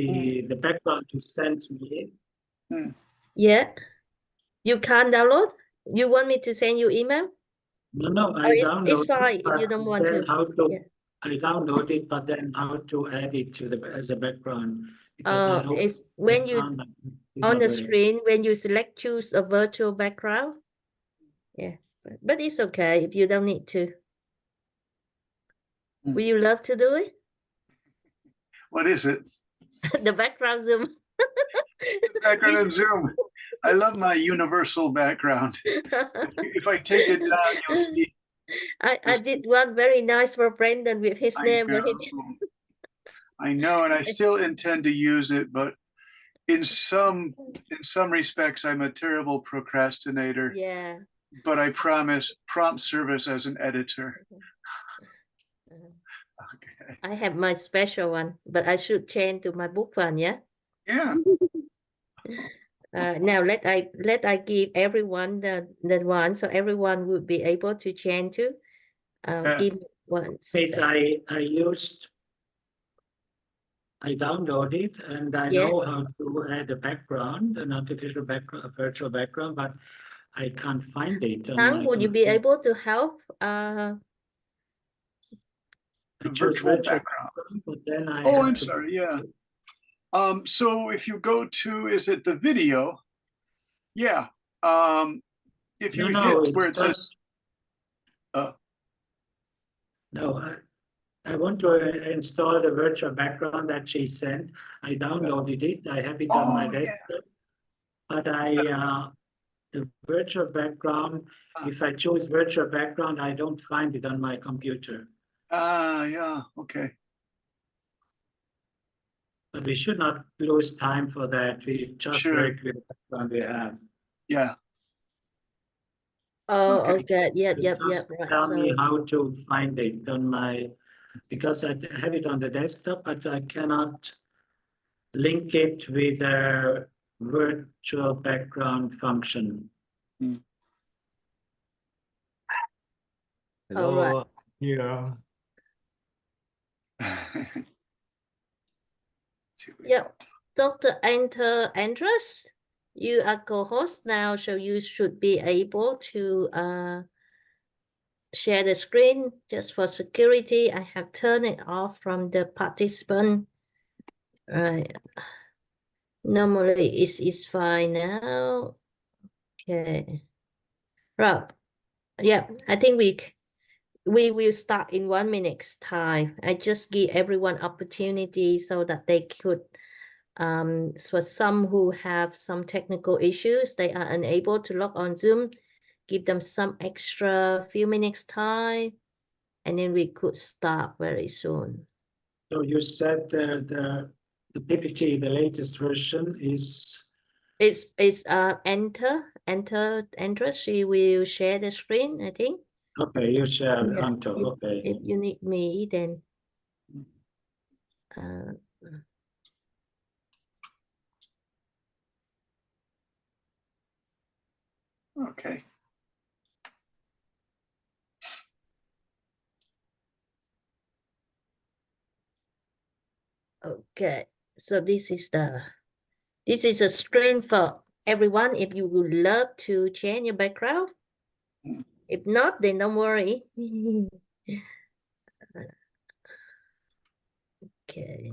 the background you sent me. Yeah. You can't download? You want me to send you email? No, I it's downloaded fine it, if you but don't want then to. how to Yeah. I download it, but then how to add it to the as a background, because I hope It's when you on the screen, when you select choose a virtual background. Yeah, but it's okay if you don't need to. Would you love to do it? What is it? The background zoom. Background of Zoom. I love my universal background. If I take it down, you'll see. I did one very nice for Brendan with his name. I know, and I still intend to use it, but in some respects, I'm a terrible procrastinator. Yeah. But I promise prompt service as an editor. Okay. I have my special one, but I should change to my book one, yeah? Yeah. Now let I give everyone the one, so everyone would be able to change to. Give me one. Yes, I downloaded and I know how to add a background, an artificial background, a virtual background, but I can't find it. Tang, would you be able to help? The virtual background. But then I'm sorry. Yeah. So if you go to, is it the video? Yeah. If you hit where it says. No, I want to install the virtual background that she sent. I downloaded it. I have it on my desktop. But the virtual background, if I choose virtual background, I don't find it on my computer. Yeah, okay. But we should not lose time for that. We just work with the background we have. Yeah. Oh, okay. Yep. Right. Tell me how to find it on my, because I have it on the desktop, but I cannot link it with a virtual background function. Hello. Yeah. Yeah. Dr. Andrews, you are co-host now, so you should be able to share the screen. Just for security, I have turned it off from the participant. Right. Normally it's fine now. Okay. Right. Yeah, I think we will start in 1 minute's time. I just give everyone opportunity so that they could for some who have some technical issues, they are unable to log on Zoom, give them some extra few minutes time, and then we could start very soon. So you said the PPT, the latest version is. It's enter. She will share the screen, I think. Okay, you share enter. Okay. If you need me, then. Okay. Okay, so this is a screen for everyone if you would love to change your background. If not, then don't worry. Okay.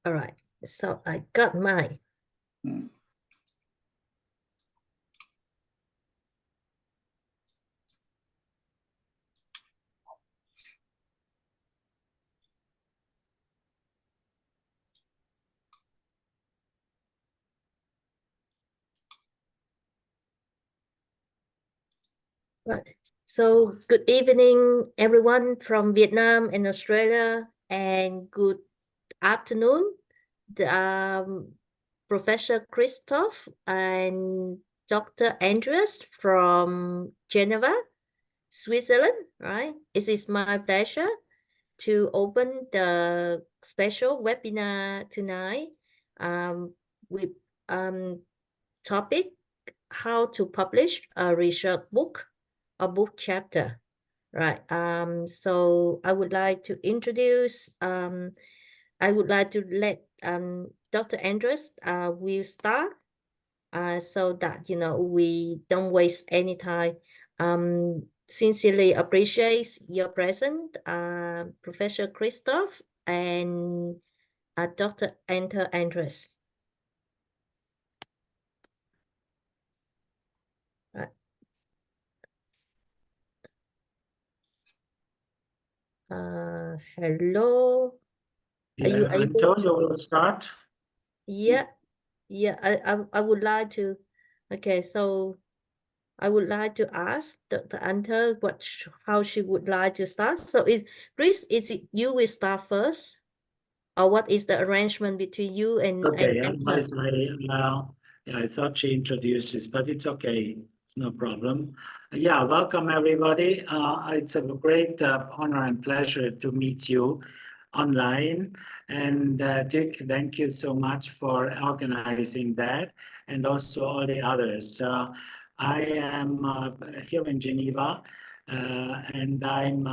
All right, so I got mine. Right. So good evening, everyone from Vietnam and Australia, and good afternoon, Professor Christoph and Dr. Andreas from Geneva, Switzerland, right? It is my pleasure to open the special webinar tonight with topic how to publish a research book or book chapter. Right. So I would like to introduce, I would like to let Dr. Andres will start so that, you know, we don't waste any time. Sincerely appreciate your presence, Professor Christoph and Dr. Andres. Right. Hello. Yeah, Are you able Antonio will start. Yeah, I would like to. Okay, so I would like to ask Dr. Anta how she would like to start. So Chris, is it you will start first, or what is the arrangement between you and Okay, Anta? otherwise yeah, I thought she introduces, but it's okay, no problem. Yeah, welcome everybody. It's a great honor and pleasure to meet you online. And Dick, thank you so much for organizing that, and also all the others. I am here in Geneva, and I'm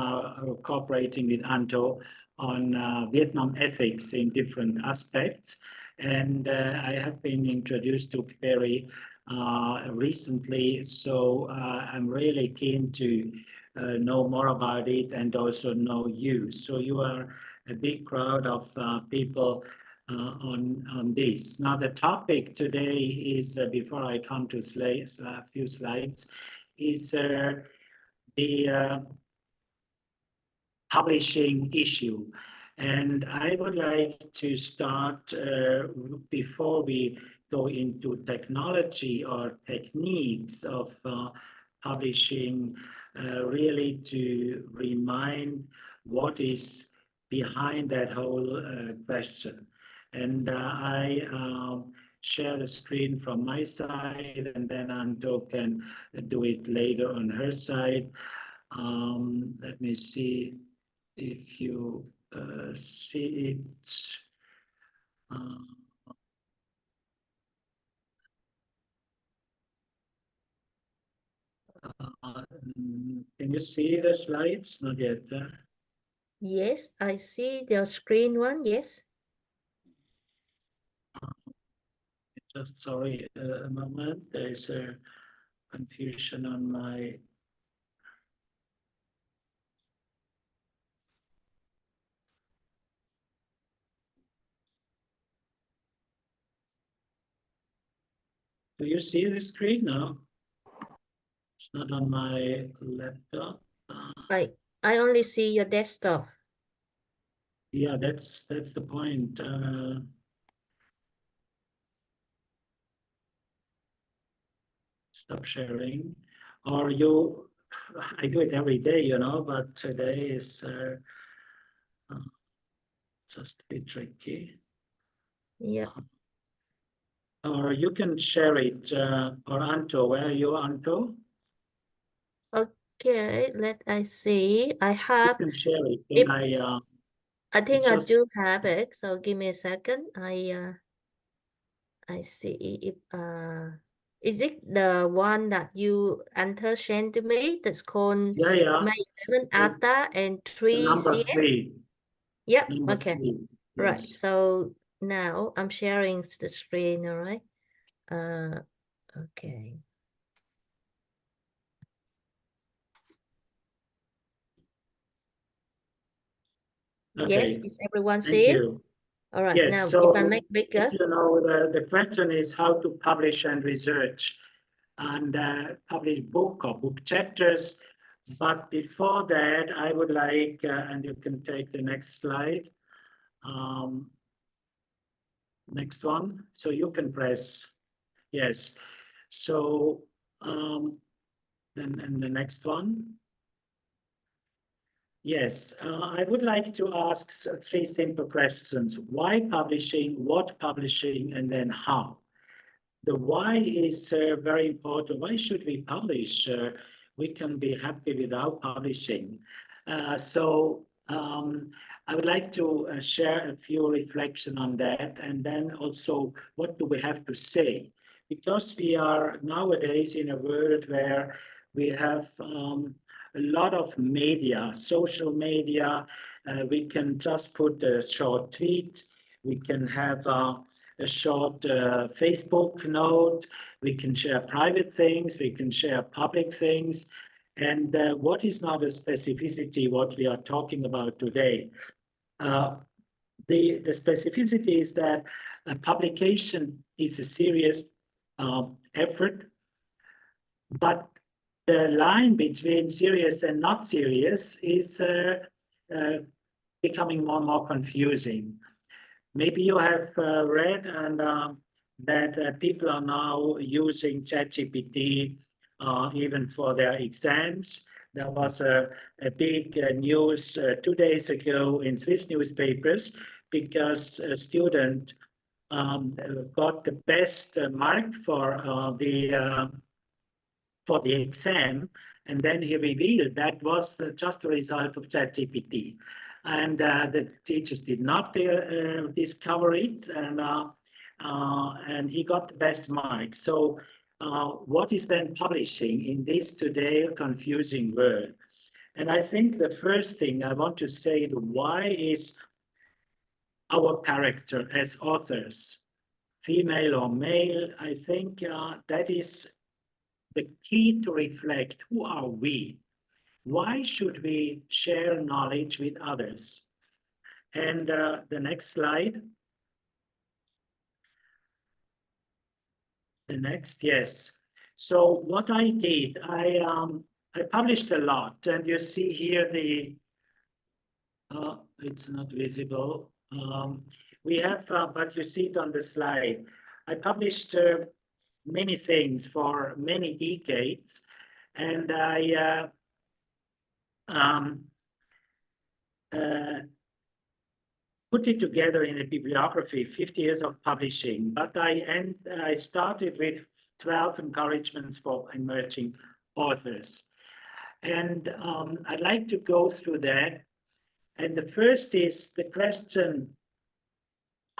cooperating with Anto on Vietnam ethics in different aspects. And I have been introduced to KBERI recently, so I'm really keen to know more about it and also know you. So you are a big crowd of people on this. Now the topic today is, before I come to a few slides, is the publishing issue. And I would like to start before we go into technology or techniques of publishing, really to remind what is behind that whole question. And I share the screen from my side, and then Anto can do it later on her side. Let me see if you see it. Can you see the slides? Not yet. Yes, I see the screen one. Yes. Just sorry, a moment. There is a confusion on my. Do you see the screen now? It's not on my laptop. I only see your desktop. Yeah, that's the point. Stop sharing. Or you, I do it every day, you know, but today is just a bit tricky. Yeah. Or you can share it, or Anto. Where are you, Anto? Okay, let I see. I You have. can share it. If And I think it's I just, do have it, so give me a second. I see if is it the one that you enter sent to me that's called yeah. May 11 So ATA and the 3 number CS? 3. Yep, Number okay. 3. Right. Yes. So now I'm sharing the screen, all right? Okay. Yes, Okay. is everyone Thank seeing? you. All right, Yes. now if I So make bigger. if you know, the question is how to publish and research and publish book or book chapters. But before that, I would like, and you can take the next slide. Next one. So you can press yes. So then and the next one. Yes, I would like to ask 3 simple questions. Why publishing, what publishing, and then how? The why is very important. Why should we publish? We can be happy without publishing. So I would like to share a few reflections on that, and then also what do we have to say? Because we are nowadays in a world where we have a lot of media, social media. We can just put a short tweet. We can have a short Facebook note. We can share private things. We can share public things. And what is not a specificity, what we are talking about today? The specificity is that a publication is a serious effort, but the line between serious and not serious is becoming more and more confusing. Maybe you have read and that people are now using ChatGPT even for their exams. There was a big news 2 days ago in Swiss newspapers because a student got the best mark for the exam, and then he revealed that was just a result of ChatGPT. And the teachers did not discover it, and he got the best mark. So what is then publishing in this today confusing world? And I think the first thing I want to say, why is our character as authors, female or male, I think that is the key to reflect, who are we? Why should we share knowledge with others? And the next slide. The next, yes. So what I did, I published a lot, and you see here the, it's not visible. We have, but you see it on the slide. I published many things for many decades, and I put it together in a bibliography, 50 years of publishing, but I started with 12 encouragements for emerging authors. And I'd like to go through that. And the first is the question,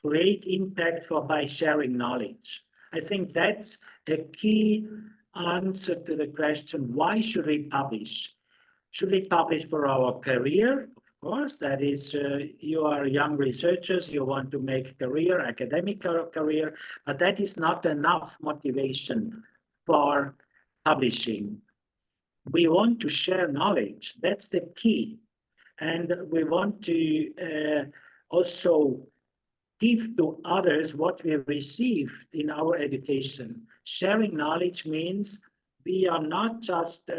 create impact by sharing knowledge. I think that's a key answer to the question, why should we publish? Should we publish for our career? Of course, that is, you are young researchers, you want to make a career, academic career, but that is not enough motivation for publishing. We want to share knowledge, that's the key. And we want to also give to others what we received in our education. Sharing knowledge means we are not just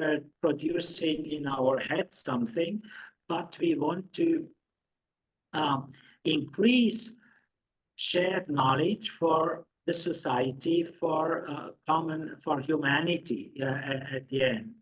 producing in our head something, but we want to increase shared knowledge for the society, for for humanity at the end.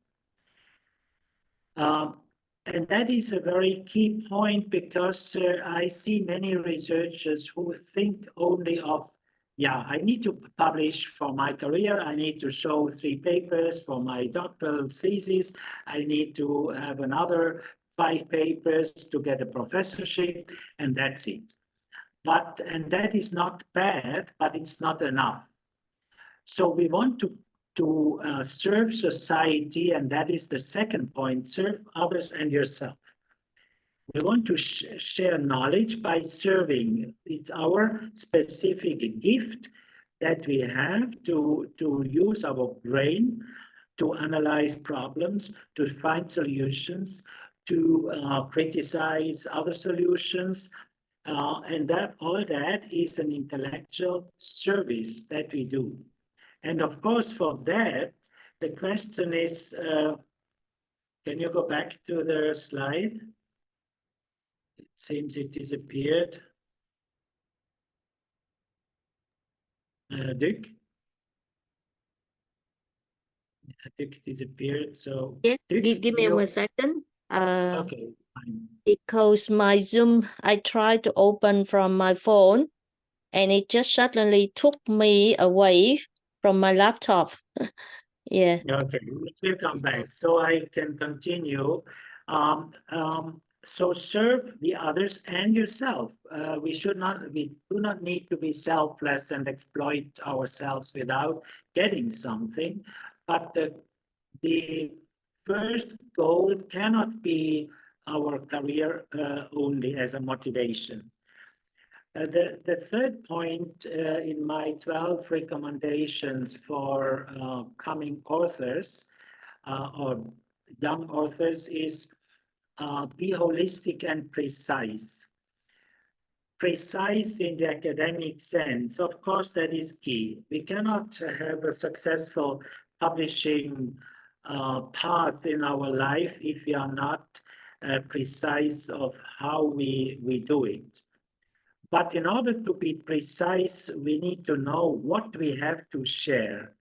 And that is a very key point because I see many researchers who think only of, yeah, I need to publish for my career, I need to show 3 papers for my doctoral thesis, I need to have another 5 papers to get a professorship, and that's it. And that is not bad, but it's not enough. So we want to serve society, and that is the second point, serve others and yourself. We want to share knowledge by serving. It's our specific gift that we have to use our brain to analyze problems, to find solutions, to criticize other solutions. And all that is an intellectual service that we do. And of course, for that, the question is, can you go back to the slide? It seems it disappeared. Duc? Duc disappeared, so... Yes, Duc, give me 1 second. Okay, fine. Because my Zoom, I tried to open from my phone, and it just suddenly took me away from my laptop. Yeah. Okay, we'll come back. So I can continue. So serve the others and yourself. We do not need to be selfless and exploit ourselves without getting something. But the first goal cannot be our career only as a motivation. The third point in my 12 recommendations for coming authors or young authors is be holistic and precise. Precise in the academic sense, of course, that is key. We cannot have a successful publishing path in our life if we are not precise of how we do it. But in order to be precise, we need to know what we have to share.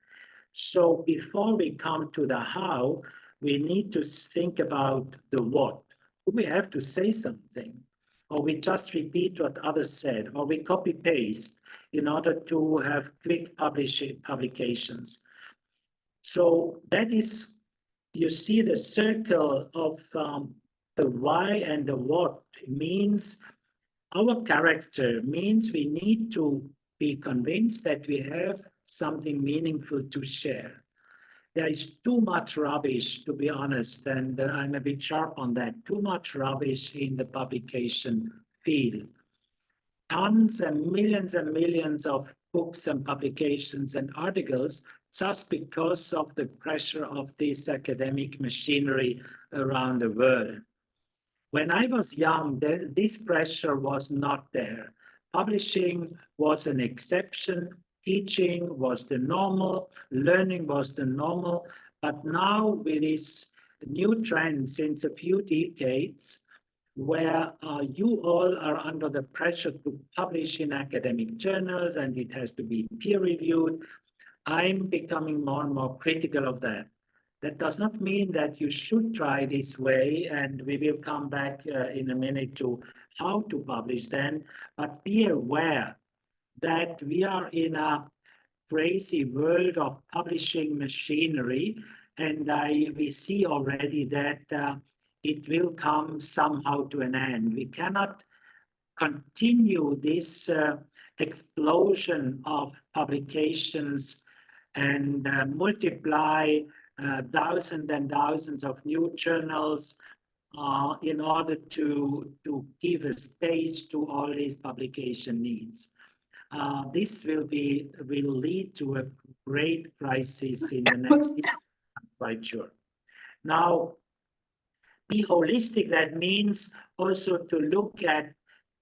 So before we come to the how, we need to think about the what. Do we have to say something? Or we just repeat what others said, or we copy paste in order to have quick publications. So that is, you see the circle of the why and the what means our character means we need to be convinced that we have something meaningful to share. There is too much rubbish, to be honest, and I'm a bit sharp on that, too much rubbish in the publication field. Tons and millions of books and publications and articles just because of the pressure of this academic machinery around the world. When I was young, this pressure was not there. Publishing was an exception, teaching was the normal, learning was the normal, but now with this new trend since a few decades, where you all are under the pressure to publish in academic journals and it has to be peer-reviewed, I'm becoming more and more critical of that. That does not mean that you should try this way, and we will come back in a minute to how to publish then, but be aware that we are in a crazy world of publishing machinery, and we see already that it will come somehow to an end. We cannot continue this explosion of publications and multiply thousands and thousands of new journals in order to give a space to all these publication needs. This will lead to a great crisis in the next year, I'm quite sure. Now, be holistic, that means also to look at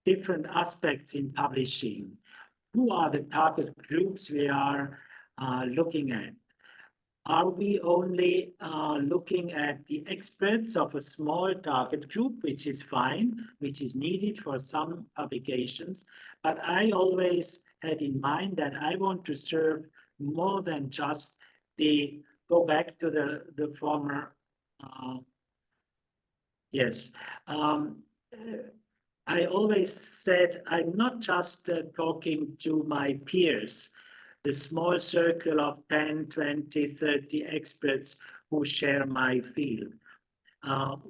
different aspects in publishing. Who are the target groups we are looking at? Are we only looking at the experts of a small target group, which is fine, which is needed for some publications? But I always had in mind that I want to serve more than just go back to the former, yes. I always said I'm not just talking to my peers, the small circle of 10, 20, 30 experts who share my field.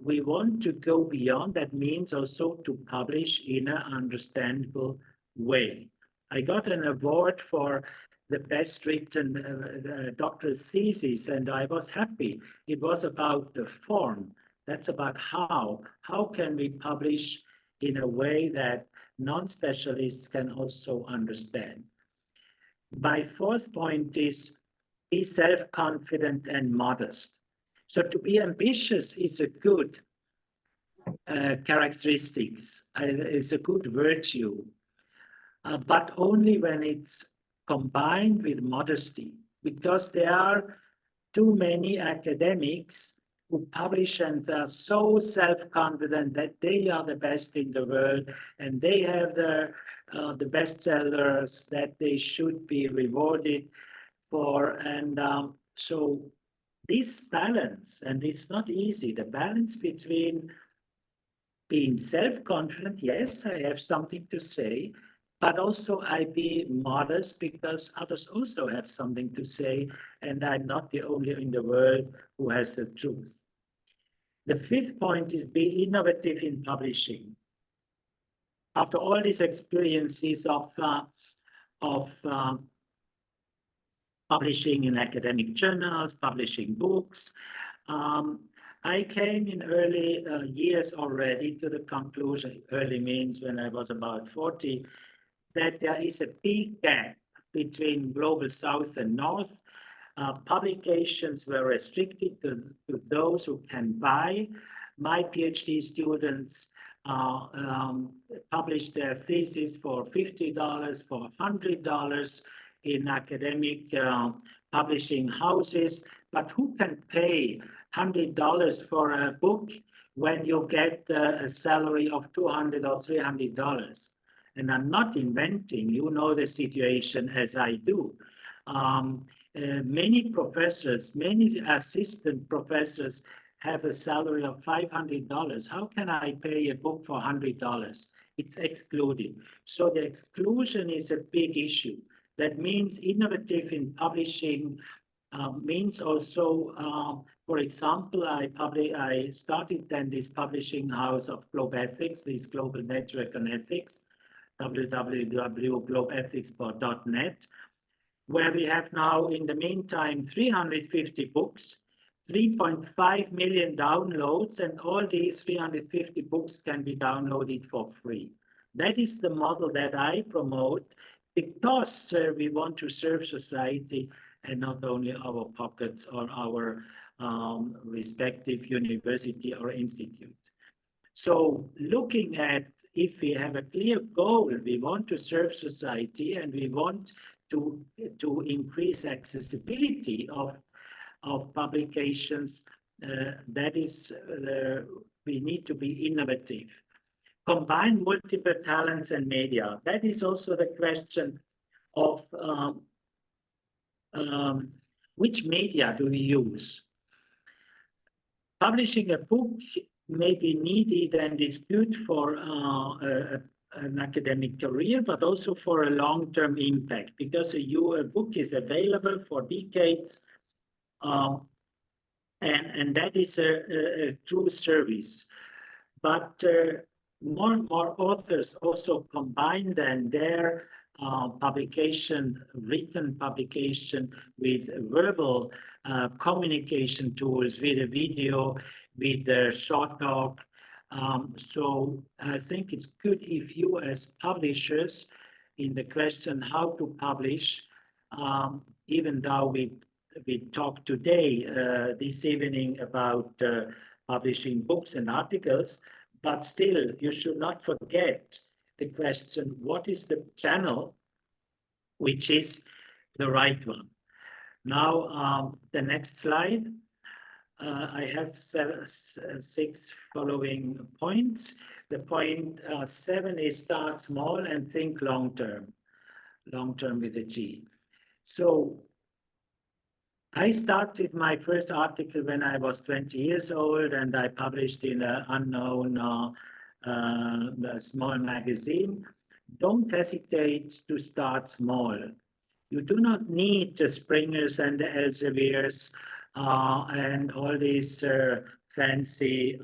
We want to go beyond. That means also to publish in an understandable way. I got an award for the best written doctoral thesis, and I was happy. It was about the form. That's about how. How can we publish in a way that non-specialists can also understand? My fourth point is be self-confident and modest. So to be ambitious is a good characteristics, it's a good virtue, but only when it's combined with modesty, because there are too many academics who publish and are so self-confident that they are the best in the world and they have the bestsellers that they should be rewarded for. And so this balance, and it's not easy, the balance between being self-confident, yes, I have something to say, but also I be modest because others also have something to say, and I'm not the only in the world who has the truth. The fifth point is be innovative in publishing. After all these experiences of publishing in academic journals, publishing books, I came in early years already to the conclusion, early means when I was about 40, that there is a big gap between Global South and North. Publications were restricted to those who can buy. My PhD students published their thesis for $50, for $100 in academic publishing houses. But who can pay $100 for a book when you get a salary of $200 or $300? And I'm not inventing, you know the situation as I do. Many professors, many assistant professors have a salary of $500. How can I pay a book for $100? It's excluded. So the exclusion is a big issue. That means innovative in publishing means also, for example, I started then this publishing house of Globe Ethics, this global network on ethics, www.globeethics.net, where we have now, in the meantime, 350 books, 3.5 million downloads, and all these 350 books can be downloaded for free. That is the model that I promote because we want to serve society and not only our pockets or our respective university or institute. So looking at if we have a clear goal, we want to serve society and we want to increase accessibility of publications, that is, we need to be innovative. Combine multiple talents and media. That is also the question of which media do we use? Publishing a book may be needed and is good for an academic career, but also for a long-term impact, because a book is available for decades, and that is a true service. But more and more authors also combine then their publication, written publication, with verbal communication tools, with a video, with a short talk. So I think it's good if you as publishers, in the question how to publish, even though we talked today, this evening, about publishing books and articles, but still you should not forget the question, what is the channel which is the right one? Now, the next slide. I have 6 following points. The point 7 is start small and think long-term with a G. So I started my first article when I was 20 years old, and I published in an unknown small magazine. Don't hesitate to start small. You do not need the Springers and the Elsevier's and all these fancy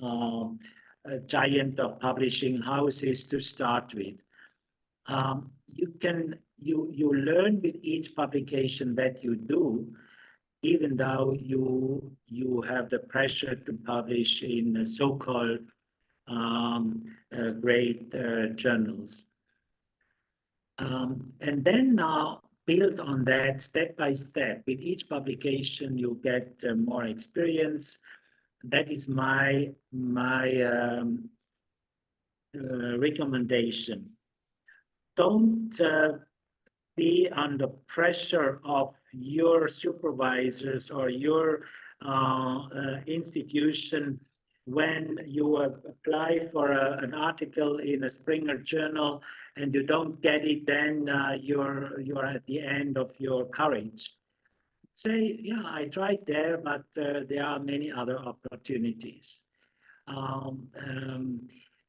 giant of publishing houses to start with. You learn with each publication that you do, even though you have the pressure to publish in so-called great journals. And then now build on that step by step. With each publication, you get more experience. That is my recommendation. Don't be under pressure of your supervisors or your institution when you apply for an article in a Springer journal and you don't get it, then you're at the end of your courage. Say, yeah, I tried there, but there are many other opportunities. The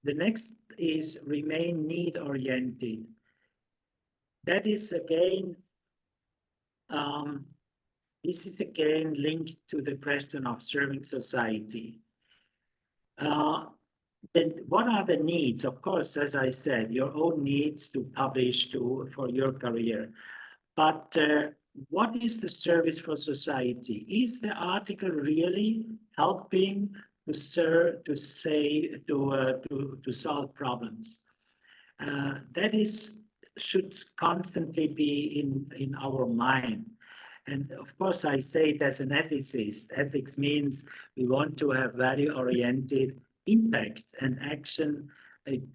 next is remain need-oriented. That is again, this is again linked to the question of serving society. Then what are the needs? Of course, as I said, your own needs to publish for your career. But what is the service for society? Is the article really helping to serve, to say, to solve problems. That should constantly be in our mind. And of course, I say it as an ethicist. Ethics means we want to have value-oriented impact and action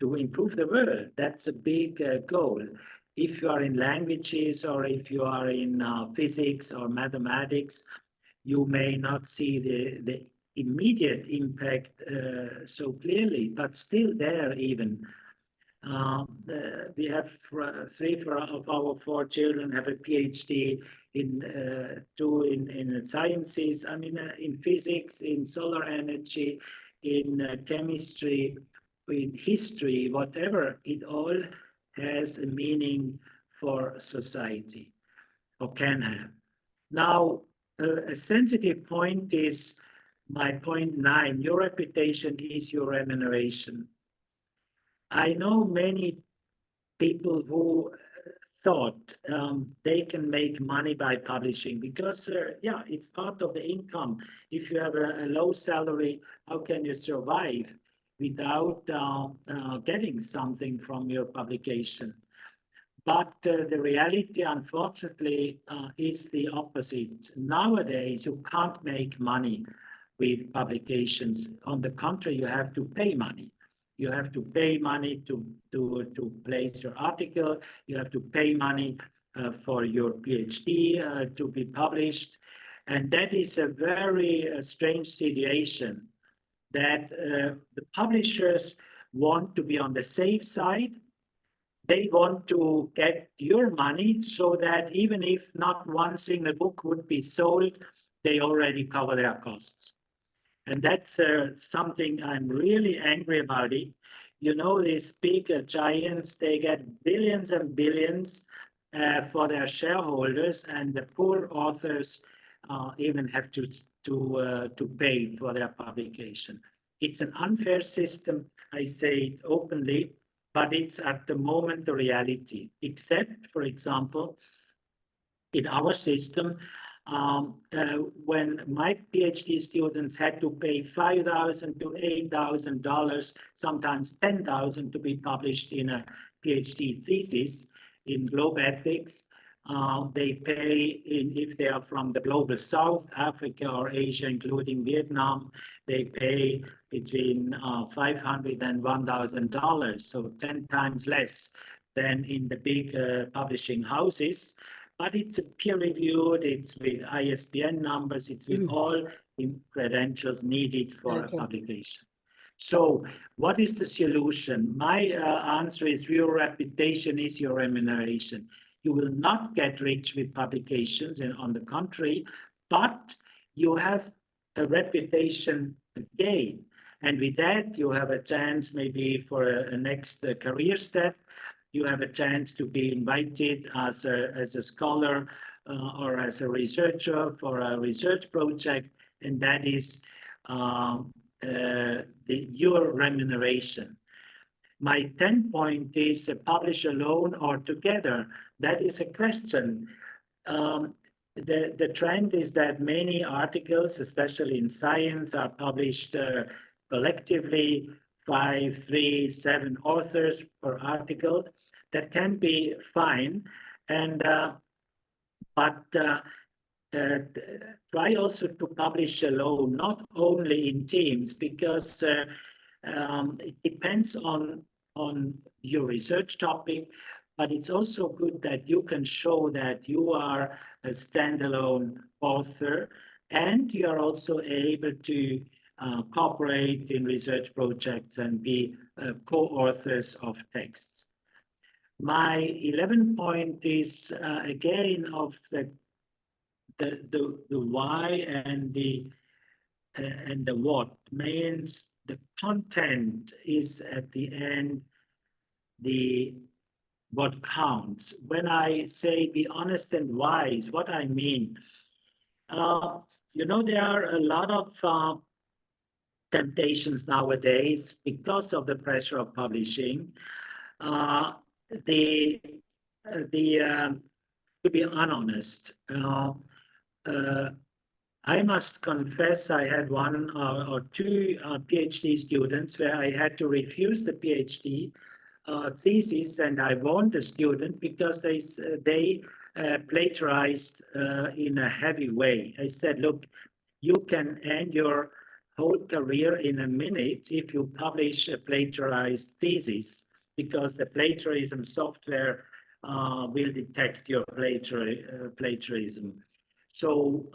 to improve the world. That's a big goal. If you are in languages or if you are in physics or mathematics, you may not see the immediate impact so clearly, but still there even. We have three of our four children have a PhD in two in sciences. I mean, in physics, in solar energy, in chemistry, in history, whatever. It all has a meaning for society, or can have. Now, a sensitive point is my point 9. Your reputation is your remuneration. I know many people who thought they can make money by publishing because, yeah, it's part of the income. If you have a low salary, how can you survive without getting something from your publication? But the reality, unfortunately, is the opposite. Nowadays, you can't make money with publications. On the contrary, you have to pay money. You have to pay money to place your article. You have to pay money for your PhD to be published. And that is a very strange situation that the publishers want to be on the safe side. They want to get your money so that even if not one single book would be sold, they already cover their costs. And that's something I'm really angry about it. You know, these big giants, they get billions and billions for their shareholders, and the poor authors even have to pay for their publication. It's an unfair system, I say it openly, but it's at the moment the reality, except, for example, in our system, when my PhD students had to pay $5,000 to $8,000, sometimes $10,000 to be published in a PhD thesis in globe ethics. They pay, if they are from the global south, Africa or Asia, including Vietnam, they pay between $500 and $1,000, so 10 times less than in the big publishing houses. But it's peer-reviewed, it's with ISBN numbers, it's with all the credentials needed for a publication. So what is the solution? My answer is your reputation is your remuneration. You will not get rich with publications, and on the contrary, but you have a reputation gain. And with that, you have a chance maybe for a next career step. You have a chance to be invited as a scholar or as a researcher for a research project, and that is your remuneration. My 10 point is publish alone or together. That is a question. The trend is that many articles, especially in science, are published collectively, 5, 3, 7 authors per article. That can be fine, and but try also to publish alone, not only in teams, because it depends on your research topic, but it's also good that you can show that you are a standalone author, and you are also able to cooperate in research projects and be co-authors of texts. My 11 point is again of the why and the what. Means the content is at the end what counts. When I say be honest and wise, what I mean, you know, there are a lot of temptations nowadays because of the pressure of publishing. To be honest, I must confess I had one or two PhD students where I had to refuse the PhD thesis, and I warned the student because they plagiarized in a heavy way. I said, look, you can end your whole career in a minute if you publish a plagiarized thesis, because the plagiarism software will detect your plagiarism. So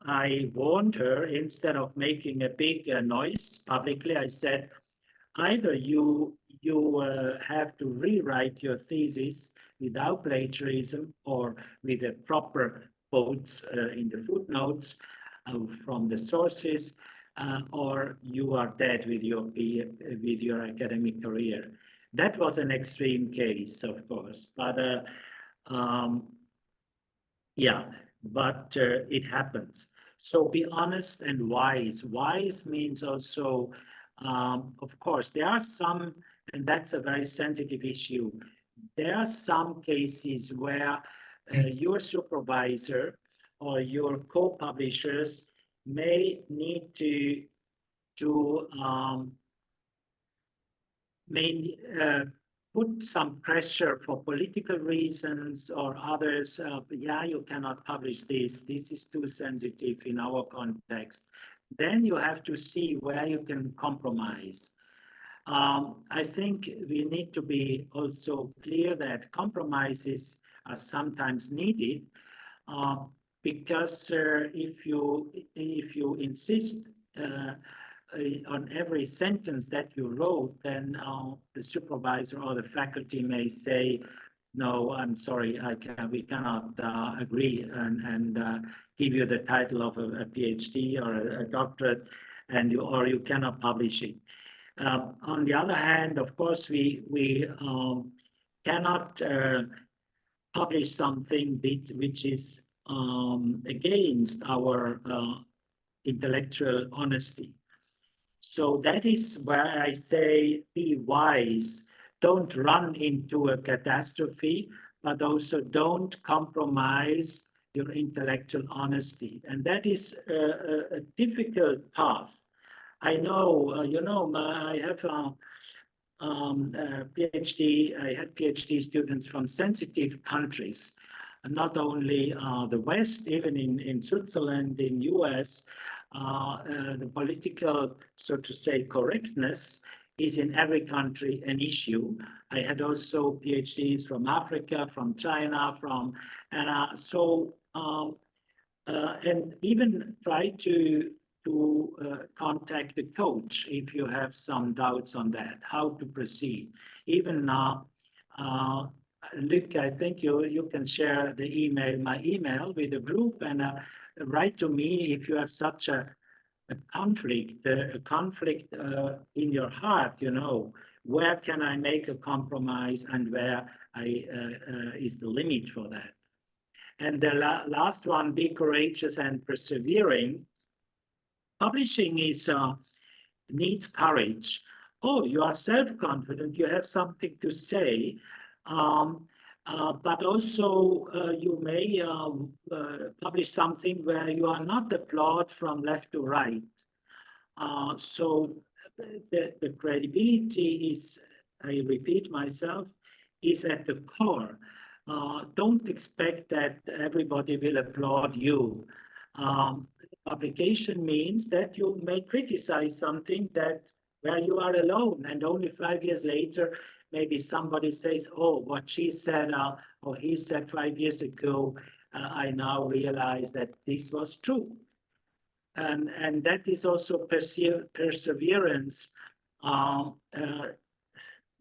I warned her, instead of making a big noise publicly, I said, either you have to rewrite your thesis without plagiarism or with the proper quotes in the footnotes from the sources, or you are dead with your academic career. That was an extreme case, of course, but yeah, but it happens. So be honest and wise. Wise means also, of course, there are some, and that's a very sensitive issue. There are some cases where your supervisor or your co-publishers may need to put some pressure for political reasons or others. Yeah, you cannot publish this. This is too sensitive in our context. Then you have to see where you can compromise. I think we need to be also clear that compromises are sometimes needed, because if you insist on every sentence that you wrote, then the supervisor or the faculty may say, no, I'm sorry, we cannot agree and give you the title of a PhD or a doctorate, and you cannot publish it. On the other hand, of course, we cannot publish something which is against our intellectual honesty. So that is where I say, be wise. Don't run into a catastrophe, but also don't compromise your intellectual honesty. And that is a difficult path. I know, I have PhD. I had PhD students from sensitive countries, not only the West, even in Switzerland, in US. The political, so to say, correctness is in every country an issue. I had also PhDs from Africa, from China, and even try to contact the coach if you have some doubts on that, how to proceed. Even Luc, I think you can share my email with the group, and write to me if you have such a conflict in your heart, where can I make a compromise and where is the limit for that. And the last one, be courageous and persevering. Publishing needs courage. Oh, you are self-confident, you have something to say, but also you may publish something where you are not applauded from left to right. So the credibility is, I repeat myself, is at the core. Don't expect that everybody will applaud you. Publication means that you may criticize something where you are alone, and only 5 years later, maybe somebody says, oh, what she said or he said 5 years ago, I now realize that this was true. And that is also perseverance.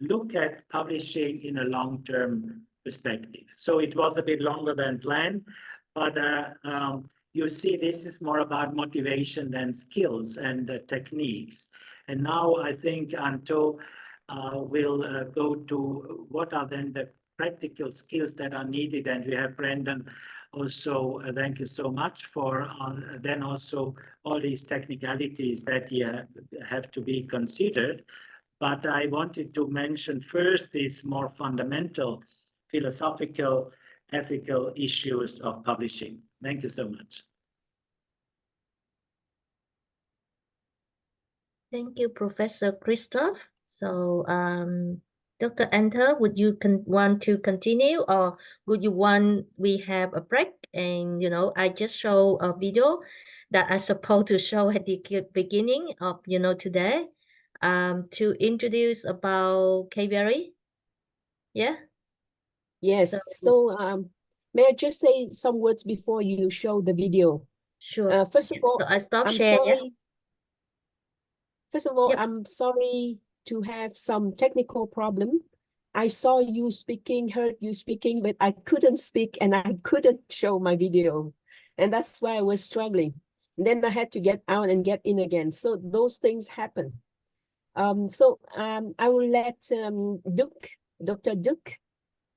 Look at publishing in a long-term perspective. So it was a bit longer than planned, but you see, this is more about motivation than skills and techniques. And now I think Anto will go to what are then the practical skills that are needed. And we have Brendan also. Thank you so much for then also all these technicalities that have to be considered. But I wanted to mention first these more fundamental philosophical, ethical issues of publishing. Thank you so much. Thank you, Professor Christoph. So, Dr. Enter, would you want to continue, or would you want we have a break? And I just show a video that I supposed to show at the beginning of today, to introduce about KBERI. Yeah. Yes. So, may I just say some words before you show the video? Sure. First of all, So I stop I'm share. sorry. Yeah? First of all, Yep. I'm sorry to have some technical problem. I saw you speaking, heard you speaking, but I couldn't speak and I couldn't show my video. And that's why I was struggling. And then I had to get out and get in again. So those things happen. I will let Dr. Duke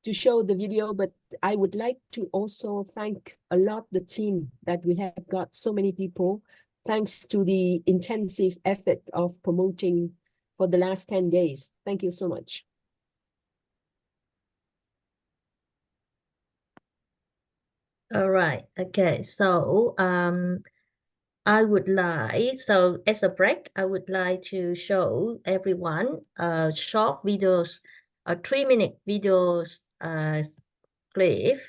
to show the video, but I would like to also thank a lot the team that we have got so many people, thanks to the intensive effort of promoting for the last 10 days. Thank you so much. All right. Okay. So, I would like, so as a break, I would like to show everyone short videos, a 3-minute videos clip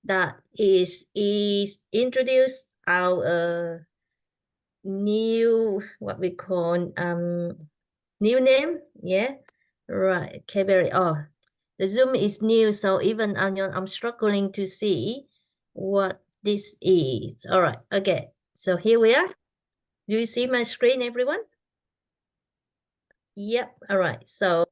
that is introduced our new, what we call new name. Yeah, right. KBERI. Oh, the Zoom is new, so even I'm struggling to see what this is. All right. Okay. So here we are. Do you see my screen, everyone? Yep. All right. So.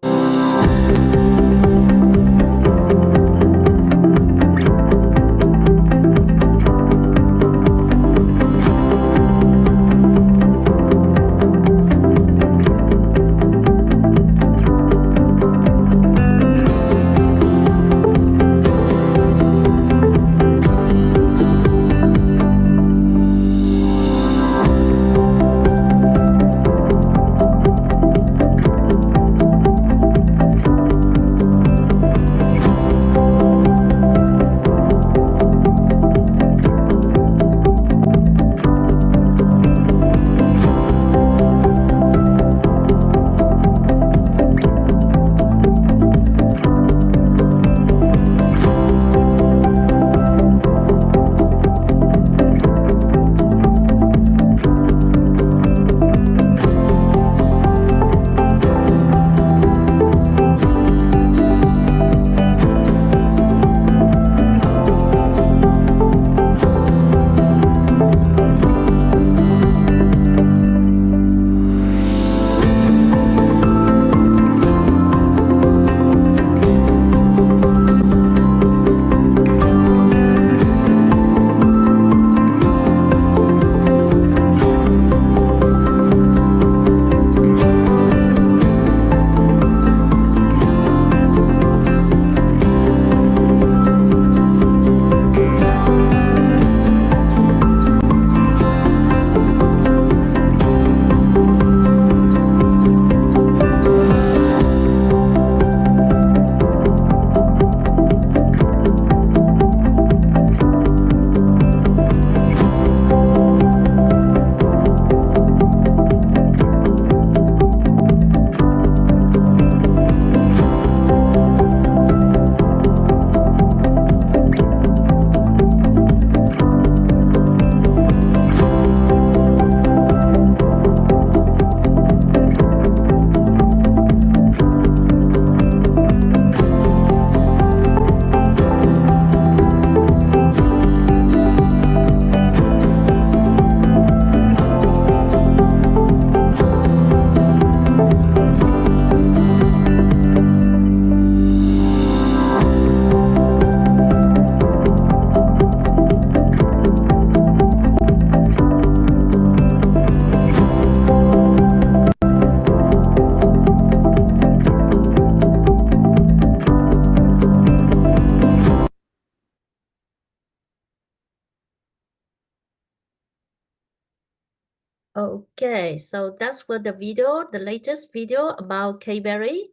Okay, so that's what the video, the latest video about KBERI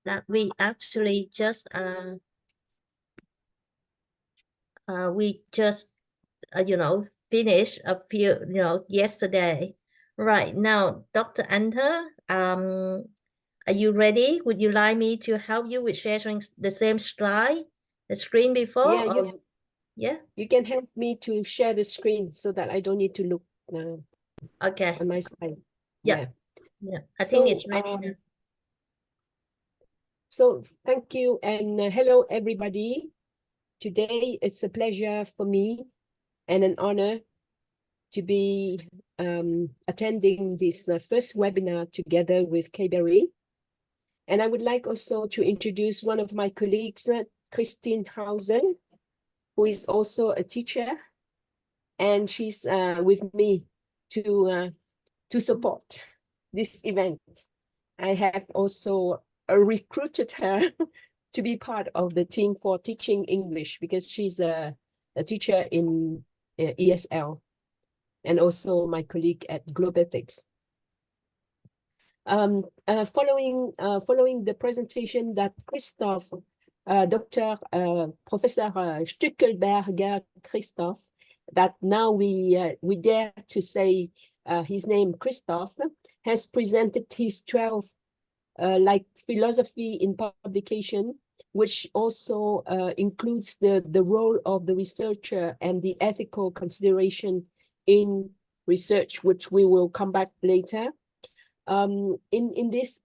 that we actually just finished a few yesterday, Right, now, Dr. Anta, are you ready? Would you like me to help you with sharing the same slide, the screen before? Yeah, or- yeah. you can help me to share the screen so that I don't need to look Okay. on my side. Yeah. Yeah. I think it's ready now. So thank you and hello everybody. Today it's a pleasure for me and an honor to be attending this first webinar together with KBERI. And I would like also to introduce one of my colleagues, Christine Hausen, who is also a teacher, and she's with me to support this event. I have also recruited her to be part of the team for teaching English because she's a teacher in ESL and also my colleague at Globethics. Following the presentation that Christoph, Professor Stückelberger Christoph, that now we dare to say his name Christoph, has presented his 12 like philosophy in publication, which also includes the role of the researcher and the ethical consideration in research, which we will come back later. In this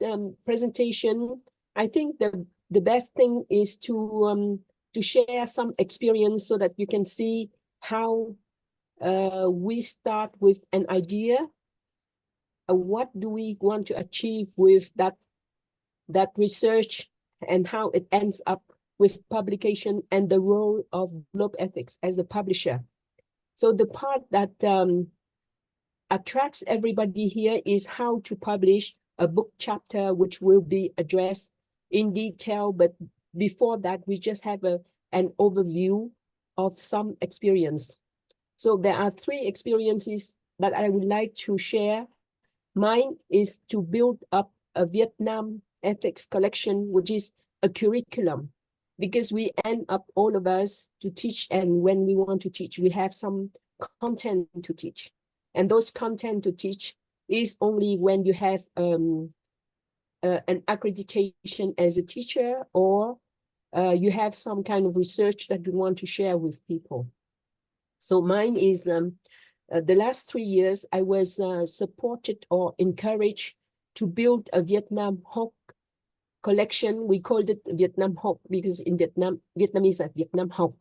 presentation, I think the best thing is to share some experience so that you can see how we start with an idea. What do we want to achieve with that research and how it ends up with publication and the role of Globethics as the publisher. So the part that attracts everybody here is how to publish a book chapter, which will be addressed in detail. But before that, we just have an overview of some experience. So there are 3 experiences that I would like to share. Mine is to build up a Vietnam ethics collection, which is a curriculum, because we end up, all of us, to teach, and when we want to teach, we have some content to teach. And those content to teach is only when you have an accreditation as a teacher, or you have some kind of research that you want to share with people. So mine is the last 3 years, I was supported or encouraged to build a Vietnam Hoc collection. We called it Vietnam Hoc because in Vietnamese are Vietnam Hoc.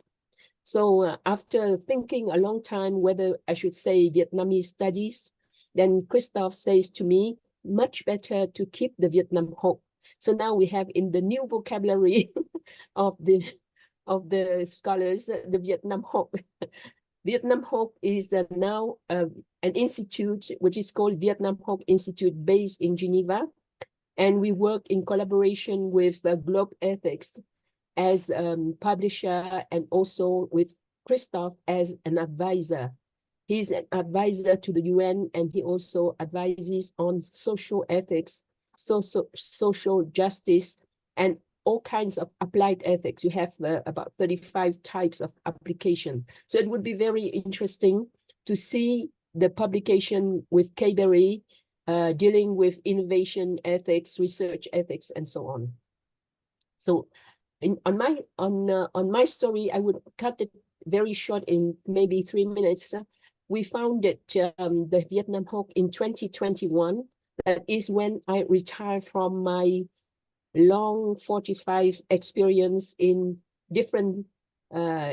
So after thinking a long time whether I should say Vietnamese studies, then Christoph says to me, much better to keep the Vietnam Hoc. So now we have in the new vocabulary of the scholars, the Vietnam Hoc. Vietnam Hoc is now an institute which is called Vietnam Hoc Institute, based in Geneva. And we work in collaboration with Globethics as publisher, and also with Christoph as an advisor. He's an advisor to the UN, and he also advises on social ethics, social justice, and all kinds of applied ethics. You have about 35 types of application. So it would be very interesting to see the publication with KBERI dealing with innovation ethics, research ethics, and so on. So on my story, I would cut it very short in maybe 3 minutes. We founded the Vietnam Hoc in 2021. That is when I retired from my long 45 experience in different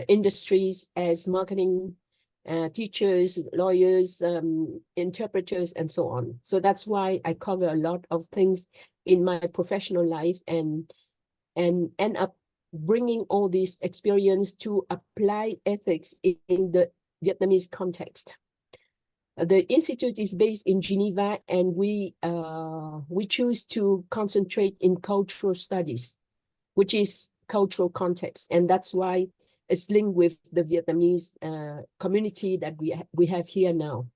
industries as marketing, teachers, lawyers, interpreters, and so on. So that's why I cover a lot of things in my professional life and end up bringing all this experience to apply ethics in the Vietnamese context. The institute is based in Geneva, and we choose to concentrate in cultural studies, which is cultural context, and that's why it's linked with the Vietnamese community that we have here now.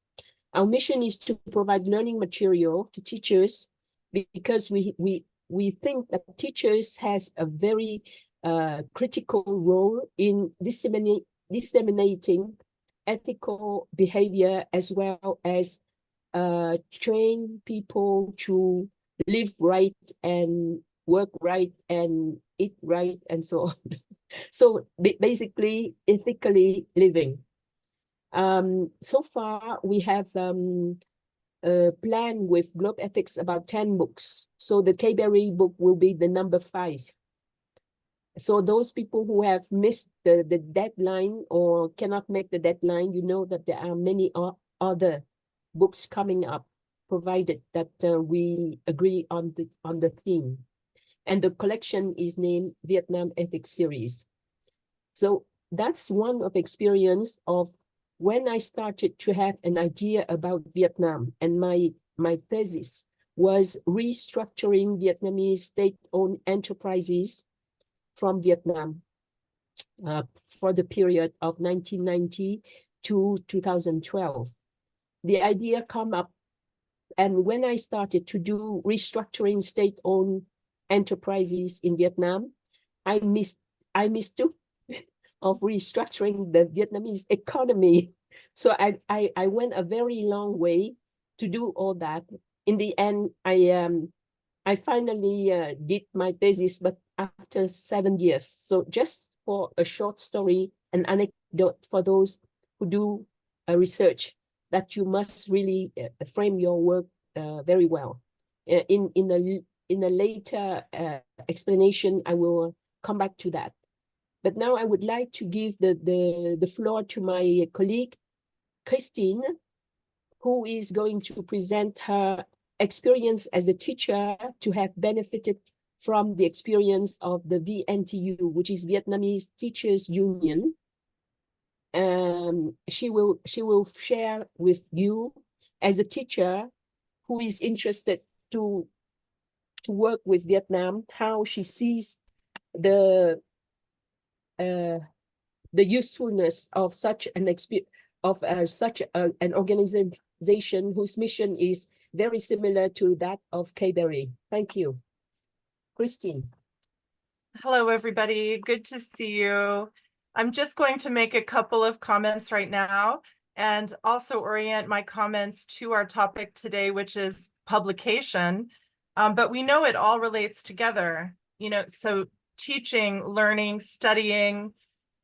Our mission is to provide learning material to teachers, because we think that teachers has a very critical role in disseminating ethical behavior, as well as train people to live right and work right and eat right and so on. So basically ethically living. So far we have a plan with Globe Ethics about 10 books. So the KBERI book will be the number 5. So those people who have missed the deadline or cannot make the deadline, you know that there are many other books coming up, provided that we agree on the theme. And the collection is named Vietnam Ethics Series. So that's one of experience of when I started to have an idea about Vietnam, and my thesis was restructuring Vietnamese state-owned enterprises from Vietnam for the period of 1990 to 2012. The idea come up, and when I started to do restructuring state-owned enterprises in Vietnam, I mistook of restructuring the Vietnamese economy. So I went a very long way to do all that. In the end, I finally did my thesis, but after 7 years. So just for a short story, an anecdote for those who do research, that you must really frame your work very well. In a later explanation, I will come back to that. But now I would like to give the floor to my colleague, Christine, who is going to present her experience as a teacher to have benefited from the experience of the VNTU, which is Vietnamese Teachers Union. She will share with you as a teacher who is interested to work with Vietnam, how she sees the usefulness of such an an organization whose mission is very similar to that of KBERI. Thank you. Christine. Hello, everybody. Good to see you. I'm just going to make a couple of comments right now and also orient my comments to our topic today, which is publication. But we know it all relates together, so teaching, learning, studying,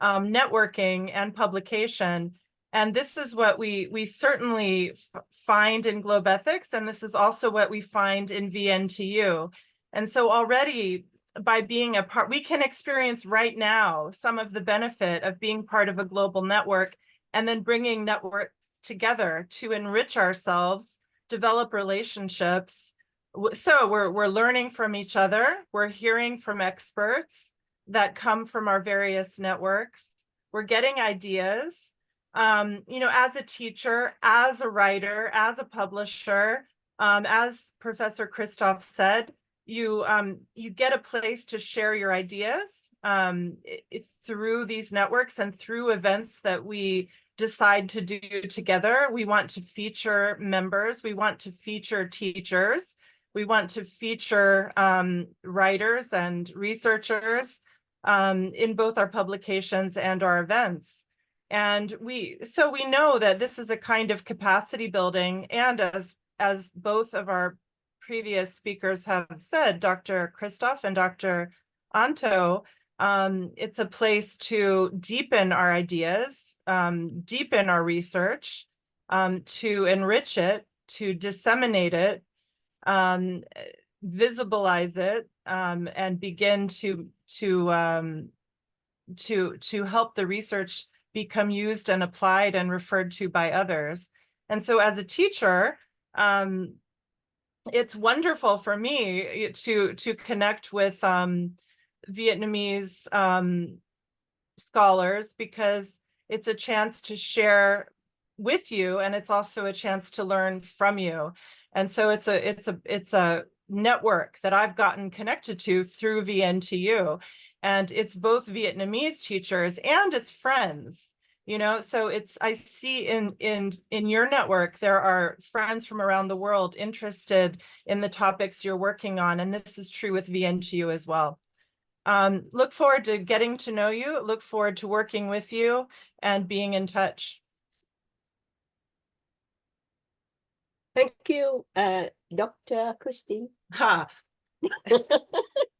networking, and publication. And this is what we certainly find in Globe Ethics, and this is also what we find in VNTU. And so already by being a part, we can experience right now some of the benefit of being part of a global network and then bringing networks together to enrich ourselves, develop relationships. So we're learning from each other. We're hearing from experts that come from our various networks. We're getting ideas. As a teacher, as a writer, as a publisher, as Professor Christoph said, you get a place to share your ideas through these networks and through events that we decide to do together. We want to feature members. We want to feature teachers. We want to feature writers and researchers in both our publications and our events. And so we know that this is a kind of capacity building, and as both of our previous speakers have said, Dr. Christoph and Dr. Anto, it's a place to deepen our ideas, deepen our research, to enrich it, to disseminate it, visibilize it, and begin to help the research become used and applied and referred to by others. And so as a teacher, it's wonderful for me to connect with Vietnamese scholars, because it's a chance to share with you, and it's also a chance to learn from you. And so it's a network that I've gotten connected to through VNTU, and it's both Vietnamese teachers and it's friends. So I see in your network, there are friends from around the world interested in the topics you're working on. And this is true with VNTU as well. Look forward to getting to know you, look forward to working with you and being in touch. Thank you, Dr. Christine. Ha.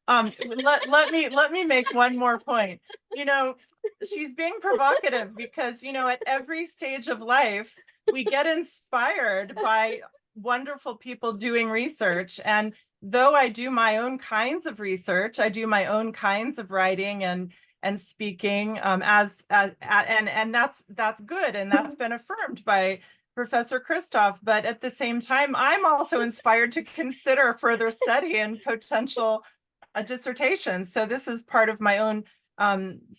Let me make one more point. You know, she's being provocative because, you know, at every stage of life, we get inspired by wonderful people doing research. And though I do my own kinds of research, I do my own kinds of writing and speaking, and that's good, and that's been affirmed by Professor Christoph. But at the same time, I'm also inspired to consider further study and potential a dissertation. So this is part of my own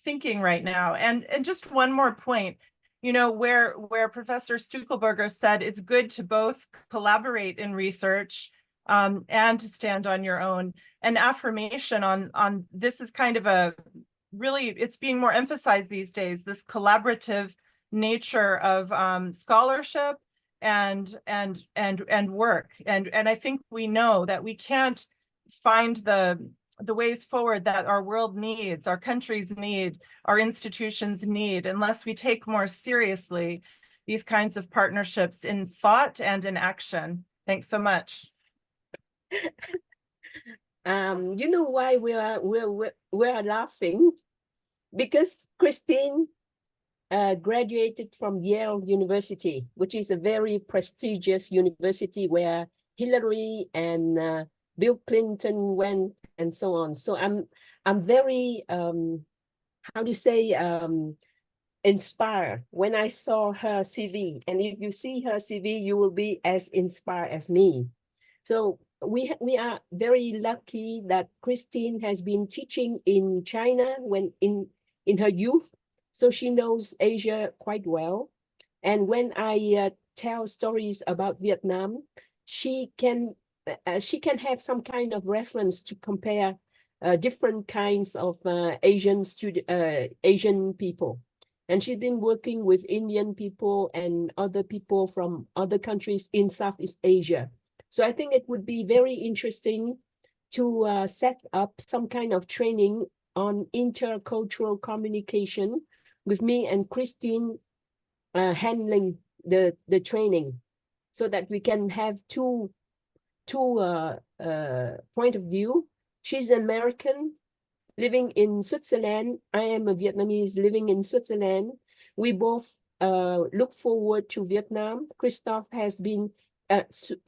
thinking right now. And just one more point, you know, where Professor Stuckelberger said it's good to both collaborate in research and to stand on your own. An affirmation on this is kind of a really, it's being more emphasized these days, this collaborative nature of scholarship and work. And I think we know that we can't find the ways forward that our world needs, our countries need, our institutions need, unless we take more seriously these kinds of partnerships in thought and in action. Thanks so much. You know why we're laughing? Because Christine graduated from Yale University, which is a very prestigious university where Hillary and Bill Clinton went and so on. So I'm very how do you say inspired when I saw her CV. And if you see her CV, you will be as inspired as me. So we are very lucky that Christine has been teaching in China when in her youth, so she knows Asia quite well. And when I tell stories about Vietnam, she can have some kind of reference to compare different kinds of Asian people. And she's been working with Indian people and other people from other countries in Southeast Asia. So I think it would be very interesting to set up some kind of training on intercultural communication with me and Christine handling the training, so that we can have two point of view. She's an American living in Switzerland. I am a Vietnamese living in Switzerland. We both look forward to Vietnam. Christoph has been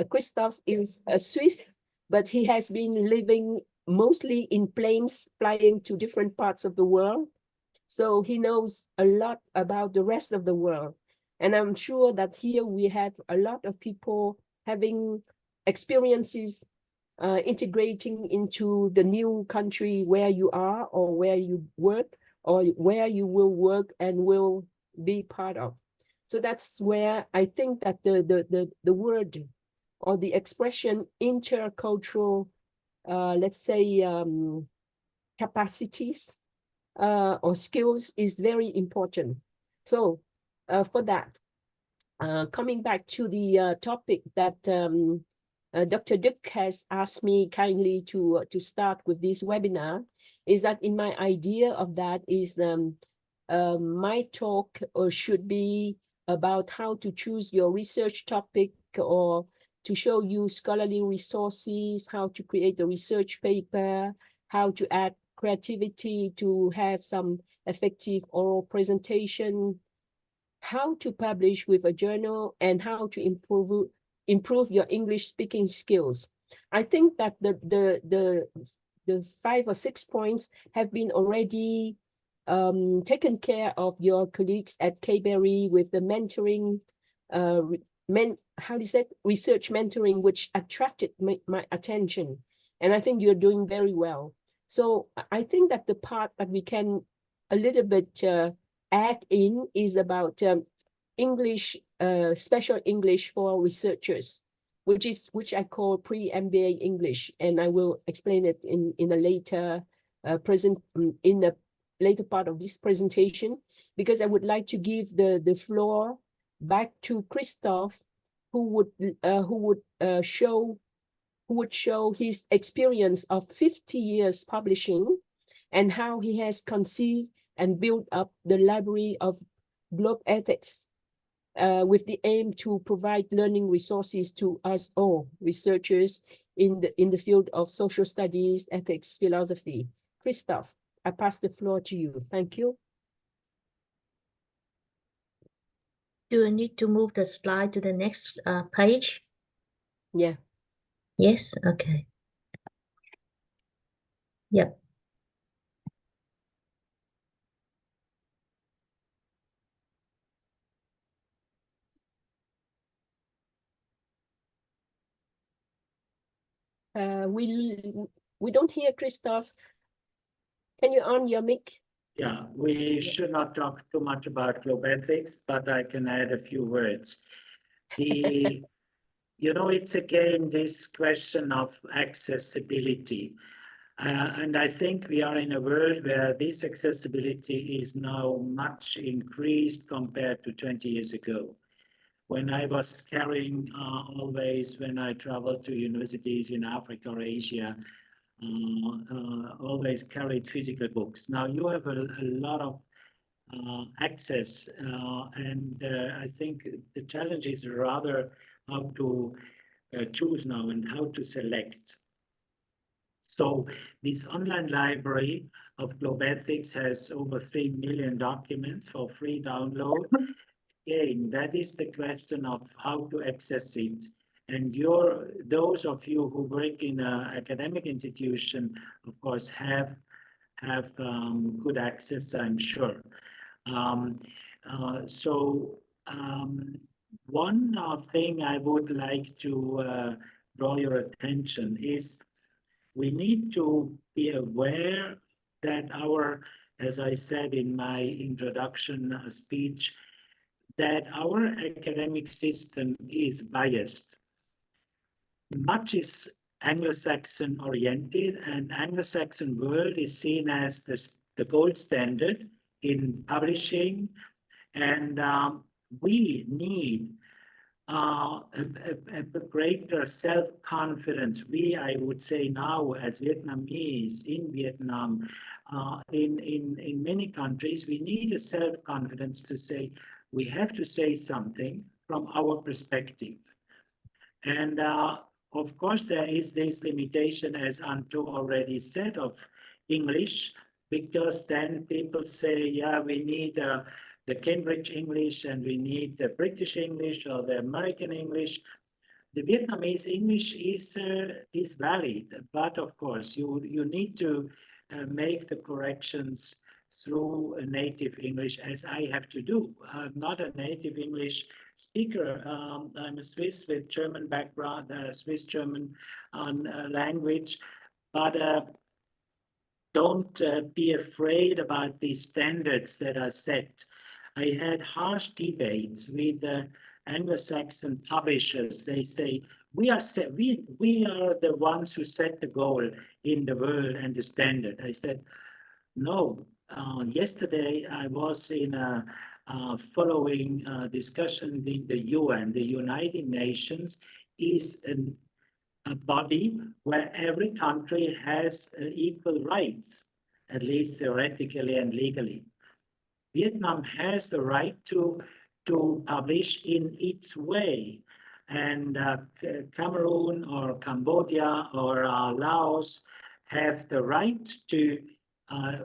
Christoph is a Swiss, but he has been living mostly in planes, flying to different parts of the world. So he knows a lot about the rest of the world. And I'm sure that here we have a lot of people having experiences integrating into the new country where you are or where you work or where you will work and will be part of. So that's where I think that the word or the expression intercultural, let's say, capacities or skills is very important. So for that, coming back to the topic that Dr. Duc has asked me kindly to start with this webinar, is that in my idea of that is my talk should be about how to choose your research topic, or to show you scholarly resources, how to create a research paper, how to add creativity to have some effective oral presentation, how to publish with a journal, and how to improve your English speaking skills. I think that the 5 or 6 points have been already taken care of your colleagues at KBERI with the mentoring, research mentoring, which attracted my attention. And I think you're doing very well. So I think that the part that we can a little bit add in is about English, special English for researchers, which I call pre-MBA English, and I will explain it in a later in the later part of this presentation, because I would like to give the floor back to Christoph, who would show his experience of 50 years publishing and how he has conceived and built up the library of globe ethics. with the aim to provide learning resources to us all, researchers in the field of social studies, ethics, philosophy. Christophe, I pass the floor to you. Thank you. Do I need to move the slide to the next page? Yeah. Yes, okay. Yep. We don't hear Christophe. Can you on your mic? Yeah, we should not talk too much about global ethics, but I can add a few words. It's again this question of accessibility. And I think we are in a world where this accessibility is now much increased compared to 20 years ago. When I was carrying always, when I traveled to universities in Africa or Asia, always carried physical books. Now you have a lot of access, and I think the challenge is rather how to choose now and how to select. So this online library of global ethics has over 3 million documents for free download. Again, that is the question of how to access it. And those of you who work in an academic institution, of course, have good access, I'm sure. One thing I would like to draw your attention is we need to be aware that as I said in my introduction speech, that our academic system is biased. Much is Anglo-Saxon oriented, and Anglo-Saxon world is seen as the gold standard in publishing, and we need a greater self-confidence. I would say now, as Vietnamese in Vietnam, in many countries, we need a self-confidence to say, we have to say something from our perspective. And of course, there is this limitation, as Anto already said, of English, because then people say, yeah, we need the Cambridge English and we need the British English or the American English. The Vietnamese English is valid, but of course, you need to make the corrections through a native English, as I have to do. I'm not a native English speaker. I'm a Swiss with German background, Swiss-German language, but don't be afraid about these standards that are set. I had harsh debates with Anglo-Saxon publishers. They say, we are the ones who set the goal in the world and the standard. I said, no. Yesterday, I was in a following discussion with the UN. The United Nations is a body where every country has equal rights, at least theoretically and legally. Vietnam has the right to publish in its way, and Cameroon or Cambodia or Laos have the right to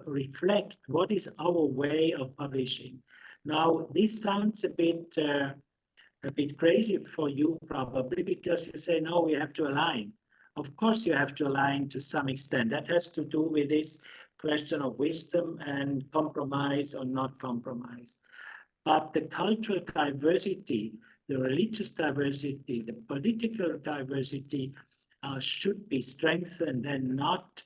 reflect what is our way of publishing. Now, this sounds a bit crazy for you probably, because you say, no, we have to align. Of course, you have to align to some extent. That has to do with this question of wisdom and compromise or not compromise. But the cultural diversity, the religious diversity, the political diversity should be strengthened and not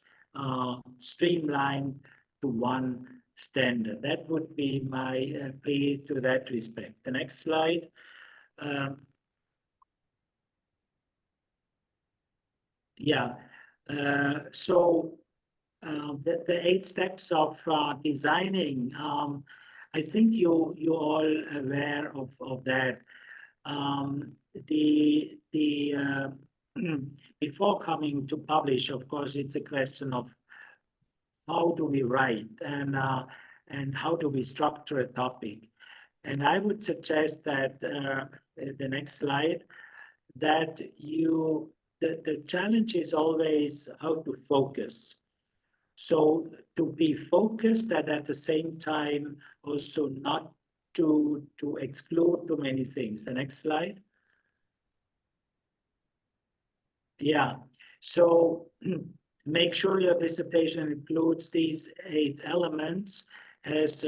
streamlined to one standard. That would be my plea to that respect. The next slide. So the 8 steps of designing, I think you all aware of that. Before coming to publish, of course, it's a question of how do we write and how do we structure a topic. And I would suggest that the next slide, that the challenge is always how to focus. So to be focused and at the same time also not to exclude too many things. The next slide. Yeah, so make sure your dissertation includes these 8 elements as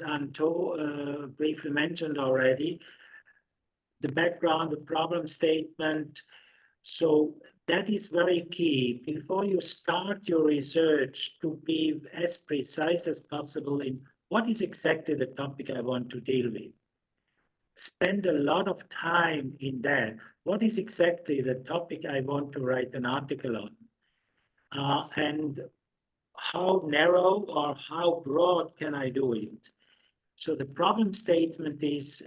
Anto briefly mentioned already. The background, the problem statement. So that is very key. Before you start your research, to be as precise as possible in what is exactly the topic I want to deal with. Spend a lot of time in that. What is exactly the topic I want to write an article on? And how narrow or how broad can I do it? So the problem statement is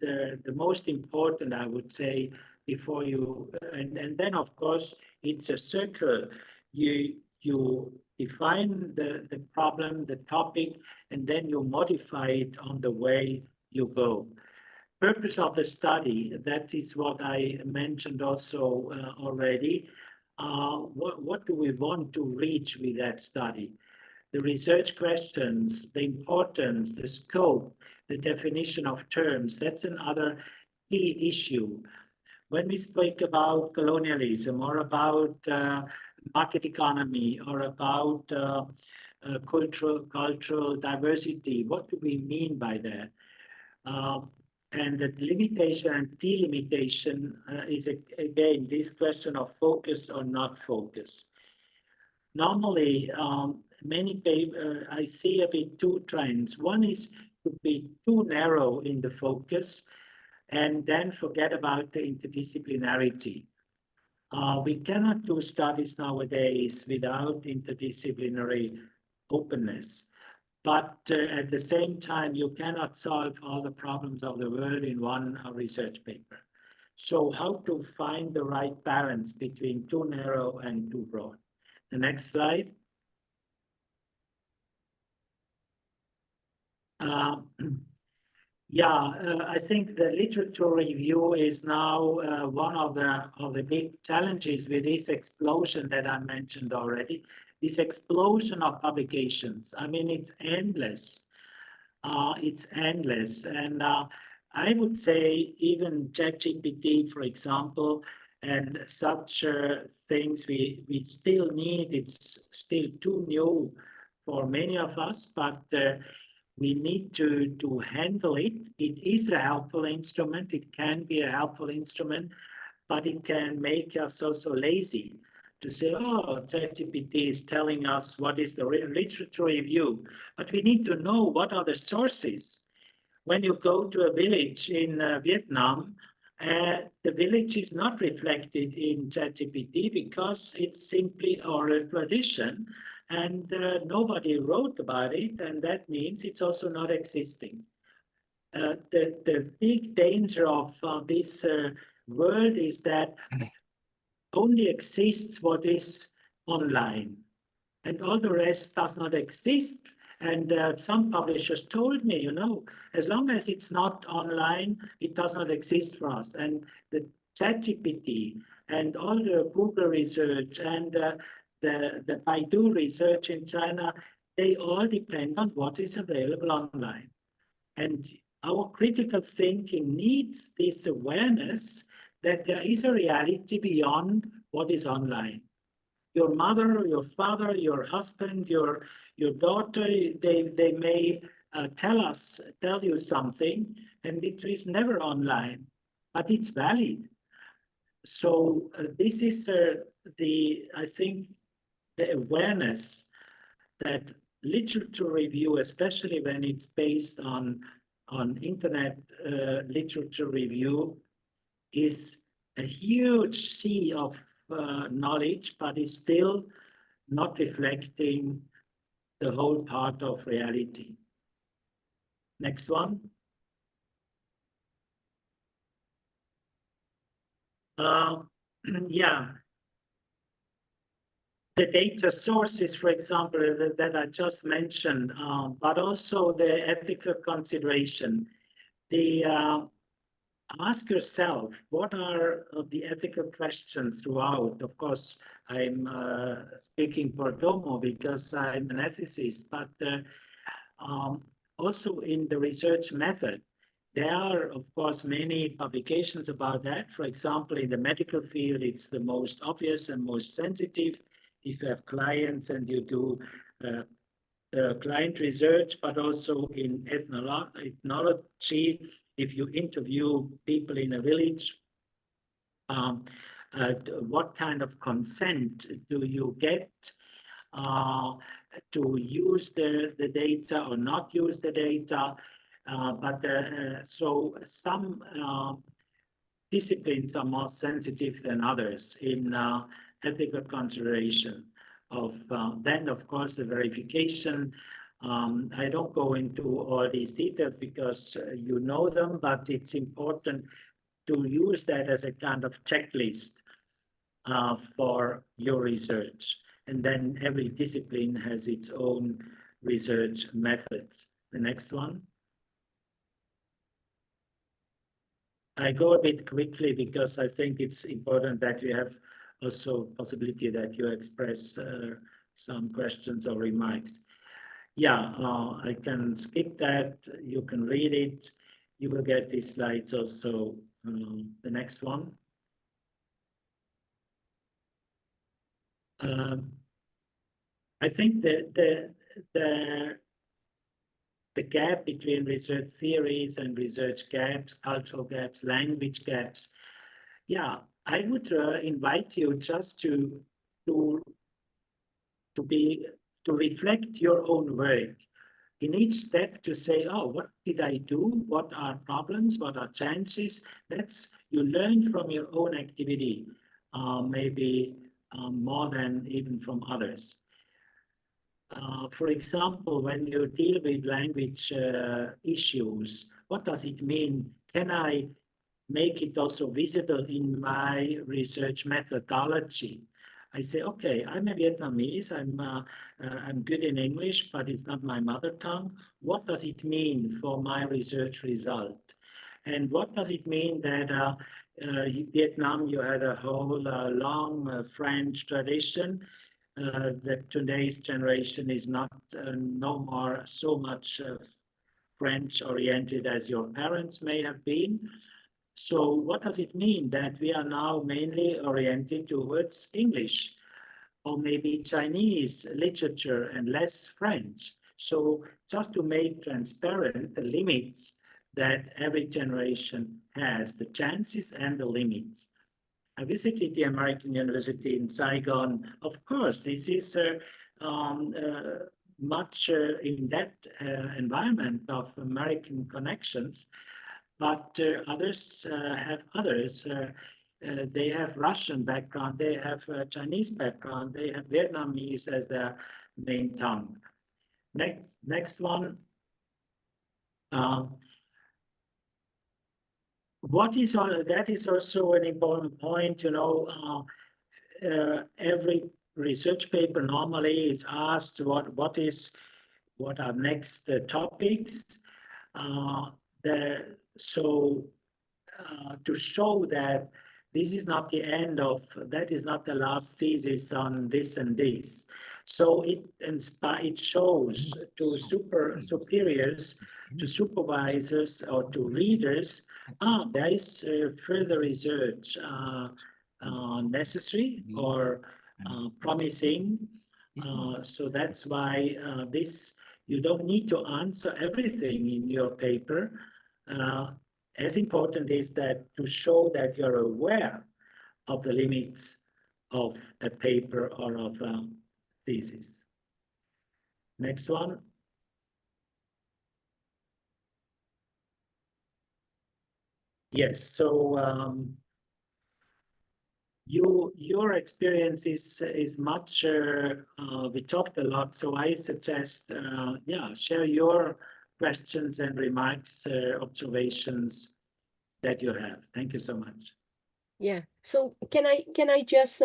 the most important, I would say, before you, and then of course it's a circle. You define the problem, the topic, and then you modify it on the way you go. Purpose of the study, that is what I mentioned also already. What do we want to reach with that study? The research questions, the importance, the scope, the definition of terms, that's another key issue. When we speak about colonialism or about market economy or about cultural diversity, what do we mean by that? And the limitation and delimitation is again this question of focus or not focus. Normally, many papers, I see a bit 2 trends. One is to be too narrow in the focus and then forget about the interdisciplinarity. We cannot do studies nowadays without interdisciplinary openness. But at the same time, you cannot solve all the problems of the world in one research paper. So how to find the right balance between too narrow and too broad? The next slide. I think the literature review is now one of the big challenges with this explosion that I mentioned already. This explosion of publications. I mean, it's endless. It's endless, and I would say even ChatGPT, for example, and such things we still need. It's still too new for many of us, but we need to handle it. It is a helpful instrument. It can be a helpful instrument, but it can make us also lazy to say, oh, ChatGPT is telling us what is the literature review, but we need to know what are the sources. When you go to a village in Vietnam, the village is not reflected in ChatGPT because it's simply oral tradition and nobody wrote about it, and that means it's also not existing. The big danger of this world is that only exists what is online, and all the rest does not exist. And some publishers told me, you know, as long as it's not online, it does not exist for us. And the ChatGPT and all the Google research and the Baidu research in China, they all depend on what is available online. And our critical thinking needs this awareness that there is a reality beyond what is online. Your mother, your father, your husband, your daughter, they may tell you something, and it is never online, but it's valid. So this is I think the awareness that literature review, especially when it's based on internet literature review, is a huge sea of knowledge, but is still not reflecting the whole part of reality. Next one. Yeah. the data sources, for example, that I just mentioned, but also the ethical consideration. Ask yourself, what are the ethical questions throughout? Of course, I'm speaking for Domo because I'm an ethicist, but also in the research method. There are, of course, many publications about that. For example, in the medical field, it's the most obvious and most sensitive. If you have clients and you do client research, but also in ethnology, if you interview people in a village, what kind of consent do you get to use the data or not use the data? So some disciplines are more sensitive than others in ethical consideration of then, of course, the verification. I don't go into all these details because you know them, but it's important to use that as a kind of checklist for your research. And then every discipline has its own research methods. The next one. I go a bit quickly because I think it's important that you have also possibility that you express some questions or remarks. Yeah, I can skip that. You can read it. You will get these slides also. The next one. I think the gap between research theories and research gaps, cultural gaps, language gaps. Yeah, I would invite you just to reflect your own work in each step, to say, oh, what did I do? What are problems? What are chances? That's, you learn from your own activity, maybe more than even from others. For example, when you deal with language issues, what does it mean? Can I make it also visible in my research methodology? I say, okay, I'm a Vietnamese, I'm good in English, but it's not my mother tongue. What does it mean for my research result? And what does it mean that Vietnam, you had a whole long French tradition, that today's generation is not no more so much French oriented as your parents may have been. So what does it mean that we are now mainly oriented towards English or maybe Chinese literature and less French? So just to make transparent the limits that every generation has, the chances and the limits. I visited the American University in Saigon. Of course, this is much in that environment of American connections, but others have others. They have Russian background, they have Chinese background, they have Vietnamese as their main tongue. Next one. That is also an important point, you know. Every research paper normally is asked what are next topics. To show that this is not the end of, that is not the last thesis on this and this. So it shows to superiors, to supervisors, or to readers, there is further research necessary or promising. So that's why you don't need to answer everything in your paper. As important is that to show that you're aware of the limits of a paper or of a thesis. Next one. Yes, so your experience is much, we talked a lot, so I suggest, yeah, share your questions and remarks, observations that you have. Thank you so much. Yeah, so can I just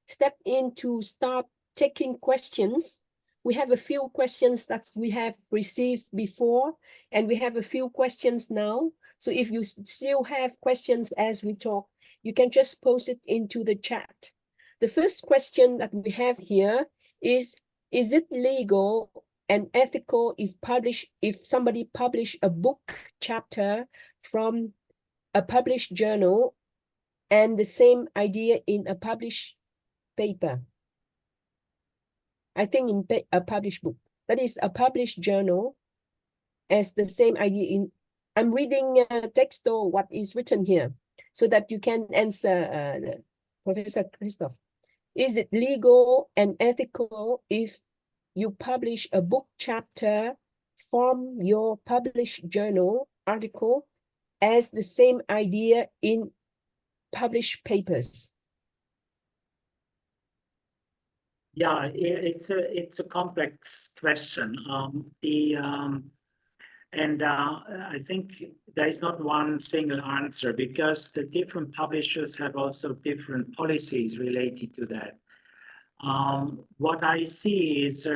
step in to start taking questions. We have a few questions that we have received before, and we have a few questions now. So if you still have questions as we talk, you can just post it into the chat. The first question that we have here is it legal and ethical if somebody publish a book chapter from a published journal and the same idea in a published paper? I think in a published book, that is a published journal as the same idea in, I'm reading text or what is written here so that you can answer, Professor Christoph. Is it legal and ethical if you publish a book chapter from your published journal article as the same idea in published papers? Yeah, it's a complex question. I think there is not one single answer because the different publishers have also different policies related to that. What I see is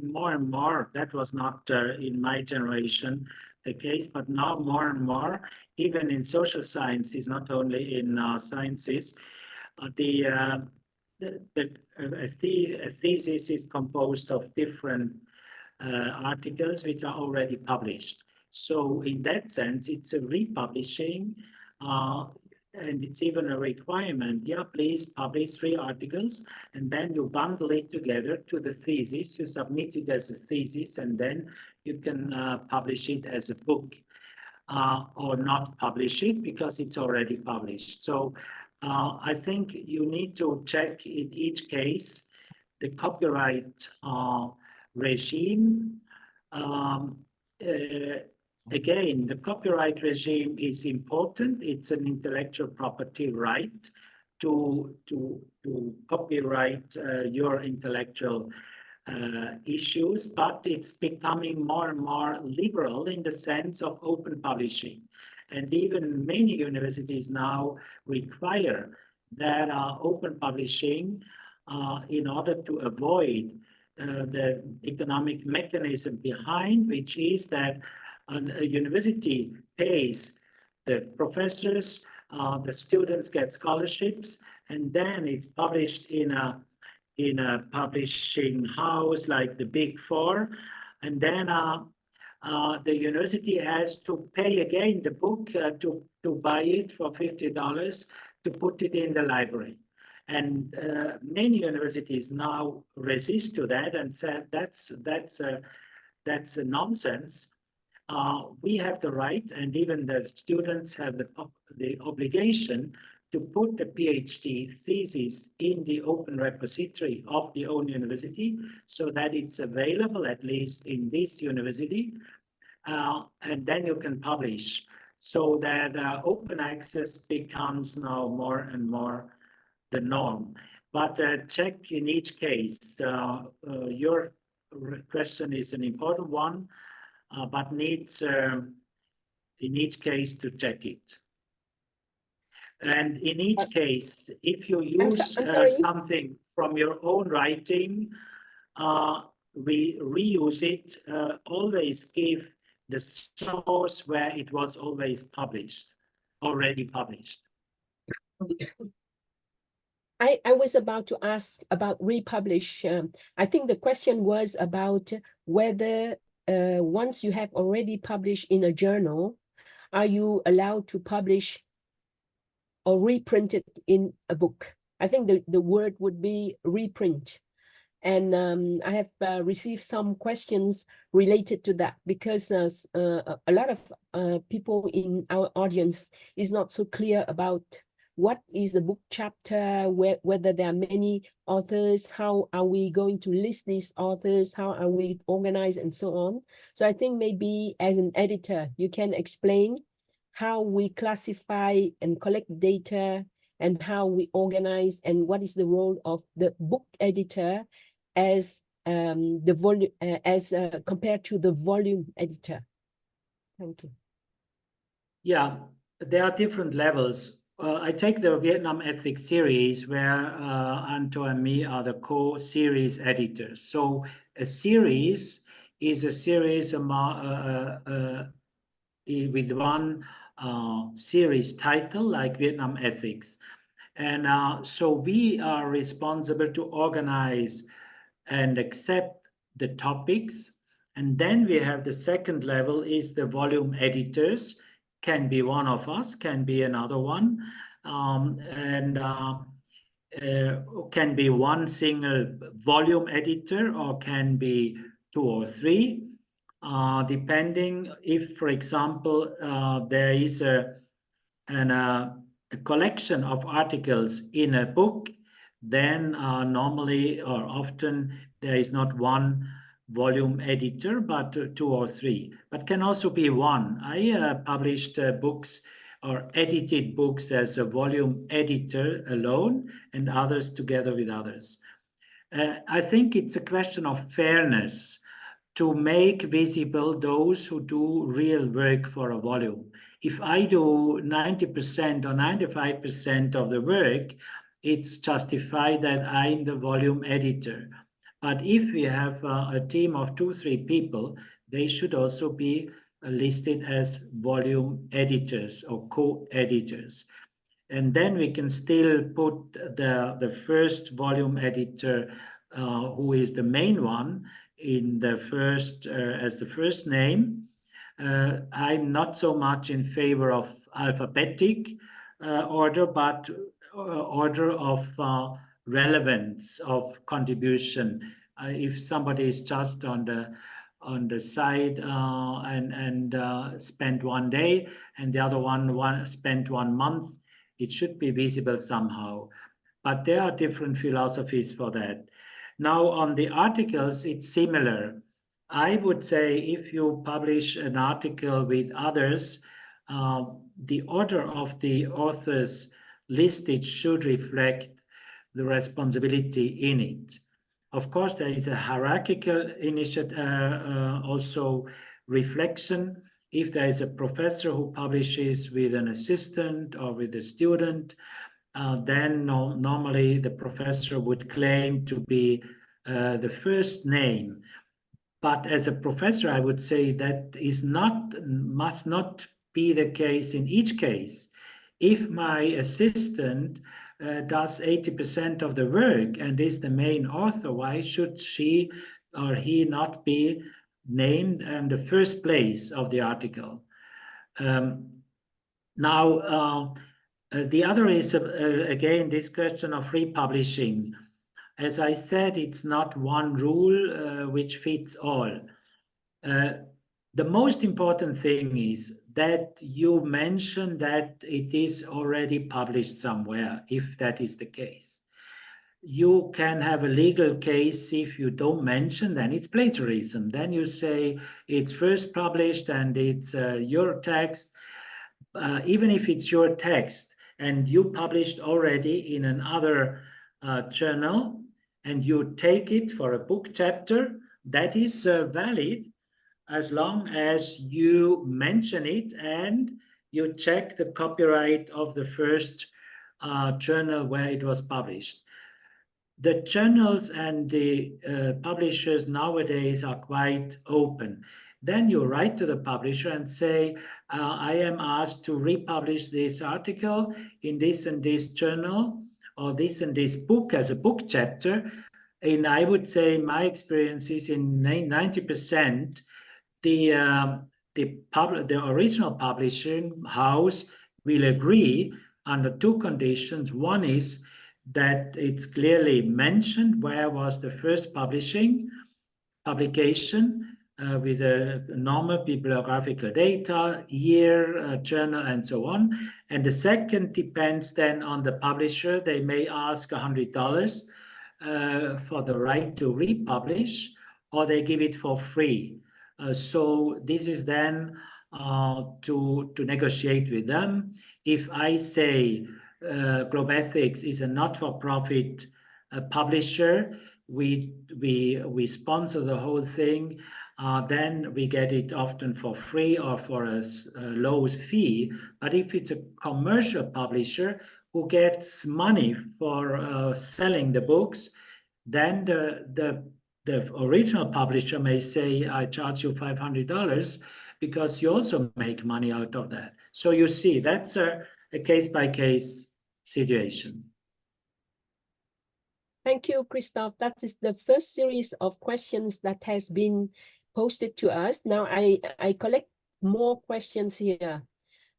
more and more, that was not in my generation the case, but now more and more, even in social sciences, not only in sciences, a thesis is composed of different articles which are already published. So in that sense, it's a republishing, and it's even a requirement. Yeah, please publish 3 articles, and then you bundle it together to the thesis. You submit it as a thesis, and then you can publish it as a book, or not publish it because it's already published. So I think you need to check in each case the copyright regime. Again, the copyright regime is important. It's an intellectual property right to copyright your intellectual issues, but it's becoming more and more liberal in the sense of open publishing. And even many universities now require that open publishing in order to avoid the economic mechanism behind, which is that a university pays the professors, the students get scholarships, and then it's published in a publishing house like the Big Four, and then the university has to pay again the book to buy it for $50 to put it in the library. And many universities now resist to that and said that's a nonsense. We have the right, and even the students have the obligation to put the PhD thesis in the open repository of the own university so that it's available at least in this university, and then you can publish, so that open access becomes now more and more the norm. But check in each case. Your question is an important one, but needs in each case to check it. And in each case, if you use something from your own writing, we reuse it, always give the source where it was always published, already published. I was about to ask about republish. I think the question was about whether once you have already published in a journal, are you allowed to publish or reprint it in a book? I think the word would be reprint. And I have received some questions related to that because a lot of people in our audience is not so clear about what is the book chapter, whether there are many authors, how are we going to list these authors, how are we organized, and so on. So I think maybe as an editor, you can explain how we classify and collect data and how we organize and what is the role of the book editor as the volume compared to the volume editor. Thank you. Yeah, there are different levels. I take the Vietnam Ethics series where Anto and me are the co-series editors. So a series is a series with one series title like Vietnam Ethics. And so we are responsible to organize and accept the topics. And then we have the second level is the volume editors, can be one of us, can be another one, can be one single volume editor or can be 2 or 3, depending if, for example, there is a collection of articles in a book, then normally or often there is not one volume editor, but 2 or 3, but can also be one. I published books or edited books as a volume editor alone and others together with others. I think it's a question of fairness to make visible those who do real work for a volume. If I do 90% or 95% of the work, it's justified that I'm the volume editor. But if we have a team of 2-3 people, they should also be listed as volume editors or co-editors. And then we can still put the first volume editor, who is the main one, in the first as the first name. I'm not so much in favor of alphabetic order, but order of relevance of contribution. If somebody is just on the side and spent 1 day, and the other one spent 1 month, it should be visible somehow. But there are different philosophies for that. Now, on the articles, it's similar. I would say if you publish an article with others, the order of the authors listed should reflect the responsibility in it. Of course, there is a hierarchical initiative, also reflection. If there is a professor who publishes with an assistant or with a student, then normally the professor would claim to be the first name. But as a professor, I would say that must not be the case in each case. If my assistant does 80% of the work and is the main author, why should she or he not be named in the first place of the article? The other is, again, this question of republishing. As I said, it's not one rule which fits all. The most important thing is that you mention that it is already published somewhere, if that is the case. You can have a legal case if you don't mention, then it's plagiarism. Then you say it's first published and it's your text. Even if it's your text and you published already in another journal and you take it for a book chapter, that is valid as long as you mention it and you check the copyright of the first journal where it was published. The journals and the publishers nowadays are quite open. Then you write to the publisher and say, I am asked to republish this article in this and this journal or this and this book as a book chapter. And I would say my experience is in 90%, the original publishing house will agree under 2 conditions. One is that it's clearly mentioned where was the first publication with a normal bibliographical data, year, journal, and so on. And the second depends then on the publisher. They may ask $100 for the right to republish, or they give it for free. So this is then to negotiate with them. If I say Globe Ethics is a not-for-profit publisher, we sponsor the whole thing. then we get it often for free or for a low fee. But if it's a commercial publisher who gets money for selling the books, then the original publisher may say, I charge you $500 because you also make money out of that. So you see, that's a case-by-case situation. Thank you, Christoph. That is the first series of questions that has been posted to us. Now I collect more questions here,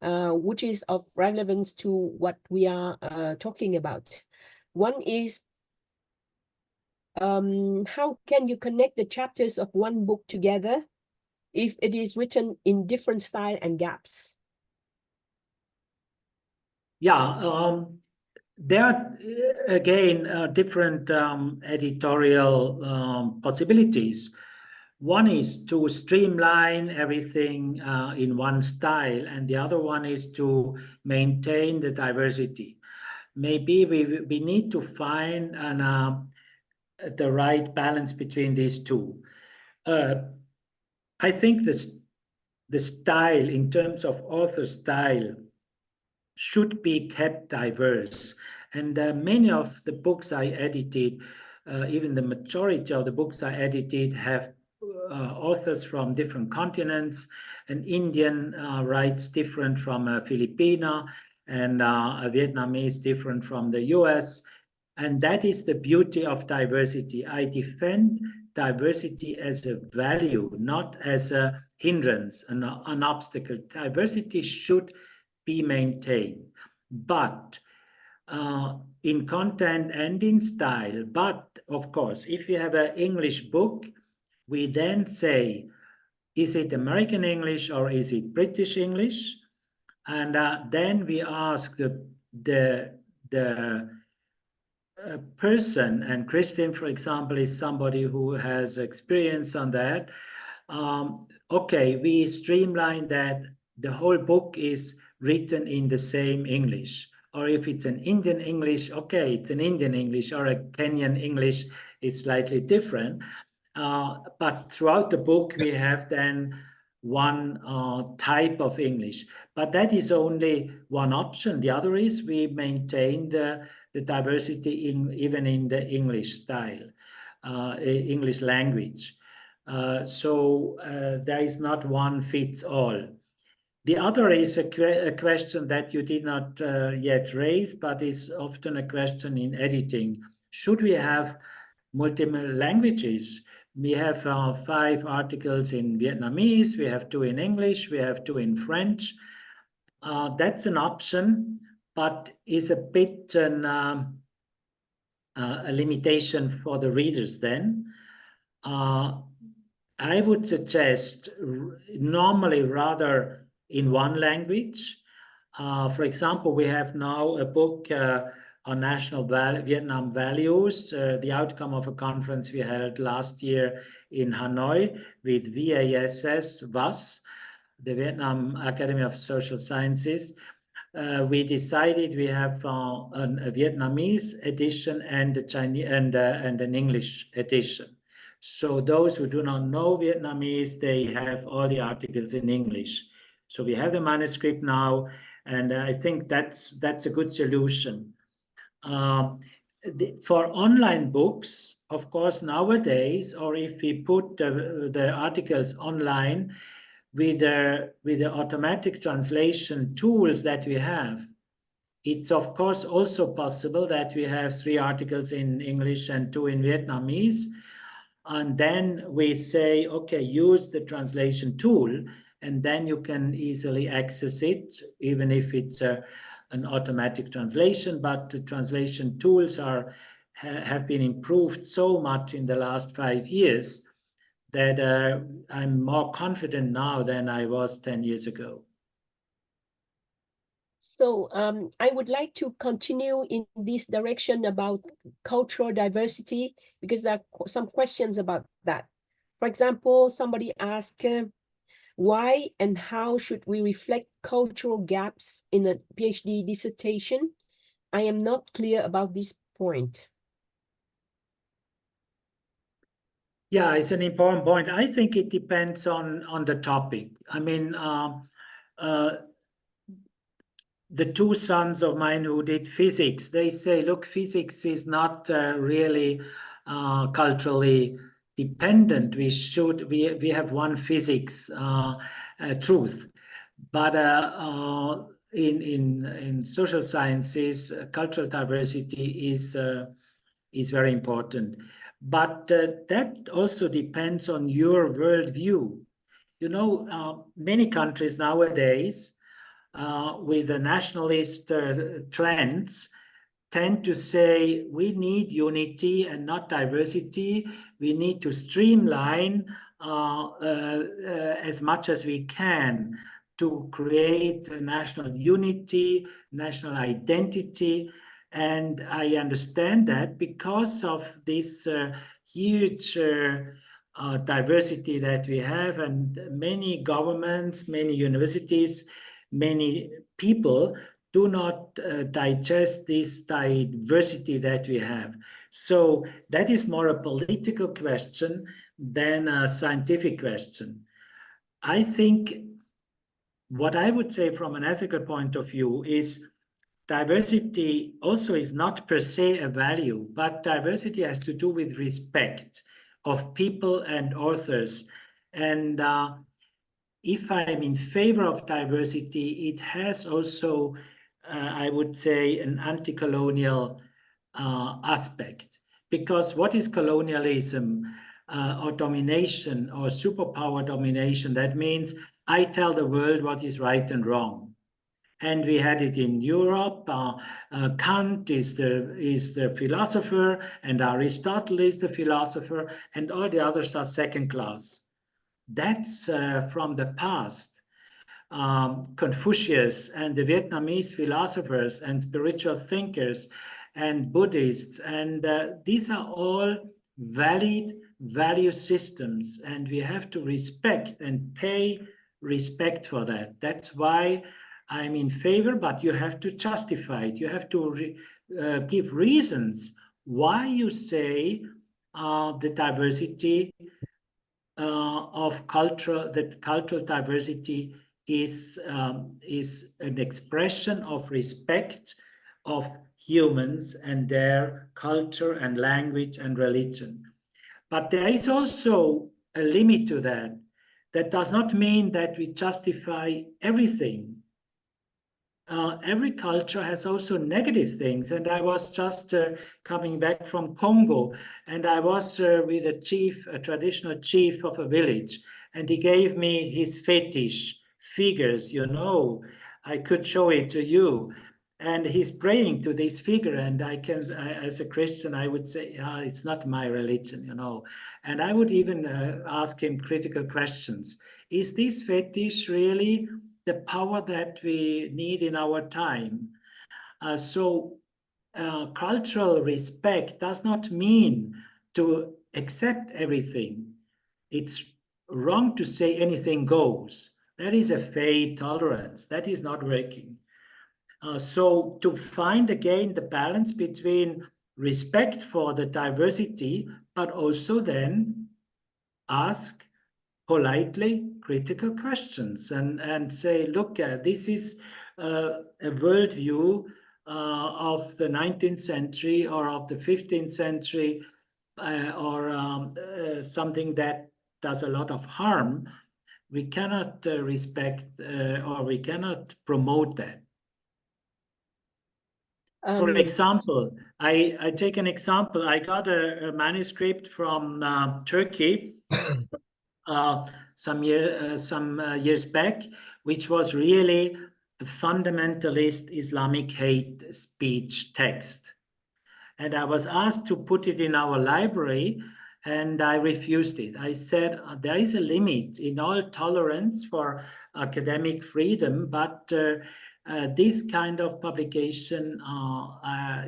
which is of relevance to what we are talking about. One is, how can you connect the chapters of one book together if it is written in different style and gaps? Yeah, there are, again, different editorial possibilities. One is to streamline everything in one style, and the other one is to maintain the diversity. Maybe we need to find the right balance between these two. I think the style, in terms of author style, should be kept diverse. And many of the books I edited, even the majority of the books I edited, have authors from different continents. An Indian writes different from a Filipino, and a Vietnamese different from the US. And that is the beauty of diversity. I defend diversity as a value, not as a hindrance, an obstacle. Diversity should be maintained, but in content and in style. But of course, if you have an English book, we then say, is it American English or is it British English? And then we ask the person, and Christine, for example, is somebody who has experience on that. Okay, we streamline that the whole book is written in the same English. Or if it's an Indian English, okay, it's an Indian English, or a Kenyan English, it's slightly different. But throughout the book, we have then one type of English. But that is only one option. The other is we maintain the diversity even in the English style, English language. So there is not one fits all. The other is a question that you did not yet raise, but is often a question in editing. Should we have multiple languages? We have 5 articles in Vietnamese, we have 2 in English, we have 2 in French. That's an option, but is a bit a limitation for the readers then. I would suggest normally rather in one language. For example, we have now a book on national Vietnam values, the outcome of a conference we held last year in Hanoi with VASS, the Vietnam Academy of Social Sciences. We decided we have a Vietnamese edition and a Chinese and an English edition. So those who do not know Vietnamese, they have all the articles in English. So we have the manuscript now, and I think that's a good solution. For online books, of course, nowadays, or if we put the articles online with the automatic translation tools that we have, it's of course also possible that we have 3 articles in English and 2 in Vietnamese. And then we say, okay, use the translation tool, and then you can easily access it, even if it's an automatic translation. But the translation tools have been improved so much in the last 5 years that I'm more confident now than I was 10 years ago. So I would like to continue in this direction about cultural diversity, because there are some questions about that. For example, somebody asked, why and how should we reflect cultural gaps in a PhD dissertation? I am not clear about this point. Yeah, it's an important point. I think it depends on the topic. I mean, the two sons of mine who did physics, they say, look, physics is not really culturally dependent. We have one physics truth, but in social sciences, cultural diversity is very important. But that also depends on your worldview. You know, many countries nowadays with the nationalist trends tend to say we need unity and not diversity. We need to streamline as much as we can to create national unity, national identity. And I understand that because of this huge diversity that we have, and many governments, many universities, many people do not digest this diversity that we have. So that is more a political question than a scientific question. I think what I would say from an ethical point of view is diversity also is not per se a value, but diversity has to do with respect of people and authors. And if I'm in favor of diversity, it has also, I would say, an anti-colonial aspect. Because what is colonialism or domination or superpower domination? That means I tell the world what is right and wrong. And we had it in Europe. Kant is the philosopher, and Aristotle is the philosopher, and all the others are second class. That's from the past. Confucius and the Vietnamese philosophers and spiritual thinkers and Buddhists, and these are all valid value systems, and we have to respect and pay respect for that. That's why I'm in favor, but you have to justify it. You have to give reasons why you say the diversity of cultural diversity is an expression of respect of humans and their culture and language and religion. But there is also a limit to that. That does not mean that we justify everything. Every culture has also negative things. And I was just coming back from Congo, and I was with a traditional chief of a village, and he gave me his fetish figures, you know. I could show it to you. And he's praying to this figure, and as a Christian, I would say, it's not my religion, you know. And I would even ask him critical questions. Is this fetish really the power that we need in our time? So cultural respect does not mean to accept everything. It's wrong to say anything goes. That is a fake tolerance. That is not working. So to find again the balance between respect for the diversity, but also then ask politely critical questions and say, look, this is a worldview of the 19th century or of the 15th century or something that does a lot of harm. We cannot respect or we cannot promote that. For example, I take an example. I got a manuscript from Turkey some years back, which was really a fundamentalist Islamic hate speech text. And I was asked to put it in our library, and I refused it. I said, there is a limit in all tolerance for academic freedom, but this kind of publication,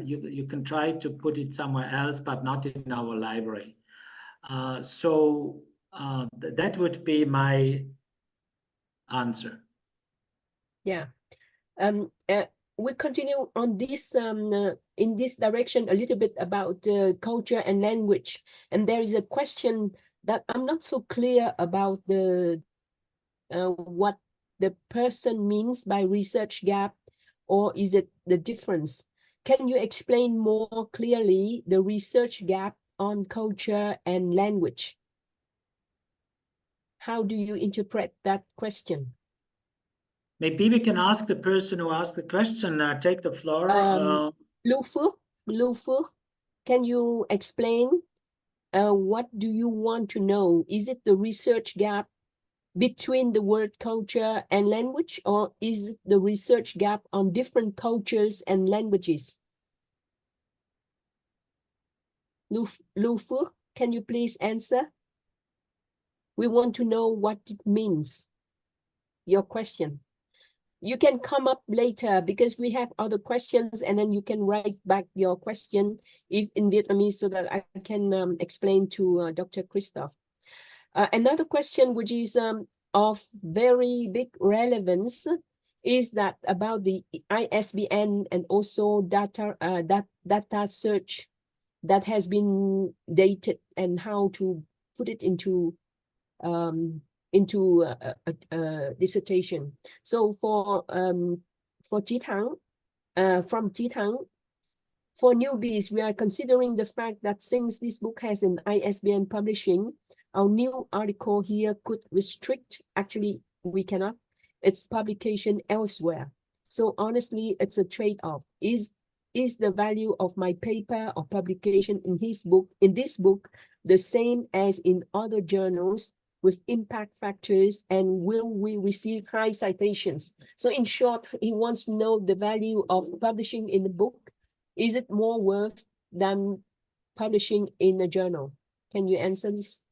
you can try to put it somewhere else, but not in our library. So that would be my answer. Yeah. We continue on this in this direction a little bit about culture and language. And there is a question that I'm not so clear about the what the person means by research gap, or is it the difference? Can you explain more clearly the research gap on culture and language? How do you interpret that question? Maybe we can ask the person who asked the question, take the floor. Lu Phuc, can you explain what do you want to know? Is it the research gap between the word culture and language, or is it the research gap on different cultures and languages? Lu Phuc, can you please answer? We want to know what it means, your question. You can come up later because we have other questions, and then you can write back your question if in Vietnamese so that I can explain to Dr. Christoph. Another question which is of very big relevance is that about the ISBN and also data search that has been dated, and how to put it into a dissertation. So for Chí Thắng, from Chí Thắng, for newbies, we are considering the fact that since this book has an ISBN publishing, our new article here could restrict, actually we cannot, its publication elsewhere. So honestly, it's a trade-off. Is the value of my paper or publication in this book, the same as in other journals with impact factors, and will we receive high citations? So in short, he wants to know the value of publishing in the book. Is it more worth than publishing in a journal? Can you answer this?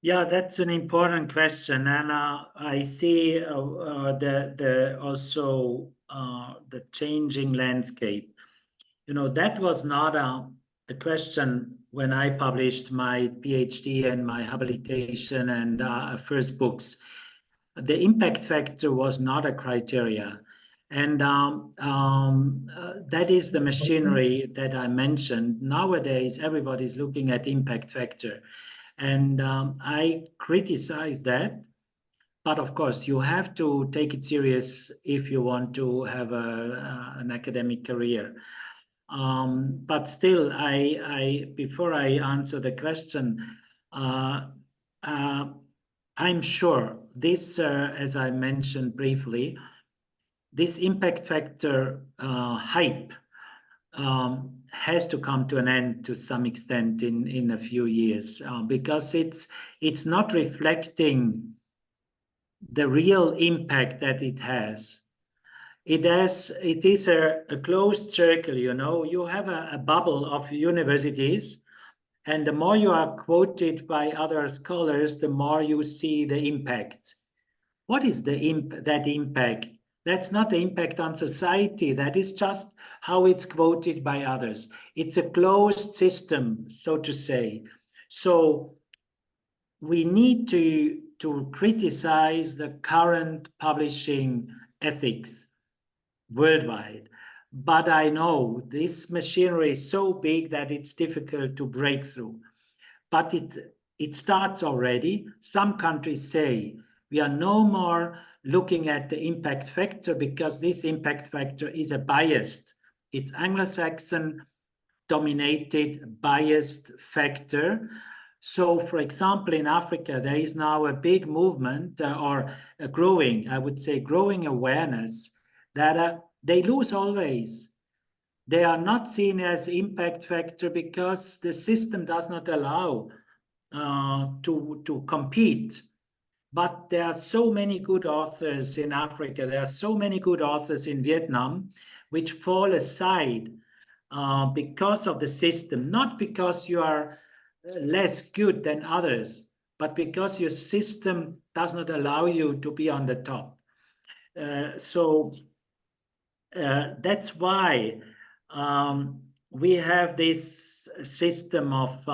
Yeah, that's an important question, and I see also the changing landscape. You know, that was not a question when I published my PhD and my habilitation and first books. The impact factor was not a criteria. And that is the machinery that I mentioned. Nowadays, everybody's looking at impact factor. And I criticize that. But of course, you have to take it serious if you want to have an academic career. But still, before I answer the question, I'm sure this, as I mentioned briefly, this impact factor hype has to come to an end to some extent in a few years, because it's not reflecting the real impact that it has. It is a closed circle, you know. You have a bubble of universities, and the more you are quoted by other scholars, the more you see the impact. What is that impact? That's not the impact on society. That is just how it's quoted by others. It's a closed system, so to say. So we need to criticize the current publishing ethics worldwide. But I know this machinery is so big that it's difficult to break through. But it starts already. Some countries say we are no more looking at the impact factor because this impact factor is a biased. It's Anglo-Saxon dominated biased factor. So, for example, in Africa, there is now a big movement or a growing awareness that they lose always. They are not seen as impact factor because the system does not allow to compete. But there are so many good authors in Africa. There are so many good authors in Vietnam, which fall aside because of the system, not because you are less good than others, but because your system does not allow you to be on the top. So that's why we have this system of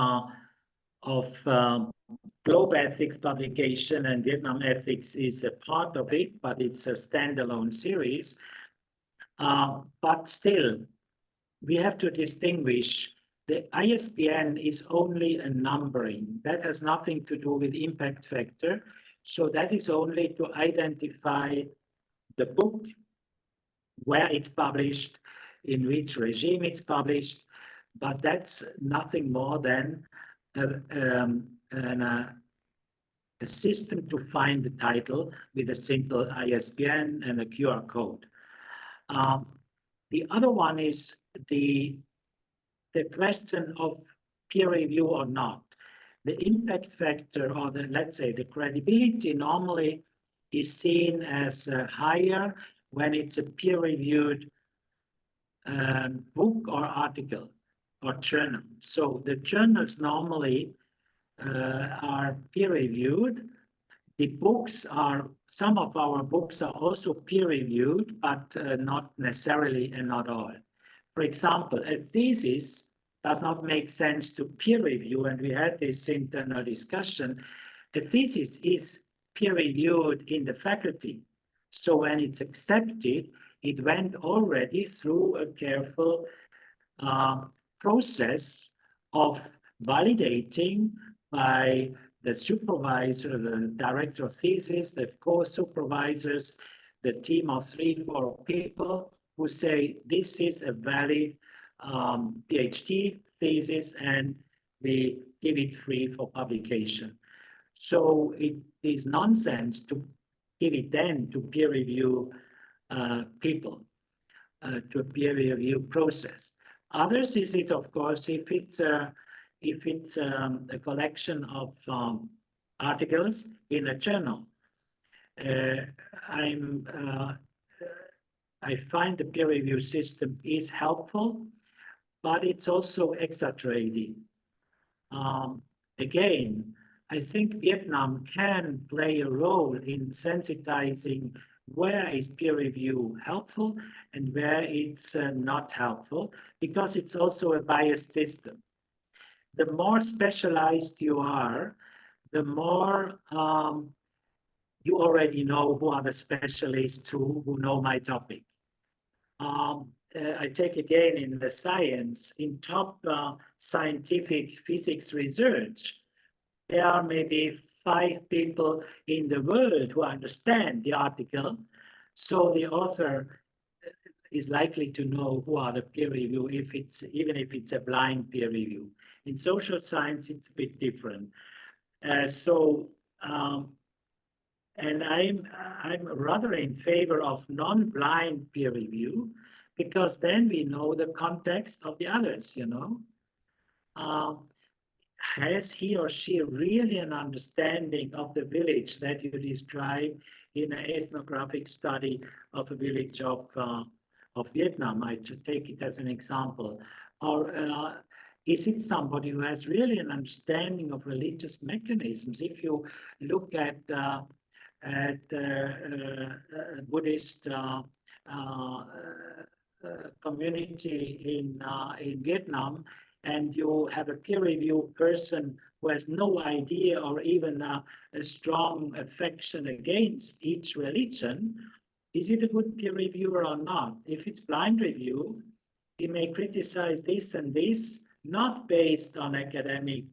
Globe Ethics publication, and Vietnam Ethics is a part of it, but it's a standalone series. But still, we have to distinguish the ISBN is only a numbering. That has nothing to do with impact factor. So that is only to identify the book, where it's published, in which regime it's published, but that's nothing more than a system to find the title with a simple ISBN and a QR code. The other one is the question of peer review or not. The impact factor, or the, let's say, the credibility normally is seen as higher when it's a peer-reviewed book or article or journal. So the journals normally are peer-reviewed. The books are, some of our books are also peer-reviewed, but not necessarily and not all. For example, a thesis does not make sense to peer review, and we had this internal discussion. A thesis is peer-reviewed in the faculty. So when it's accepted, it went already through a careful process of validating by the supervisor, the director of thesis, the co-supervisors, the team of 3-4 people who say this is a valid PhD thesis and we give it free for publication. So it is nonsense to give it then to peer review people, to a peer review process. Others is it, of course, if it's a collection of articles in a journal. I find the peer review system is helpful, but it's also exaggerating. Again, I think Vietnam can play a role in sensitizing where is peer review helpful and where it's not helpful, because it's also a biased system. The more specialized you are, the more you already know who are the specialists who know my topic. I take again in the science, in top scientific physics research, there are maybe 5 people in the world who understand the article. So the author is likely to know who are the peer review, even if it's a blind peer review. In social science, it's a bit different. And I'm rather in favor of non-blind peer review, because then we know the context of the others, you know. Has he or she really an understanding of the village that you describe in an ethnographic study of a village of Vietnam? I should take it as an example. Or is it somebody who has really an understanding of religious mechanisms? If you look at Buddhist community in Vietnam, and you have a peer review person who has no idea or even a strong affection against each religion, is it a good peer reviewer or not? If it's blind review, he may criticize this and this, not based on academic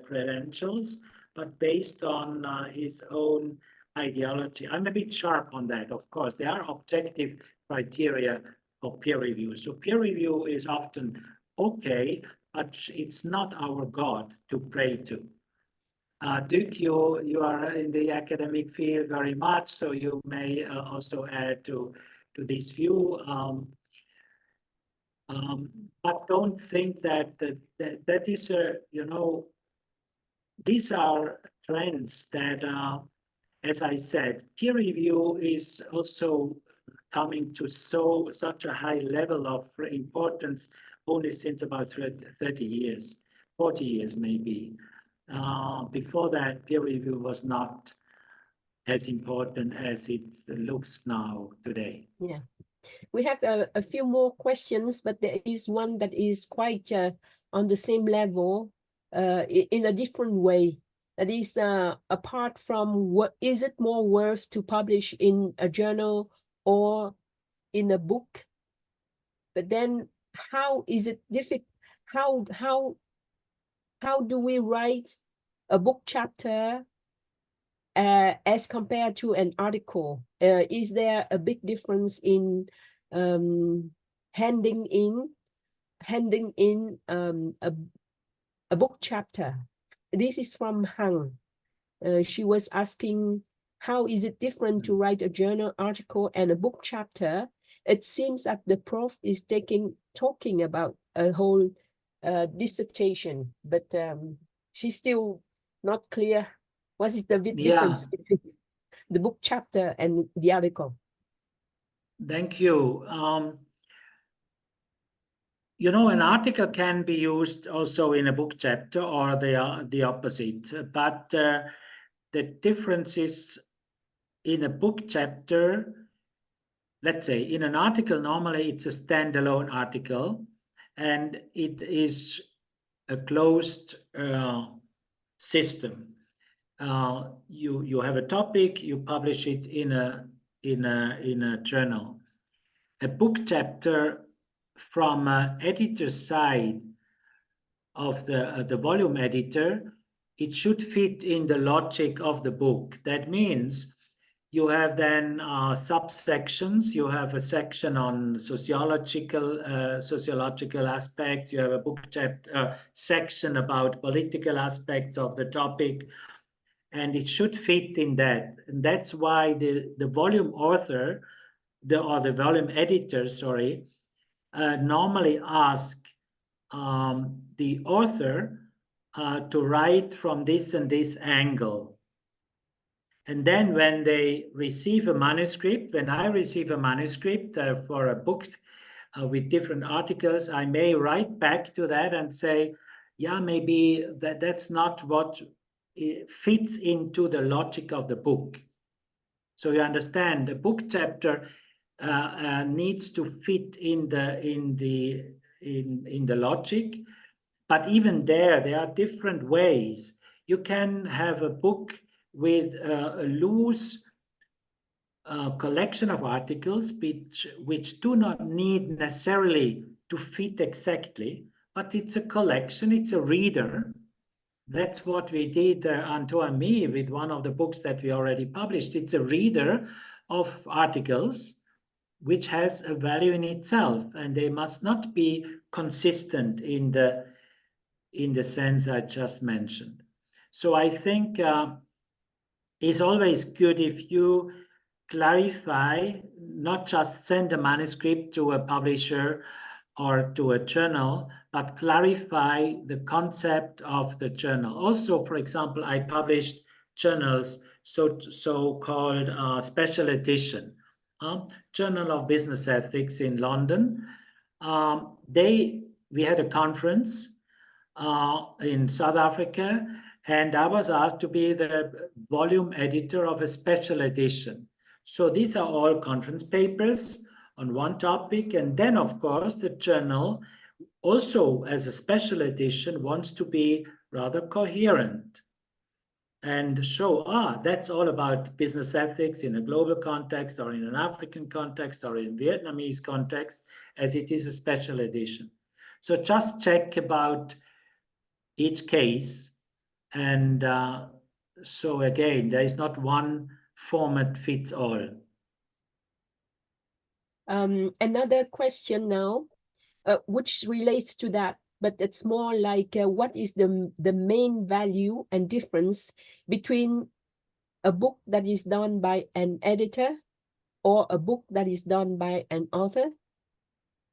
credentials, but based on his own ideology. I'm a bit sharp on that, of course. There are objective criteria for peer review. So peer review is often okay, but it's not our God to pray to. Duke, you are in the academic field very much, so you may also add to this view. But don't think that is these are trends that, as I said, peer review is also coming to such a high level of importance only since about 30 years, 40 years maybe. Before that, peer review was not as important as it looks now today. Yeah, we have a few more questions, but there is one that is quite on the same level in a different way. That is, apart from what is it more worth to publish in a journal or in a book? But then how is it how do we write a book chapter as compared to an article? Is there a big difference in handing in a book chapter? This is from Hang. She was asking, how is it different to write a journal article and a book chapter? It seems that the prof is talking about a whole dissertation, but she's still not clear what is the big difference between the book chapter and the article. Thank you. You know, an article can be used also in a book chapter or the opposite, but the difference is in a book chapter, let's say in an article, normally it's a standalone article and it is a closed system. You have a topic, you publish it in a journal. A book chapter from editor's side of the volume editor, it should fit in the logic of the book. That means you have then subsections. You have a section on sociological aspects. You have a book chapter section about political aspects of the topic, and it should fit in that. And that's why the volume author, the volume editor, sorry, normally ask the author to write from this and this angle. And then when they receive a manuscript, when I receive a manuscript for a book with different articles, I may write back to that and say, yeah, maybe that's not what fits into the logic of the book. So you understand, the book chapter needs to fit in the logic, but even there are different ways. You can have a book with a loose collection of articles which do not need necessarily to fit exactly, but it's a collection, it's a reader. That's what we did, Anto and me, with one of the books that we already published. It's a reader of articles which has a value in itself, and they must not be consistent in the sense I just mentioned. So I think it's always good if you clarify, not just send a manuscript to a publisher or to a journal, but clarify the concept of the journal. Also, for example, I published journals, so-called special edition, Journal of Business Ethics in London. We had a conference in South Africa, and I was asked to be the volume editor of a special edition. So these are all conference papers on one topic. And then, of course, the journal also, as a special edition, wants to be rather coherent and show, that's all about business ethics in a global context or in an African context or in Vietnamese context, as it is a special edition. So just check about each case. And so again, there is not one format fits all. Another question now, which relates to that, but it's more like what is the main value and difference between a book that is done by an editor or a book that is done by an author?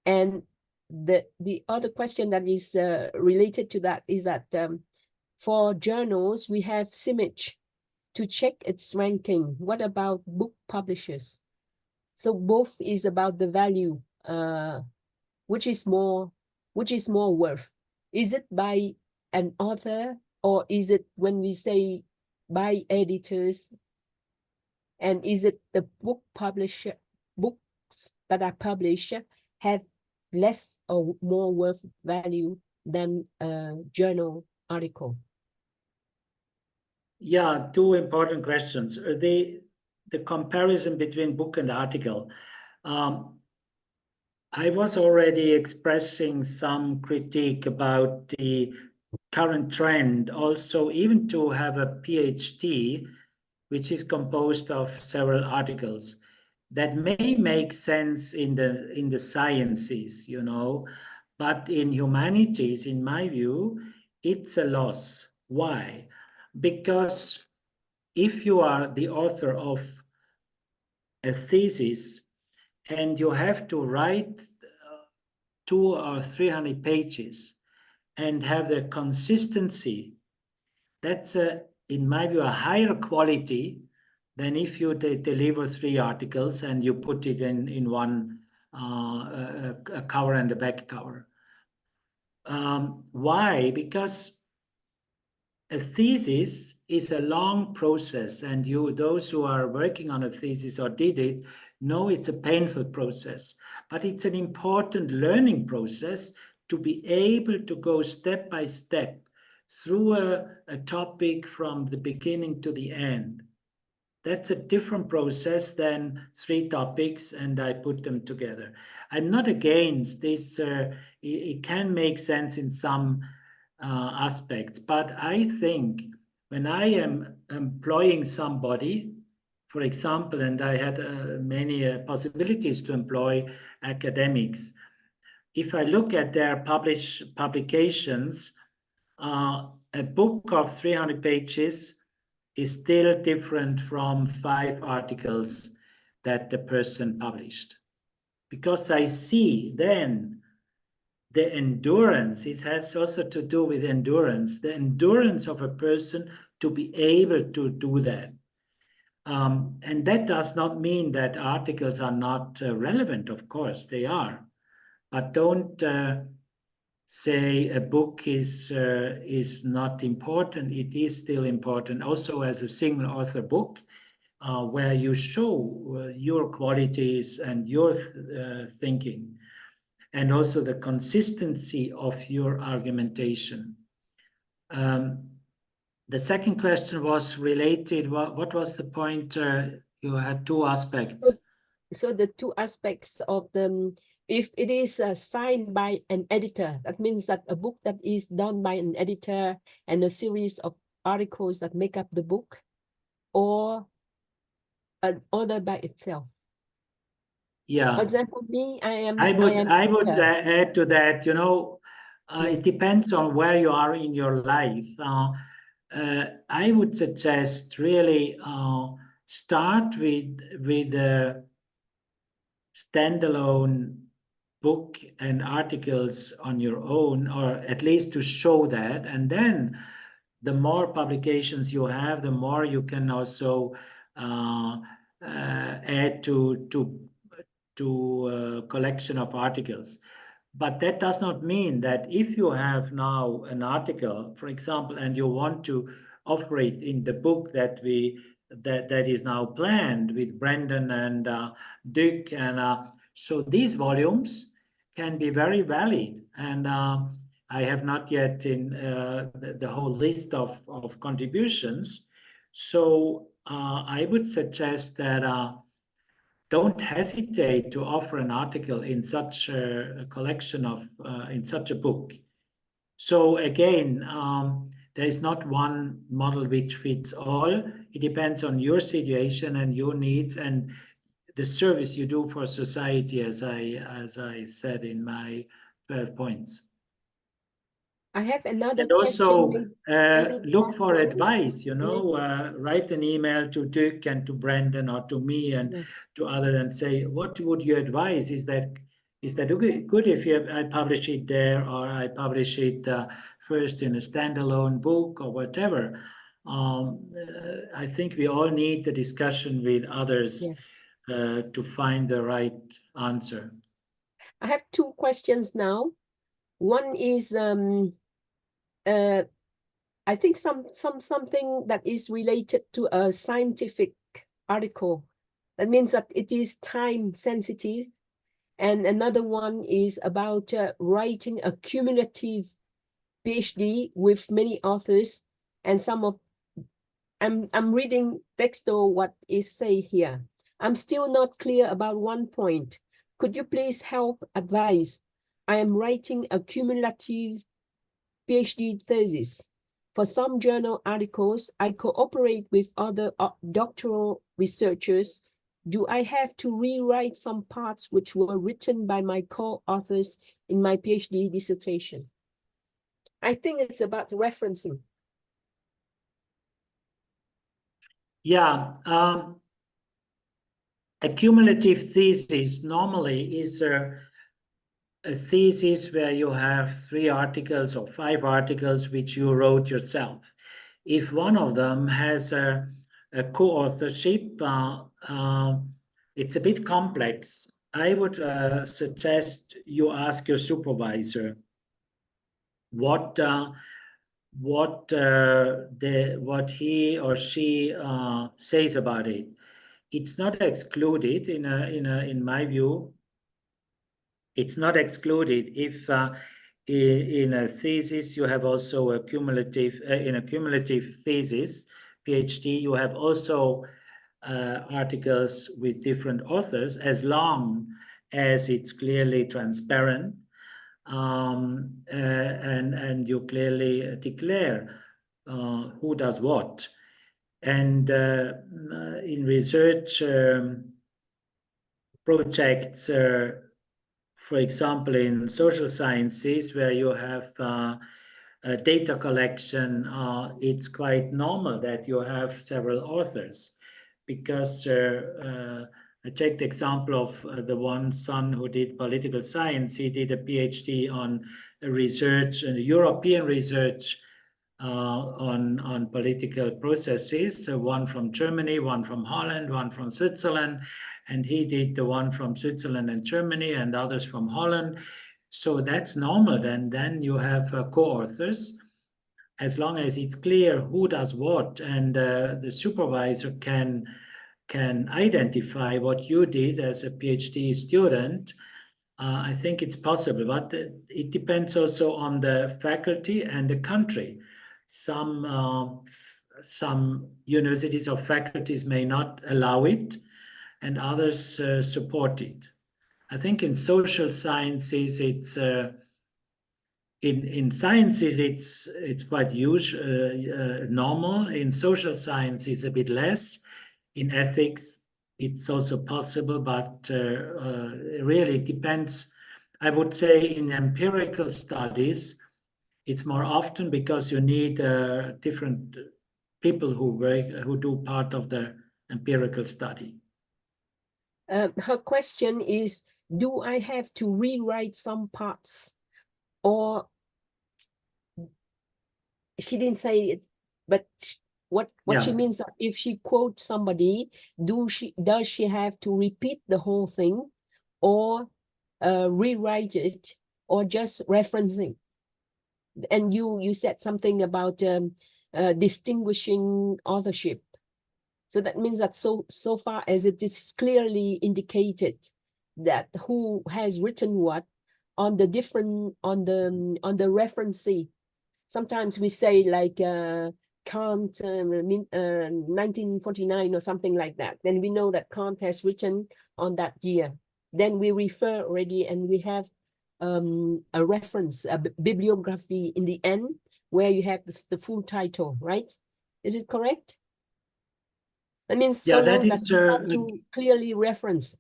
And the other question that is related to that is that for journals, we have CIMAGE to check its ranking. What about book publishers? So both is about the value, which is more worth. Is it by an author, or is it when we say by editors? And is it the book publisher, books that are published have less or more worth value than a journal article? Yeah, two important questions. The comparison between book and article. I was already expressing some critique about the current trend, also even to have a PhD, which is composed of several articles. That may make sense in the sciences, you know, but in humanities, in my view, it's a loss. Why? Because if you are the author of a thesis and you have to write 200 or 300 pages and have the consistency, that's in my view a higher quality than if you deliver 3 articles and you put it in one a cover and a back cover. Why? Because a thesis is a long process, and those who are working on a thesis or did it know it's a painful process, but it's an important learning process to be able to go step by step through a topic from the beginning to the end. That's a different process than 3 topics and I put them together. I'm not against this. It can make sense in some aspects, but I think when I am employing somebody, for example, and I had many possibilities to employ academics, if I look at their publications, a book of 300 pages is still different from 5 articles that the person published. Because I see then the endurance, it has also to do with endurance, the endurance of a person to be able to do that. And that does not mean that articles are not relevant, of course, they are. But don't say a book is not important. It is still important, also as a single author book, where you show your qualities and your thinking, and also the consistency of your argumentation. The second question was related, what was the point? You had 2 aspects. So the 2 aspects of the, if it is signed by an editor, that means that a book that is done by an editor and a series of articles that make up the book, or an author by itself. Yeah. For example, me, I would add to that, you know, it depends on where you are in your life. I would suggest really start with a standalone book and articles on your own, or at least to show that, and then the more publications you have, the more you can also add to a collection of articles. But that does not mean that if you have now an article, for example, and you want to offer it in the book that is now planned with Brendan and Duke, and so these volumes can be very valid. And I have not yet in the whole list of contributions. So I would suggest that don't hesitate to offer an article in such a collection of, in such a book. So again, there is not one model which fits all. It depends on your situation and your needs and the service you do for society, as I said in my 12 points. I have another and also question. Look for advice, you know, write an email to Duke and to Brendan or to me and to others and say, what would you advise? Is that good if I publish it there, or I publish it first in a standalone book or whatever? I think we all need the discussion with others to find the right answer. I have 2 questions now. One is I think something that is related to a scientific article. That means that it is time sensitive. And another one is about writing a cumulative PhD with many authors, and some of I'm reading texto what is say here. I'm still not clear about one point. Could you please help advise? I am writing a cumulative PhD thesis. For some journal articles, I cooperate with other doctoral researchers. Do I have to rewrite some parts which were written by my co-authors in my PhD dissertation? I think it's about referencing. Yeah, a cumulative thesis normally is a thesis where you have 3 articles or 5 articles which you wrote yourself. If one of them has a co-authorship, it's a bit complex. I would suggest you ask your supervisor what he or she says about it. It's not excluded in my view. It's not excluded if in a thesis you have also a cumulative in a cumulative thesis PhD you have also articles with different authors, as long as it's clearly transparent and you clearly declare who does what. And in research projects, for example, in social sciences, where you have data collection, it's quite normal that you have several authors, because I take the example of the one son who did political science. He did a PhD on research, European research on political processes. So one from Germany, one from Holland, one from Switzerland, and he did the one from Switzerland and Germany, and others from Holland. So that's normal. Then you have co-authors, as long as it's clear who does what, and the supervisor can identify what you did as a PhD student. I think it's possible, but it depends also on the faculty and the country. Some universities or faculties may not allow it, and others support it. I think in social sciences, it's in sciences it's quite normal. In social science, it's a bit less. In ethics, it's also possible, but really it depends. I would say in empirical studies, it's more often, because you need different people who do part of the empirical study. Her question is, do I have to rewrite some parts? Or she didn't say it, but what she means, if she quotes somebody, does she have to repeat the whole thing, or rewrite it, or just referencing? And you said something about distinguishing authorship. So that means that so far as it is clearly indicated that who has written what on the different on the referencee. Sometimes we say like Kant 1949 or something like that. Then we know that Kant has written on that year. Then we refer already, and we have a reference, a bibliography in the end, where you have the full title, right? Is it correct? That means yeah, so that long is that you have to clearly reference.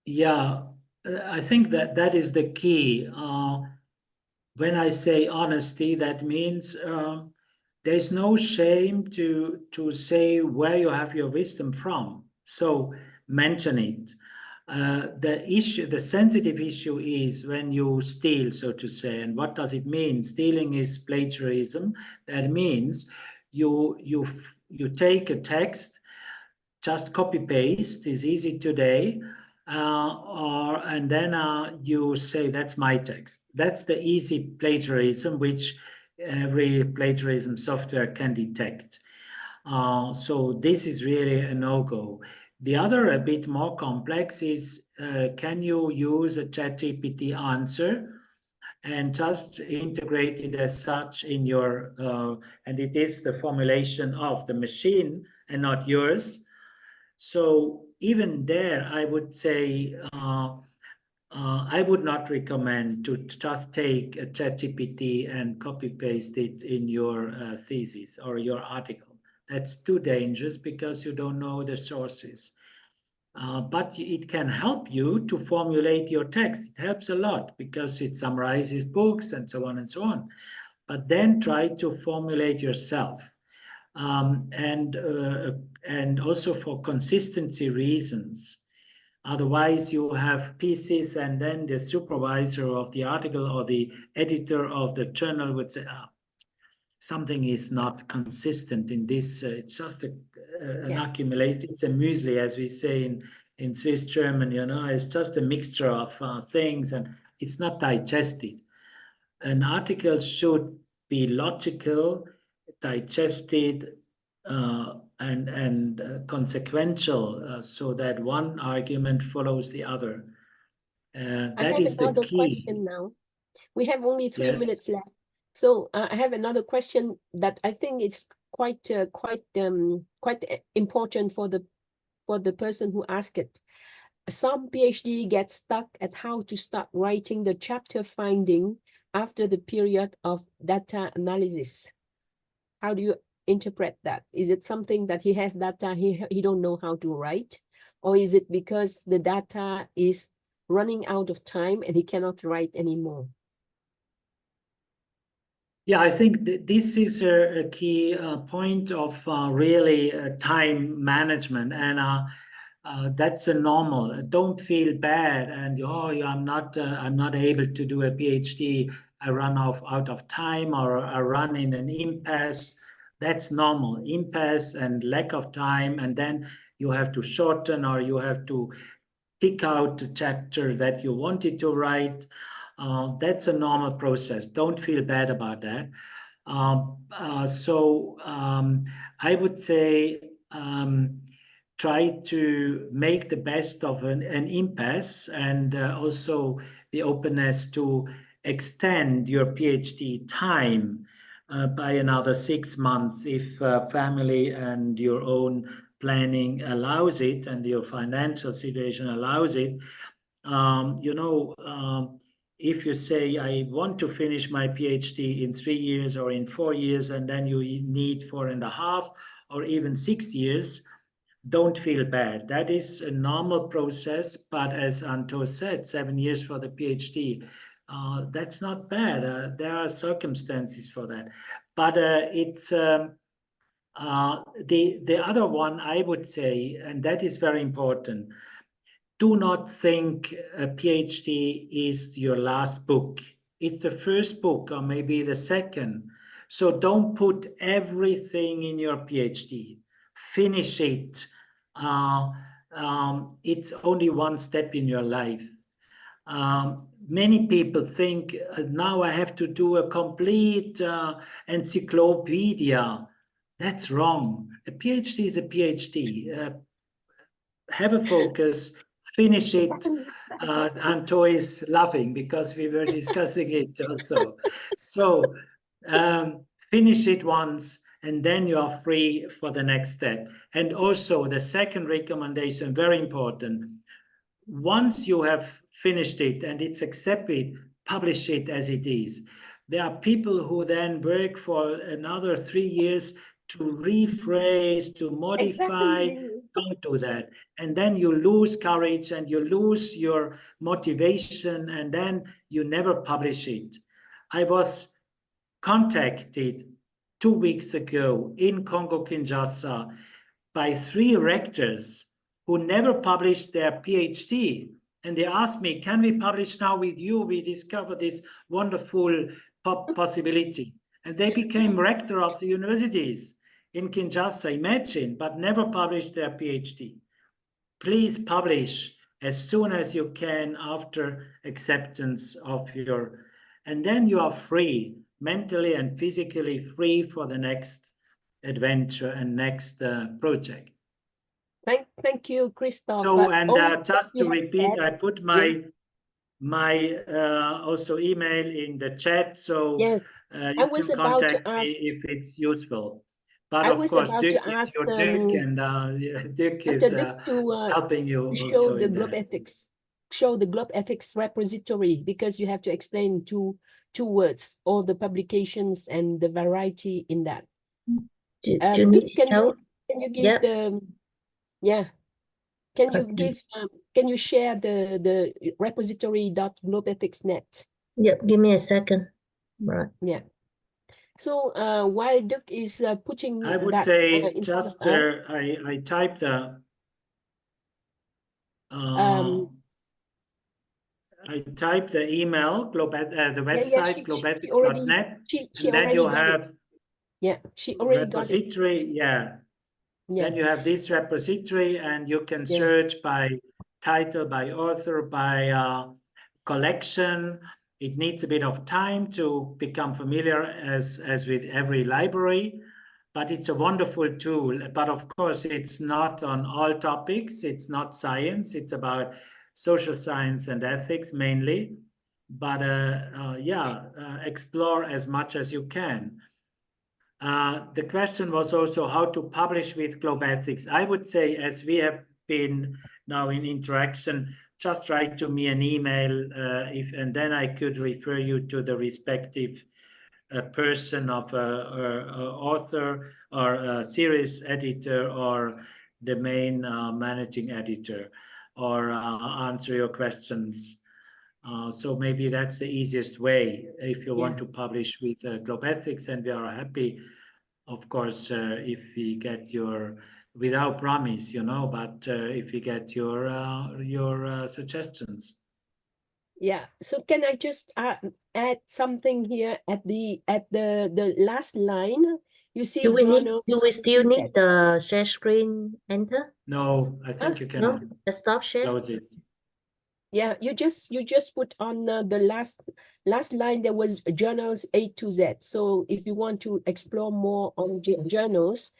Yeah, I think that is the key. When I say honesty, that means there's no shame to say where you have your wisdom from. So mention it. The sensitive issue is when you steal, so to say. And what does it mean? Stealing is plagiarism. That means you take a text, just copy paste is easy today, and then you say that's my text. That's the easy plagiarism, which every plagiarism software can detect. So this is really a no-go. The other, a bit more complex, is can you use a ChatGPT answer and just integrate it as such in your, and it is the formulation of the machine and not yours. So even there, I would say I would not recommend to just take a ChatGPT and copy paste it in your thesis or your article. That's too dangerous because you don't know the sources. But it can help you to formulate your text. It helps a lot because it summarizes books and so on and so on. But then try to formulate yourself. And also for consistency reasons. Otherwise, you have pieces, and then the supervisor of the article or the editor of the journal would say, something is not consistent in this. It's just an accumulate. It's a muesli, as we say in Swiss German. It's just a mixture of things, and it's not digested. An article should be logical, digested, and consequential, so that one argument follows the other. That is the key. Question now. We have only 3 Yes. minutes left. So I have another question that I think it's quite important for the person who asked it. Some PhD get stuck at how to start writing the chapter finding after the period of data analysis. How do you interpret that? Is it something that he has data, he don't know how to write? Or is it because the data is running out of time and he cannot write anymore? Yeah, I think this is a key point of really time management, and that's a normal. Don't feel bad, and I'm not able to do a PhD. I run out of time, or I run in an impasse. That's normal. Impasse and lack of time, and then you have to shorten, or you have to pick out the chapter that you wanted to write. That's a normal process. Don't feel bad about that. So I would say try to make the best of an impasse, and also the openness to extend your PhD time by another 6 months if family and your own planning allows it and your financial situation allows it. If you say, I want to finish my PhD in 3 years or in 4 years, and then you need 4.5 or even 6 years, don't feel bad. That is a normal process. But as Anto said, 7 years for the PhD, that's not bad. There are circumstances for that. But it's the other one, I would say, and that is very important. Do not think a PhD is your last book. It's the first book or maybe the second. So don't put everything in your PhD. Finish it. It's only one step in your life. Many people think now I have to do a complete encyclopedia. That's wrong. A PhD is a PhD. Have a focus. Finish it. Anto is laughing because we were discussing it also. So finish it once, and then you are free for the next step. And also the second recommendation, very important. Once you have finished it and it's accepted, publish it as it is. There are people who then work for another 3 years to rephrase, to modify. Exactly. Don't do that. And then you lose courage and you lose your motivation, and then you never publish it. I was contacted 2 weeks ago in Congo-Kinshasa by 3 rectors who never published their PhD. And they asked me, can we publish now with you? We discovered this wonderful possibility. And they became rector of the universities in Kinshasa, imagine, but never published their PhD. Please publish as soon as you can after acceptance of your, and then you are free, mentally and physically free for the next adventure and next project. Thank you, Christoph. So, and just to repeat, I put my also email in the chat, so yes, you can contact me if it's useful. But I of was course, about Dick to is ask your Dick, and Dick Dr. is Dick helping you to also show the in globe that. ethics, show the globe ethics repository, because you have to explain two words, all the publications and the variety in that. Do you Dick, need can help? you give Yeah. the can you Okay. give can you share the repository.globeethics.net? Yeah, give me a second. Right. Yeah. So while Duke is putting I would that say in front just of us, I typed the email the website she already globethics.net, she and then you already got it. have Yeah, she already got it. repository. Yeah. Then you have this repository, and you can search by title, by author, by collection. It needs a bit of time to become familiar, as with every library, but it's a wonderful tool. But of course, it's not on all topics. It's not science. It's about social science and ethics mainly. But explore as much as you can. The question was also how to publish with GlobeEthics. I would say, as we have been now in interaction, just write to me an email, and then I could refer you to the respective person of author or a series editor or the main managing editor, or answer your questions. So maybe that's the easiest way if you want to publish with GlobeEthics, and we are happy, of course, if we get your, without promise, but if we get your suggestions. Yeah. So can I just add something here at the last line? You see, do we still need the share screen enter? No, I think you can. No, stop share. Close it. Yeah, you just put on the last line. There was journals A to Z. So if you want to explore more on journals,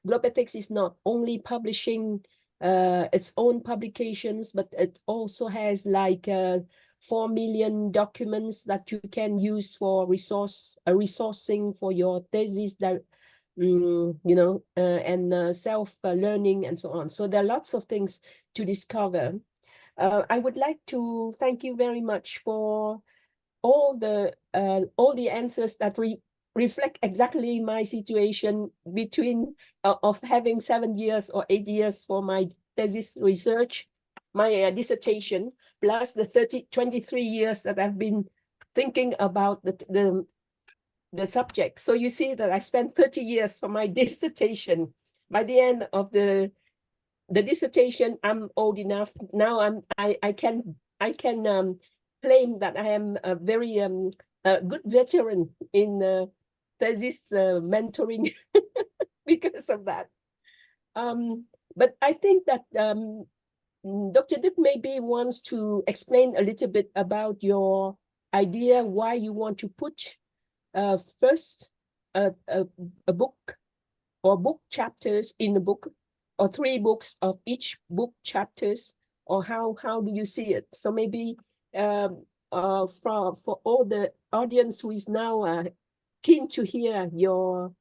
GlobeEthics is not only publishing its own publications, but it also has like 4 million documents that you can use for resourcing for your thesis, that and self-learning and so on. So there are lots of things to discover. I would like to thank you very much for all the answers that reflect exactly my situation between of having 7 years or 8 years for my thesis research, my dissertation, plus the 23 years that I've been thinking about the subject. So you see that I spent 30 years for my dissertation. By the end of the dissertation, I'm old enough now. I can claim that I am a very good veteran in thesis mentoring because of that. But I think that Dr. Duke maybe wants to explain a little bit about your idea, why you want to put first a book or book chapters in the book, or 3 books of each book chapters, or how do you see it? So maybe for all the audience who is now keen to hear your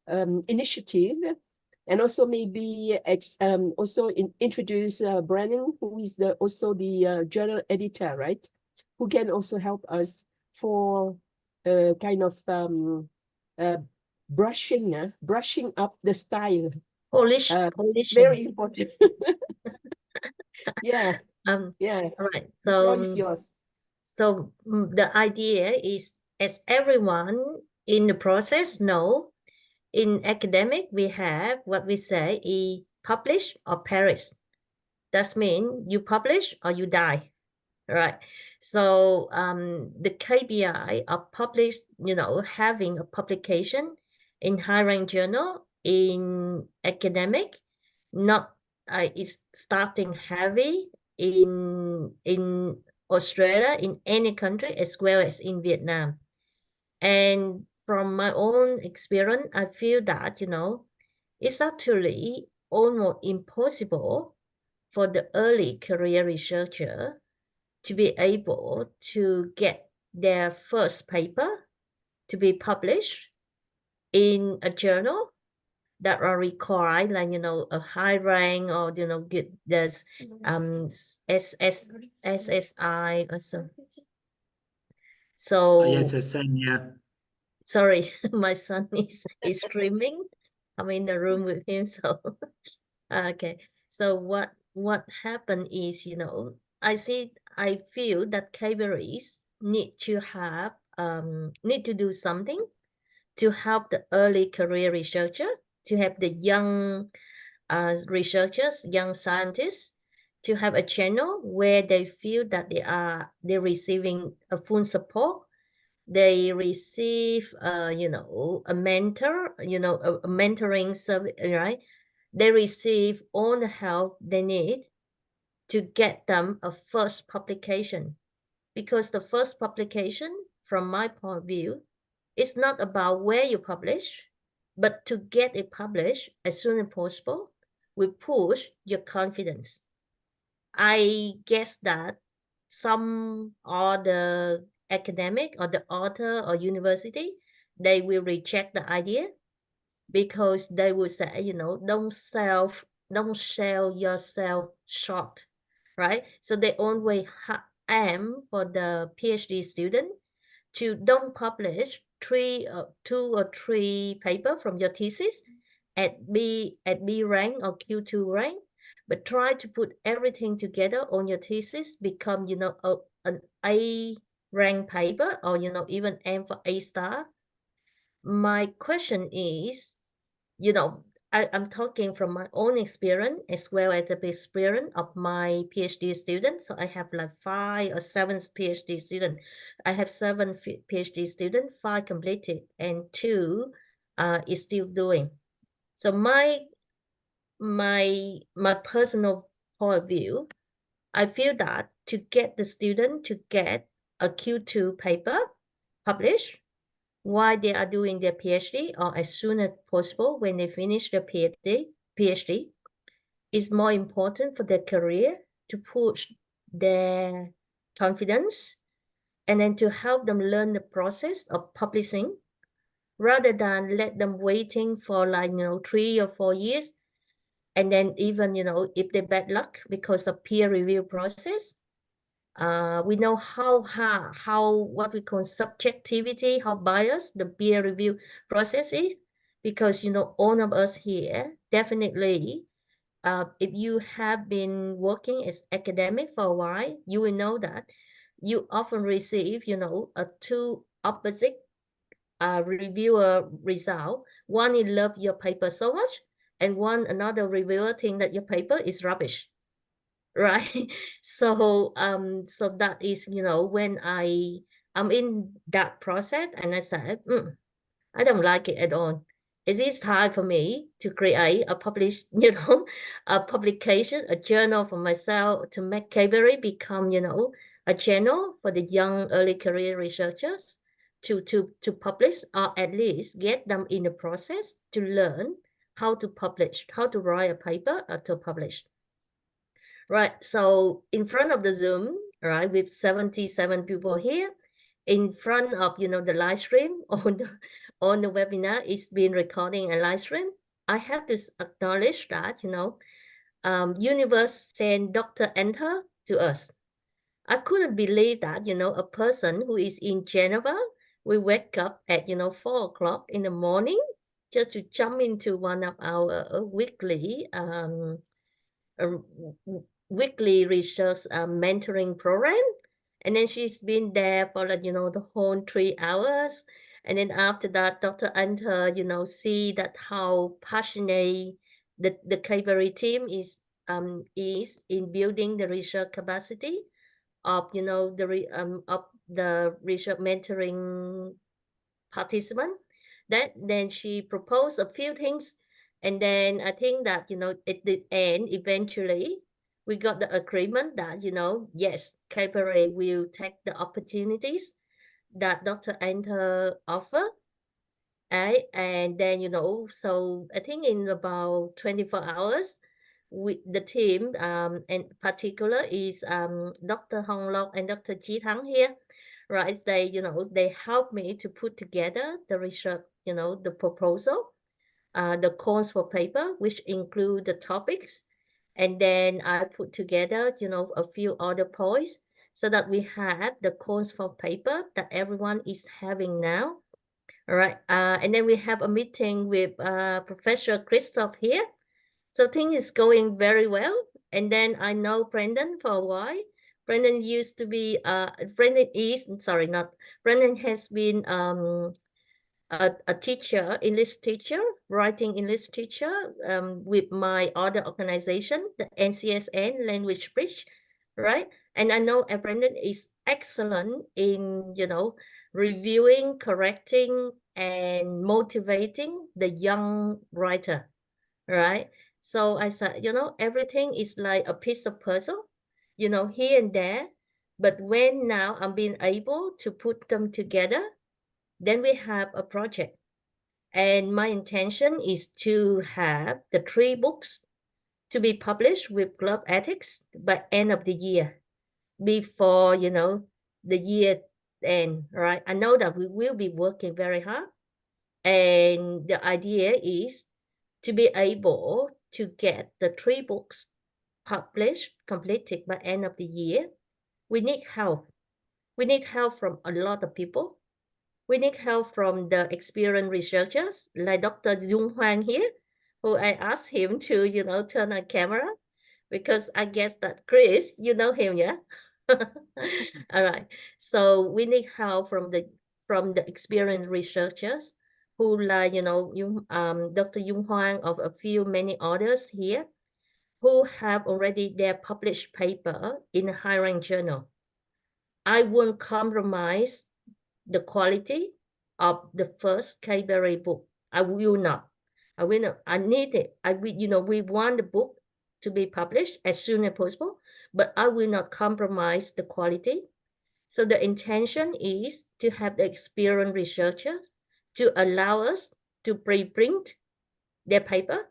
initiative, and also maybe also introduce Brennan, who is also the journal editor, right? Who can also help us for kind of brushing up the style. Polish. Very important. Yeah. Yeah. All right. The floor is yours. So the idea is, as everyone in the process know, in academic we have what we say is publish or perish. That means you publish or you die. Right. So the KBERI of published, having a publication in high-ranked journal in academic, not it's starting heavy in Australia, in any country, as well as in Vietnam. And from my own experience, I feel that, it's actually almost impossible for the early career researcher to be able to get their first paper to be published in a journal that are required, like, you know, a high rank, or, you know, get this SSI or something. So Yes, yeah. sorry, my son is screaming. I'm in the room with him, so okay. So what happened is, you know, I feel that KBERIs need to do something to help the early career researcher, to help the young researchers, young scientists, to have a channel where they feel that they're receiving a full support. They receive you know, a mentor, you know, a mentoring service, right? They receive all the help they need to get them a first publication, because the first publication, from my point of view, is not about where you publish, but to get it published as soon as possible will push your confidence. I guess that some other academic or the author or university, they will reject the idea, because they will say, you know, don't sell yourself short, right? So they always aim for the PhD student to don't publish two or three paper from your thesis at B rank or Q2 rank, but try to put everything together on your thesis, become, you know, an A rank paper, or, you know, even aim for A star. My question is, you know, I'm talking from my own experience as well as the experience of my PhD students. So I have like 5 or 7 PhD students. I have 7 PhD students, 5 completed, and 2 is still doing. So my personal point of view, I feel that to get the student to get a Q2 paper published while they are doing their PhD, or as soon as possible when they finish their PhD is more important for their career, to push their confidence, and then to help them learn the process of publishing, rather than let them waiting for, like, you know, 3 or 4 years. And then even, you know, if they bad luck because of peer review process, we know how what we call subjectivity, how biased the peer review process is, because, you know, all of us here definitely, if you have been working as academic for a while, you will know that you often receive, you know, a two opposite reviewer result. One is love your paper so much, and another reviewer think that your paper is rubbish. Right. So so that is, you know, when I'm in that process, and I said, I don't like it at all. It is time for me to create a you know, a publication, a journal for myself, to make KBERI become, you know, a channel for the young early career researchers to publish, or at least get them in the process to learn how to publish, how to write a paper or to publish. Right, so in front of the Zoom, right, with 77 people here, in front of, you know, the live stream on the webinar is being recording and live stream. I have to acknowledge that, you know, universe sent Dr. Enter to us. I couldn't believe that, you know, a person who is in Geneva will wake up at, you know, 4 o'clock in the morning just to jump into one of our weekly weekly research mentoring program, and then she's been there for, like, you know, the whole 3 hours. And then after that, Dr. Anta, you know, see that how passionate the KBERI team is in building the research capacity of, you know, of the research mentoring participant. Then she proposed a few things, and then I think that, you know, at the end, eventually we got the agreement that, you know, yes, KBERI will take the opportunities that Dr. Enter offer. And then, you know, so I think in about 24 hours, the team, and particular is Dr. Hong Lok and Dr. Chi Thang here, right? They, you know, they helped me to put together the research, you know, the proposal. the course for paper, which include the topics. And then I put together, you know, a few other points so that we have the course for paper that everyone is having now. All right. And then we have a meeting with Professor Christoph here. So things is going very well. And then I know Brendan for a while. Brendan used to be, Brendan has been a teacher, English teacher, writing English teacher with my other organization, the NCSN Language Bridge, right? And I know Brendan is excellent in, you know, reviewing, correcting, and motivating the young writer, right? So I said, you know, everything is like a piece of puzzle, you know, here and there. But when now I'm being able to put them together, then we have a project. And my intention is to have the 3 books to be published with Club Ethics by end of the year, before, you know, the year end, right? I know that we will be working very hard. And the idea is to be able to get the 3 books published, completed by end of the year. We need help. We need help from a lot of people. We need help from the experienced researchers like Dr. Dung Hoang here, who I asked him to, you know, turn on camera, because I guess that Chris, you know him, yeah? All right. So we need help from the experienced researchers who, like, you know, Dr. Dung Hoang of many others here, who have already their published paper in a high-ranked journal. I won't compromise the quality of the first KBERI book. I will not. I will not. I need it. We want the book to be published as soon as possible, but I will not compromise the quality. So the intention is to have the experienced researchers to allow us to pre-print their paper,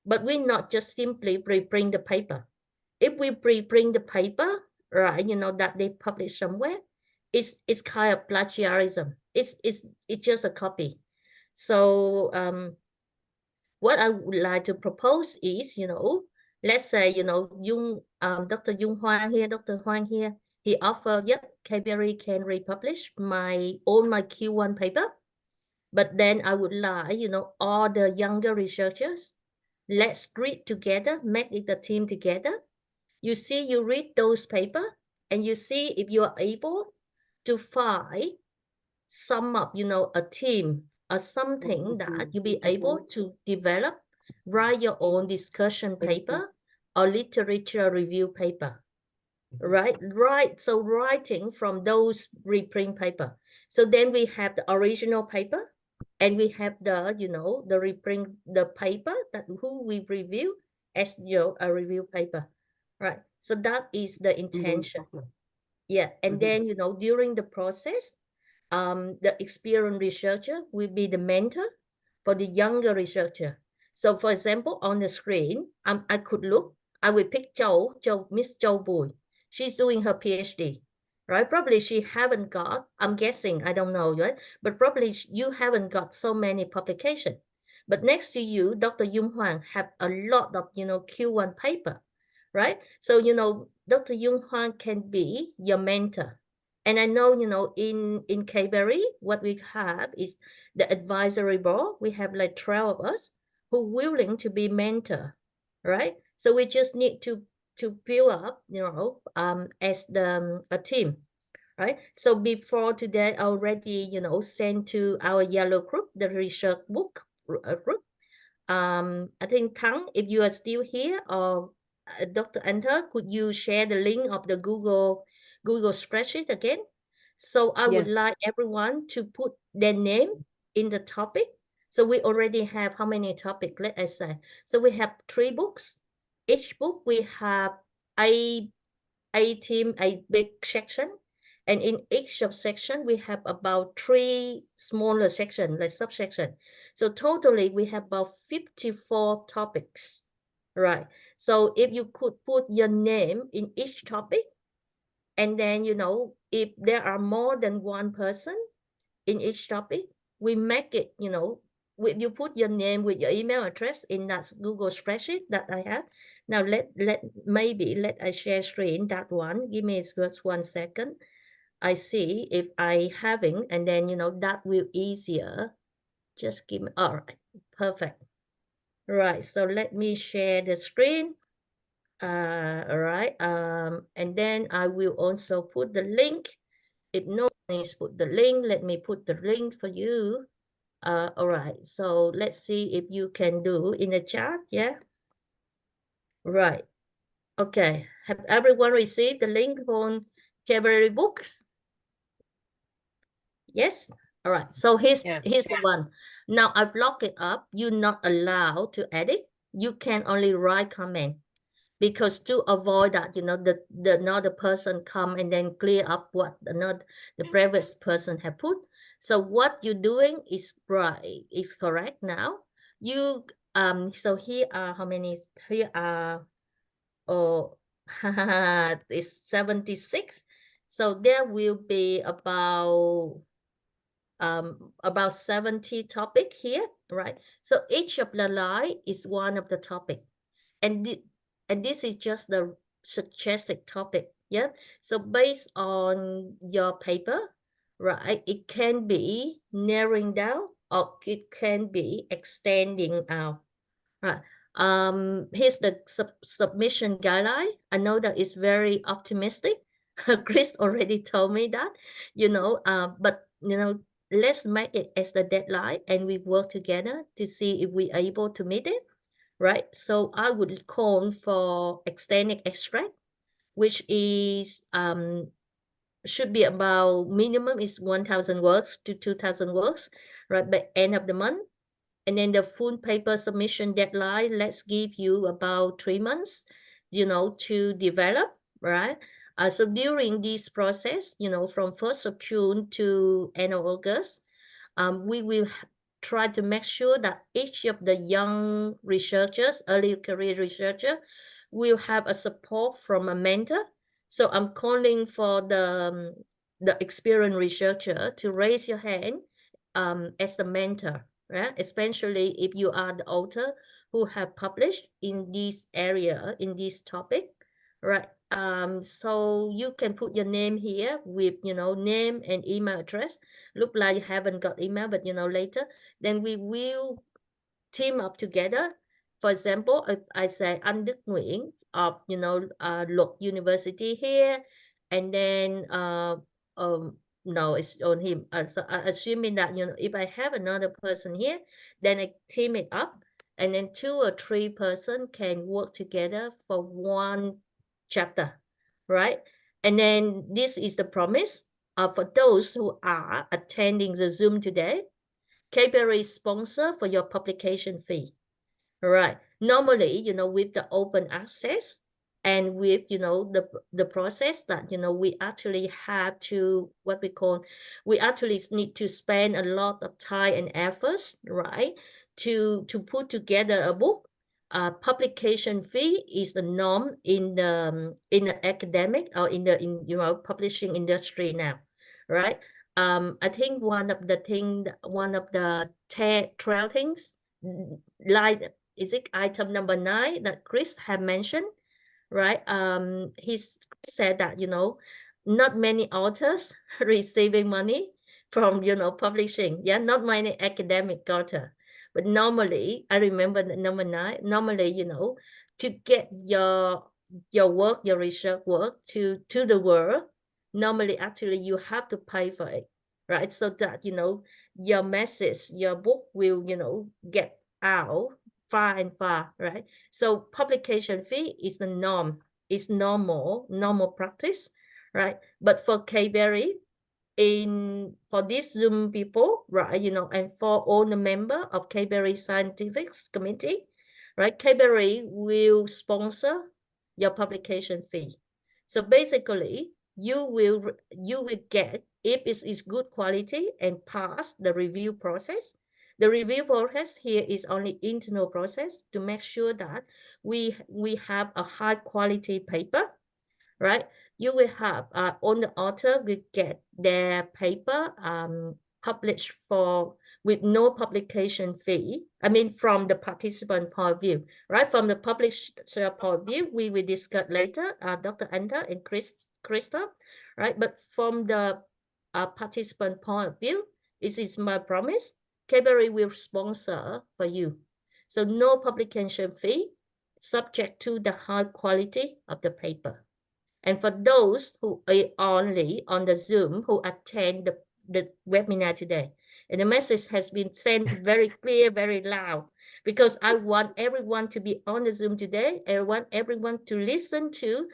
but we not just simply pre-print the paper. If we pre-print the paper, right, you know, that they publish somewhere, it's kind of plagiarism. It's just a copy. So what I would like to propose is, you know, let's say, you know, Dr. Dung Hoang here, Dr. Hoang here, he offered, yep, KBERI can republish my Q1 paper, but then I would like, you know, all the younger researchers, let's read together, make it a team together. You see, you read those papers, and you see if you are able to find sum up, you know, a team or something that you be able to develop, write your own discussion paper or literature review paper, right? So writing from those reprint paper. So then we have the original paper, and we have the, you know, the reprint, the paper that who we review as, you know, a review paper, right? So that is the intention. Yeah, and then, you know, during the process, the experienced researcher will be the mentor for the younger researcher. So for example, on the screen, I will pick Miss Zhou Bui. She's doing her PhD, right? Probably she haven't got, I'm guessing, I don't know, right? But probably you haven't got so many publications. But next to you, Dr. Dung Hoang have a lot of, you know, Q1 paper, right? So, you know, Dr. Dung Hoang can be your mentor. And I know, you know, in KBERI, what we have is the advisory board. We have like 12 of us who are willing to be mentor, right? So we just need to build up, you know, as a team, right? So before today, I already, you know, sent to our yellow group, the research book group. I think Thắng, if you are still here, or Dr. Anta, could you share the link of the Google spreadsheet again? So I would like everyone to put their name in the topic. So we already have how many topics, let us say. So we have 3 books. Each book we have a big section. And in each subsection, we have about 3 smaller sections, like subsection. So totally, we have about 54 topics, right? So if you could put your name in each topic, and then, you know, if there are more than one person in each topic, we make it, you know, you put your name with your email address in that Google spreadsheet that I have. Now let I share screen that one. Give me just 1 second. I see if I having, and then that will easier. Just give me, all right, perfect. Right, so let me share the screen. All right, and then I will also put the link. If no one is put the link, let me put the link for you. All right, so let's see if you can do in the chat, yeah? Right, okay. Have everyone received the link on KBERI books? Yes? All right, so here's the one. Now I block it up. You're not allowed to edit. You can only write comment. Because to avoid that, the another person come and then clear up what the previous person have put. So what you're doing is right, is correct now. You so here are how many? Here are it's 76. So there will be about 70 topic here, right? So each of the line is one of the topic, and this is just the suggested topic, yeah? So based on your paper, right, it can be narrowing down or it can be extending out, right? Here's the submission guideline. I know that it's very optimistic. Chris already told me that, but let's make it as the deadline and we work together to see if we're able to meet it. Right, so I would call for extended extract, which is should be about minimum is 1,000 words to 2,000 words, right, by end of the month. And then the full paper submission deadline, let's give you about 3 months, to develop, right? So during this process, from 1st of June to end of August, we will try to make sure that each of the young researchers, early career researcher, will have a support from a mentor. So I'm calling for the experienced researcher to raise your hand as the mentor, right? Especially if you are the author who have published in this area, in this topic, right? So you can put your name here with, name and email address. Look like you haven't got email, but, later, then we will team up together. For example, if I say Anh Đức Nguyễn of, Luật University here, and then, no, it's on him. So assuming that, if I have another person here, then I team it up, and then 2 or 3 person can work together for one chapter, right? And then this is the promise for those who are attending the Zoom today. KBERI sponsor for your publication fee, right? Normally, with the open access and with, the process that, we actually have to, we actually need to spend a lot of time and efforts, right? To put together a book. Publication fee is the norm in the academic or in the publishing industry now, right? I think one of the 12 things, like, is it item number 9 that Chris had mentioned, right? He said that, not many authors receiving money from, publishing. Yeah, not many academic author. But normally, I remember that number 9, normally, to get your work, your research work to the world, normally, actually, you have to pay for it, right? So that, your message, your book will, get out far and far, right? So publication fee is the norm, is normal practice, right? But for KBERI, for these Zoom people, right, and for all the member of KBERI Scientific Committee, right, KBERI will sponsor your publication fee. So basically, you will get, if it is good quality and pass the review process. The review process here is only internal process to make sure that we have a high quality paper, right? You will have all the author will get their paper published with no publication fee. I mean, from the participant point of view, right? From the publisher point of view, we will discuss later, Dr. Anta and Christoph, right? But from the participant point of view, this is my promise, KBERI will sponsor for you. So no publication fee, subject to the high quality of the paper. And for those who are only on the Zoom who attend the webinar today, and the message has been sent very clear, very loud, because I want everyone to be on the Zoom today. I want everyone to listen to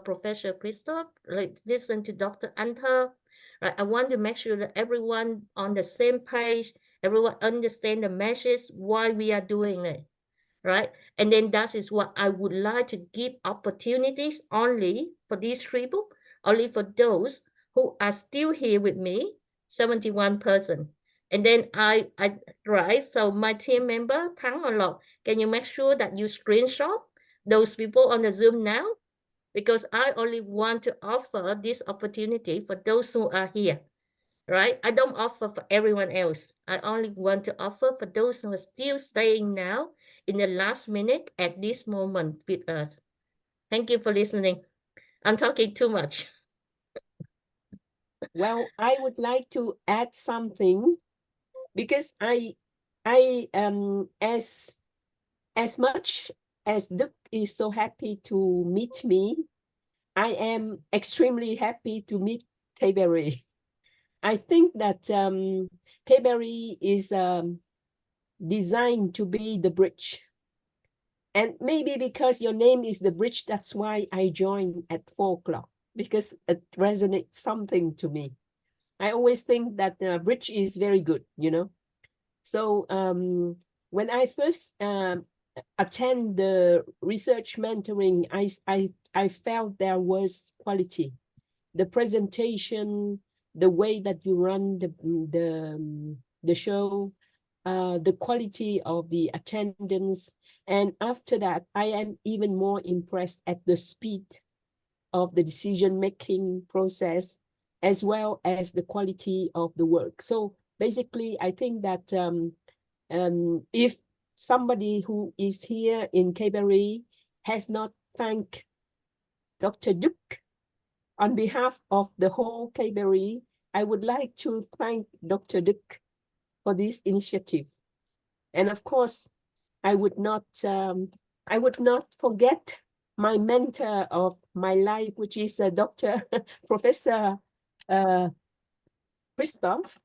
Professor Christoph, listen to Dr. Anta. Right? I want to make sure that everyone on the same page, everyone understand the message, why we are doing it. Right? And then that is what I would like to give opportunities only for these people, only for those who are still here with me, 71%. And then right, so my team member, Thắng or Lộc, can you make sure that you screenshot those people on the Zoom now? Because I only want to offer this opportunity for those who are here, right? I don't offer for everyone else. I only want to offer for those who are still staying now in the last minute at this moment with us. Thank you for listening. I'm talking too much. Well, I would like to add something, because as much as Duc is so happy to meet me, I am extremely happy to meet KBERI. I think that KBERI is designed to be the bridge. And maybe because your name is the bridge, that's why I joined at 4 o'clock, because it resonates something to me. I always think that the bridge is very good, you know. So when I first attend the research mentoring, I felt there was quality. The presentation, the way that you run the show, the quality of the attendance. And after that, I am even more impressed at the speed of the decision-making process, as well as the quality of the work. So basically, I think that if somebody who is here in KBERI has not thanked Dr. Duc on behalf of the whole KBERI, I would like to thank Dr. Duc for this initiative. And of course, I would not forget my mentor of my life, which is Dr. Professor Christoph,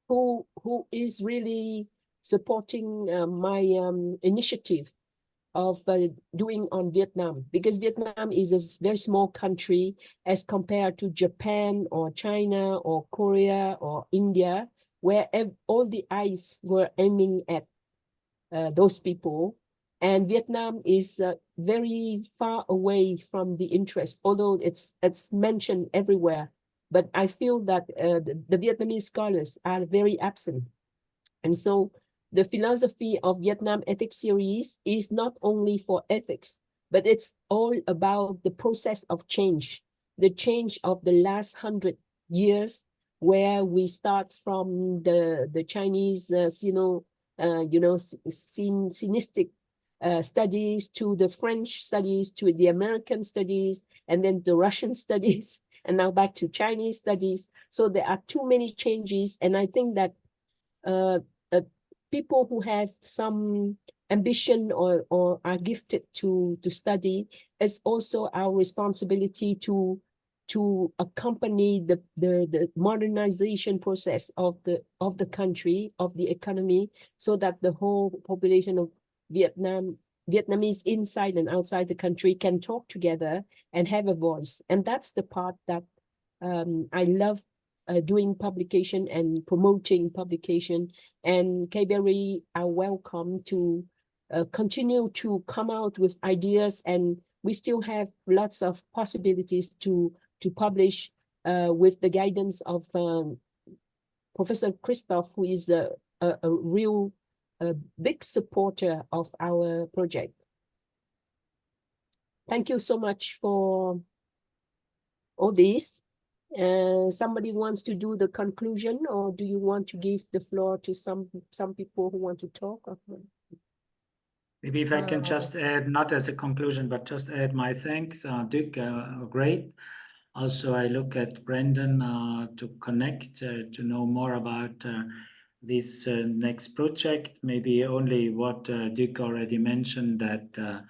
who is really supporting my initiative of doing on Vietnam, because Vietnam is a very small country as compared to Japan or China or Korea or India, where all the eyes were aiming at those people. And Vietnam is very far away from the interest, although it's mentioned everywhere. But I feel that the Vietnamese scholars are very absent. And so the philosophy of Vietnam Ethics series is not only for ethics, but it's all about the process of change, the change of the last 100 years, where we start from the Chinese, cynistic studies, to the French studies, to the American studies, and then the Russian studies, and now back to Chinese studies. So there are too many changes, and I think that people who have some ambition or are gifted to study, it's also our responsibility to accompany the modernization process of the country, of the economy, so that the whole population of Vietnamese inside and outside the country can talk together and have a voice. And that's the part that I love doing publication and promoting publication. And KBERI are welcome to continue to come out with ideas, and we still have lots of possibilities to publish with the guidance of Professor Christoph, who is a real big supporter of our project. Thank you so much for all this. Somebody wants to do the conclusion, or do you want to give the floor to some people who want to talk? Maybe if I can just add, not as a conclusion, but just add my thanks. Duke, great. Also, I look at Brendan to connect, to know more about this next project. Maybe only what Duke already mentioned, that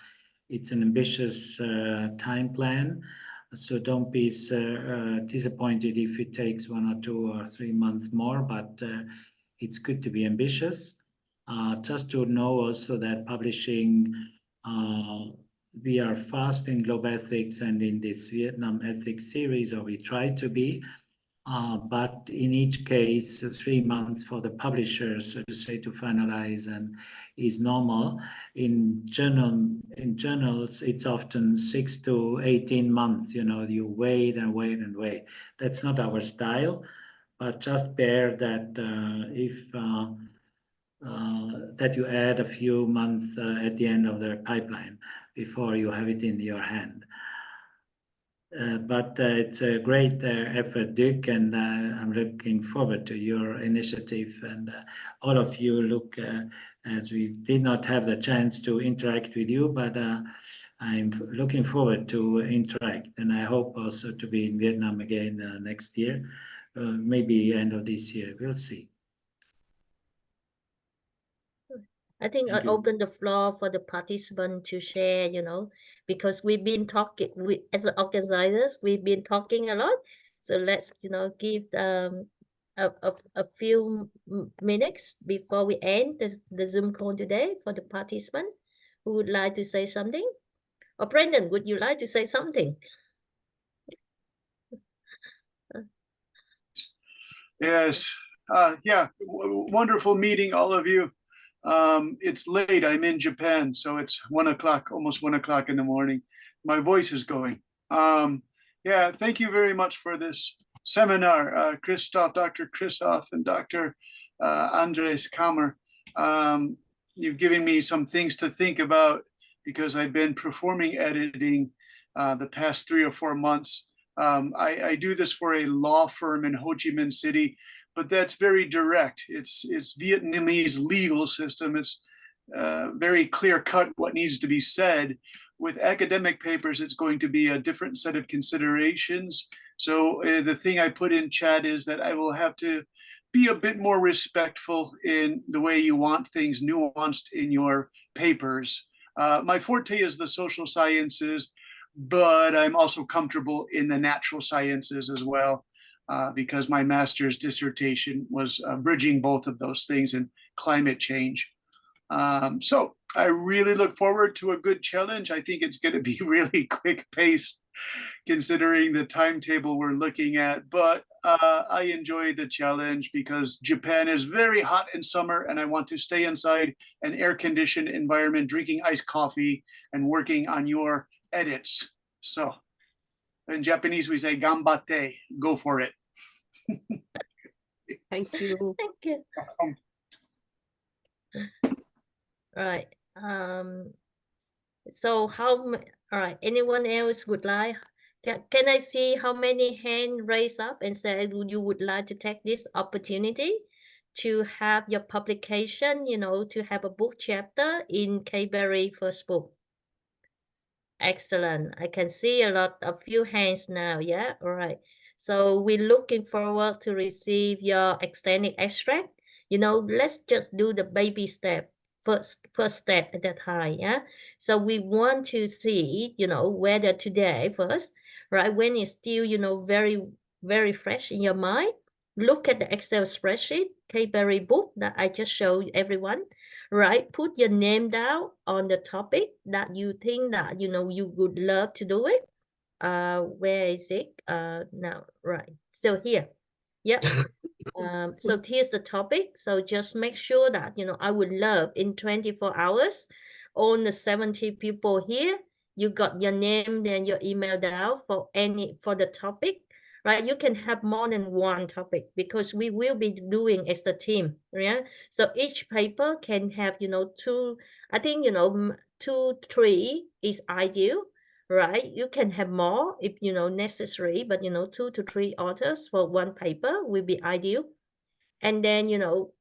it's an ambitious time plan. So don't be disappointed if it takes 1 or 2 or 3 months more, but it's good to be ambitious. Just to know also that publishing, we are fast in global ethics and in this Vietnam ethics series, or we try to be. But in each case, 3 months for the publishers, so to say, to finalize and is normal. In journals, it's often 6 to 18 months. You wait and wait and wait. That's not our style, but just bear that if that you add a few months at the end of the pipeline before you have it in your hand. But it's a great effort, Duke, and I'm looking forward to your initiative. And all of you look, as we did not have the chance to interact with you, but I'm looking forward to interact. And I hope also to be in Vietnam again next year, maybe end of this year. We'll see. I think I open the floor for the participant to share, because we've been talking, as the organizers, we've been talking a lot. So let's, give a few minutes before we end the Zoom call today for the participant who would like to say something. Or Brendan, would you like to say something? Yes. Yeah. Wonderful meeting all of you. It's late. I'm in Japan, so it's 1 o'clock, almost 1 o'clock in the morning. My voice is going. Yeah, thank you very much for this seminar, Christoph, Dr. Christoph, and Dr. Andres Kammer. You've given me some things to think about because I've been performing editing the past 3 or 4 months. I do this for a law firm in Ho Chi Minh City, but that's very direct. It's Vietnamese legal system. It's very clear cut what needs to be said. With academic papers, it's going to be a different set of considerations. So the thing I put in chat is that I will have to be a bit more respectful in the way you want things nuanced in your papers. My forte is the social sciences, but I'm also comfortable in the natural sciences as well, because my master's dissertation was bridging both of those things in climate change. So I really look forward to a good challenge. I think it's going to be really quick paced considering the timetable we're looking at, but I enjoy the challenge because Japan is very hot in summer and I want to stay inside an air-conditioned environment, drinking iced coffee and working on your edits. So in Japanese, we say ganbatte, go for it. Thank you. Thank you. Right. So all right, anyone else would like, can I see how many hands raised up and say you would like to take this opportunity to have your publication, to have a book chapter in KBERI first book? Excellent. I can see a few hands now. Yeah. All right. So we're looking forward to receive your extended extract. Let's just do the baby step. First step at that time, yeah. So we want to see, whether today first, right, when it's still, very, very fresh in your mind, look at the Excel spreadsheet, KBERI book that I just showed everyone, right? Put your name down on the topic that you think that, you would love to do it. Where is it? Now, right. So here, yeah. So here's the topic. So just make sure that, I would love in 24 hours, all the 70 people here, you got your name and your email down for the topic, right? You can have more than one topic because we will be doing as the team, yeah? So each paper can have, 2, I think, 2, 3 is ideal, right? You can have more if you know necessary, but 2 to 3 authors for one paper will be ideal. And then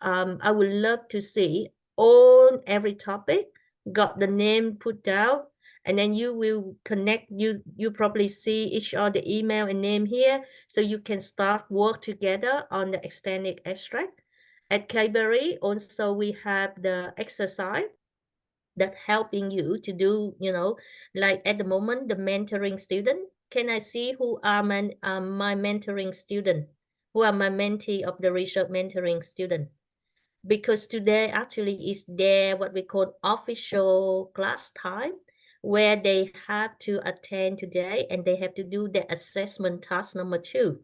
I would love to see on every topic got the name put down, and then you will connect. You probably see each other email and name here, so you can start work together on the extended abstract. At KBERI also we have the exercise that helping you to do, like at the moment, the mentoring student. Can I see who are my mentoring student? Who are my mentee of the research mentoring student? Because today actually is their what we call official class time, where they have to attend today and they have to do the assessment task number 2.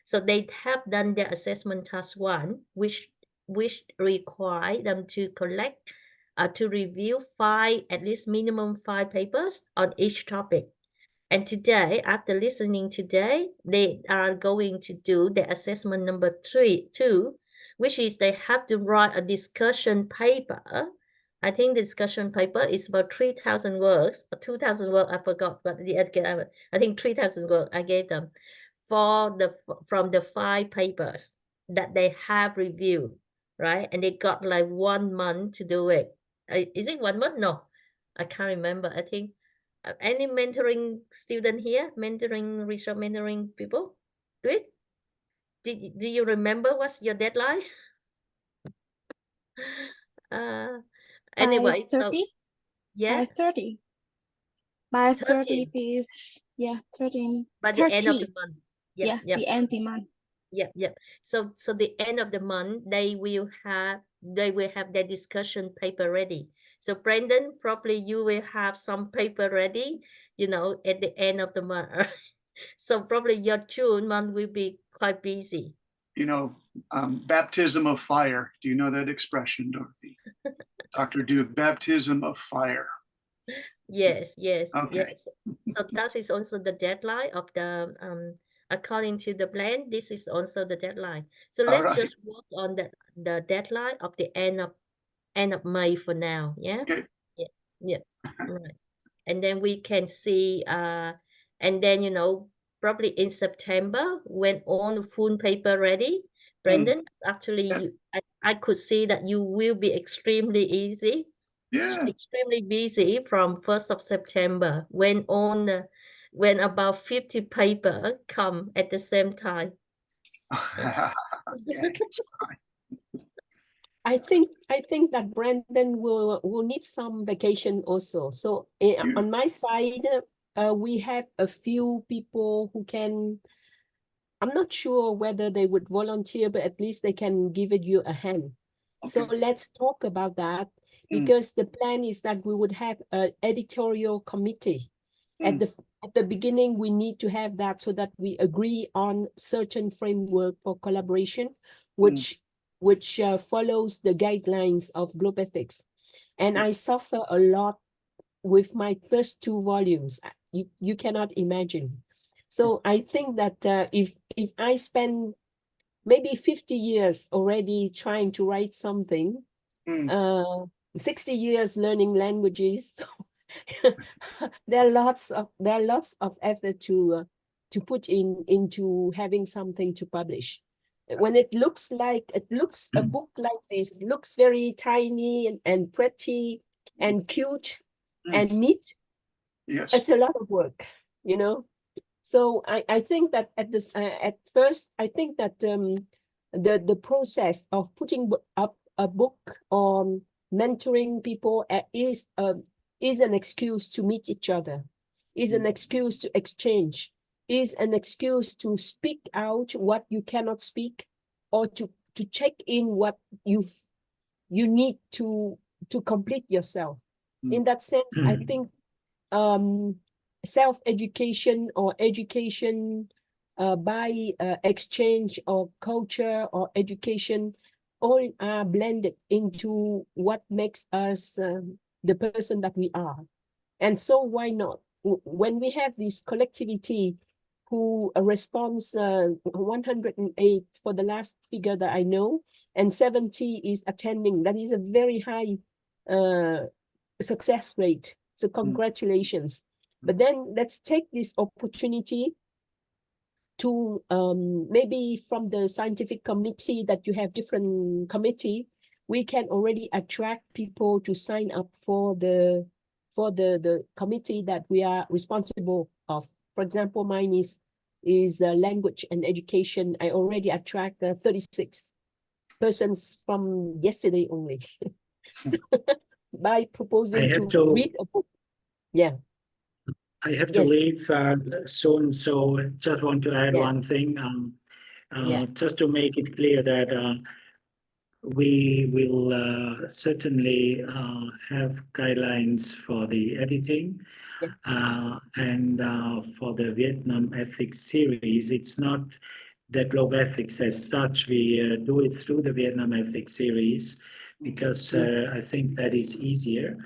So they have done their assessment task 1, which require them to collect to review at least minimum 5 papers on each topic. And today, after listening today, they are going to do the assessment number 2, which is they have to write a discussion paper. I think the discussion paper is about 3,000 words or 2,000 words. I forgot, but I think 3,000 words I gave them from the 5 papers that they have reviewed, right? And they got like 1 month to do it. Is it 1 month? No, I can't remember. I think any mentoring student here, research mentoring people, do it? Do you remember what's your deadline? Anyway, so 5:30. yeah, 5:30. 5:30 13 is, yeah, 13. by the end of the 30. month. Yeah, Yep. the end of the month. Yep. So the end of the month, they will have their discussion paper ready. So Brandon, probably you will have some paper ready, at the end of the month. So probably your June month will be quite busy. Baptism of fire. Do you know that expression, Dorothy? Dr. Duke, baptism of fire. Yes. Okay. Yes. So that is also the deadline of the according to the plan. This is also the deadline. So All let's right. just work on the deadline of the end of May for now. Yeah. Okay. Yeah. Right. And then we can see and then probably in September when all the full paper ready, Brendan, actually Yeah. I could see that you will be extremely extremely busy from 1st of September when about 50 paper come at the same time. Okay. I think that Brandon will need some vacation also. So on my side, we have a few people who can. I'm not sure whether they would volunteer, but at least they can give it you a hand. So Okay. let's talk about that, because the plan is that we would have an editorial committee. At the beginning, we need to have that so that we agree on certain framework for collaboration, which follows the guidelines of group ethics. And I suffer a lot with my first 2 volumes. You cannot imagine. So I think that if I spend maybe 50 years already trying to write something, 60 years learning languages, there are lots of effort to put into having something to publish. When it looks a book like this, looks very tiny and pretty and cute and neat. Yes. It's a lot of work, So I think that at first, I think that the process of putting up a book on mentoring people is an excuse to meet each other, is an excuse to exchange, is an excuse to speak out what you cannot speak, or to check in what you need to complete yourself. In that sense, I think self-education or education by exchange or culture or education all are blended into what makes us the person that we are. And so why not? When we have this collectivity who responds 108 for the last figure that I know, and 70 is attending, that is a very high success rate. So congratulations. But then let's take this opportunity to maybe from the scientific committee that you have different committee, we can already attract people to sign up for the committee that we are responsible of. For example, mine is language and education. I already attract 36 persons from yesterday only by proposing have to to- read a book. Yeah. I have to Yes. leave soon, so just want to add Yeah. one thing. Yeah. Just to make it clear that we will certainly have guidelines for the editing. Yeah. And for the Vietnam ethics series, it's not the global ethics as such. We do it through the Vietnam ethics series because I think that is easier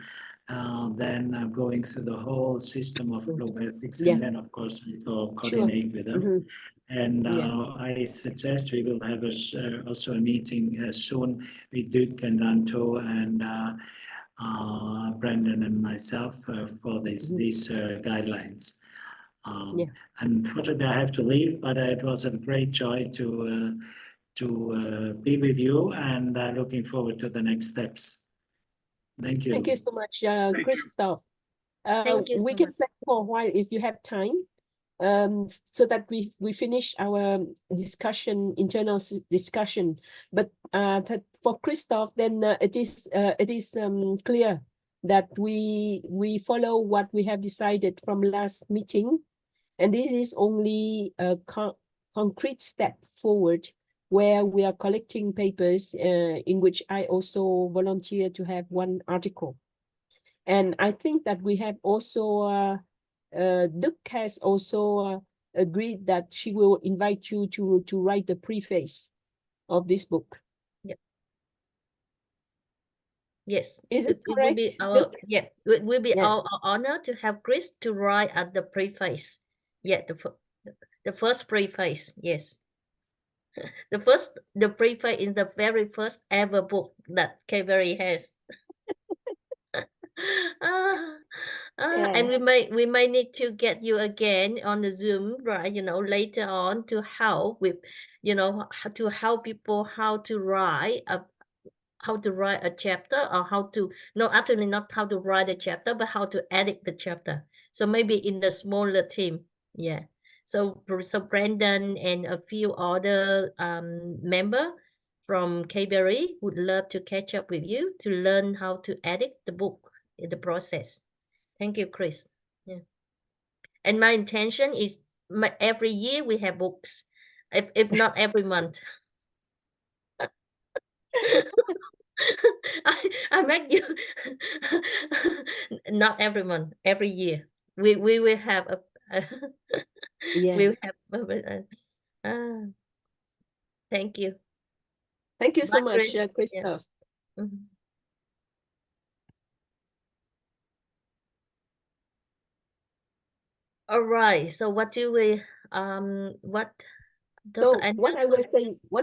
than going through the whole system of global ethics. Yeah. And then, of course, we go Sure. coordinate with them. Mhm. And Yeah. I suggest we will have also a meeting soon with Duke and Anto and Brandon and myself for these guidelines. Yeah. Unfortunately, I have to leave, but it was a great joy to be with you, and looking forward to the next steps. Thank you. Thank you so much, you. Christoph. Thank you We so can much. stay for a while if you have time, so that we finish our discussion, internal discussion. But that for Christoph, then it is clear that we follow what we have decided from last meeting, and this is only a concrete step forward where we are collecting papers in which I also volunteer to have one article. And I think that we have also, Duc has also agreed that she will invite you to write the preface of this book. Yes, Is it will be correct, our Duc? it will be Yeah. our honor to have Chris to write at the preface. Yeah, the first preface. Yes, the preface is the very first ever book that KBERI has. And we may need to get you again on the Zoom, right? Later on to help with, to help people how to write a chapter, or actually not how to write a chapter, but how to edit the chapter. So maybe in the smaller team, yeah. So Brandon and a few other member from KBERI would love to catch up with you to learn how to edit the book in the process. Thank you, Chris. Yeah. And my intention is every year we have books, if not every month. I make you not every month, every year. We will have Yeah. we will have thank you. Thank you so Bye, much, Chris. Christoph. Yeah. Mhm. All right. So what do we what So Dr. what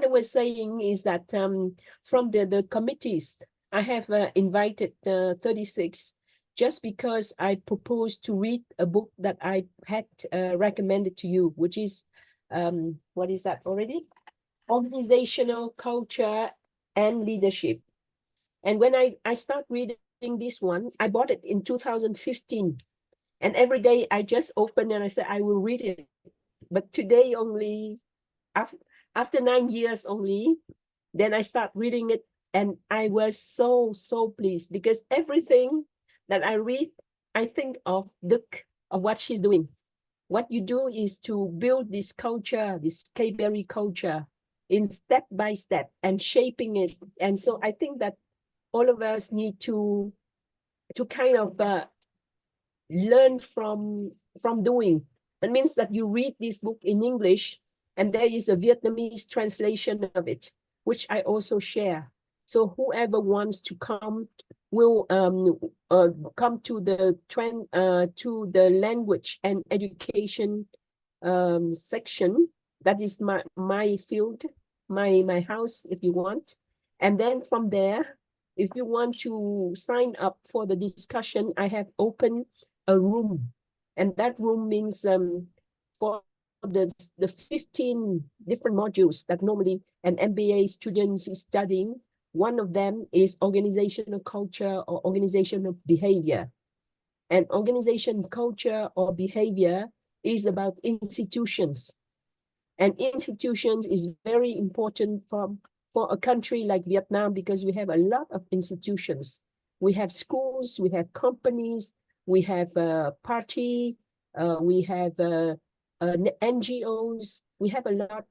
I was saying is that from the committees, I have invited 36 just because I proposed to read a book that I had recommended to you, which is what is that already? Organizational Culture and Leadership. And when I start reading this one, I bought it in 2015. And every day I just open and I say, I will read it. But today only, after 9 years only, then I start reading it. And I was so pleased because everything that I read, I think of Duc, of what she's doing. What you do is to build this culture, this KBERI culture, in step by step and shaping it. And so I think that all of us need to kind of learn from doing. That means that you read this book in English and there is a Vietnamese translation of it, which I also share. So whoever wants to come will come to the language and education section. That is my field, my house, if you want. And then from there, if you want to sign up for the discussion, I have opened a room And that room means for the 15 different modules that normally an MBA student is studying, one of them is organizational culture or organizational behavior. And organization culture or behavior is about institutions. And institutions is very important for a country like Vietnam because we have a lot of institutions. We have schools, we have companies, we have a party, we have NGOs, we have a lot.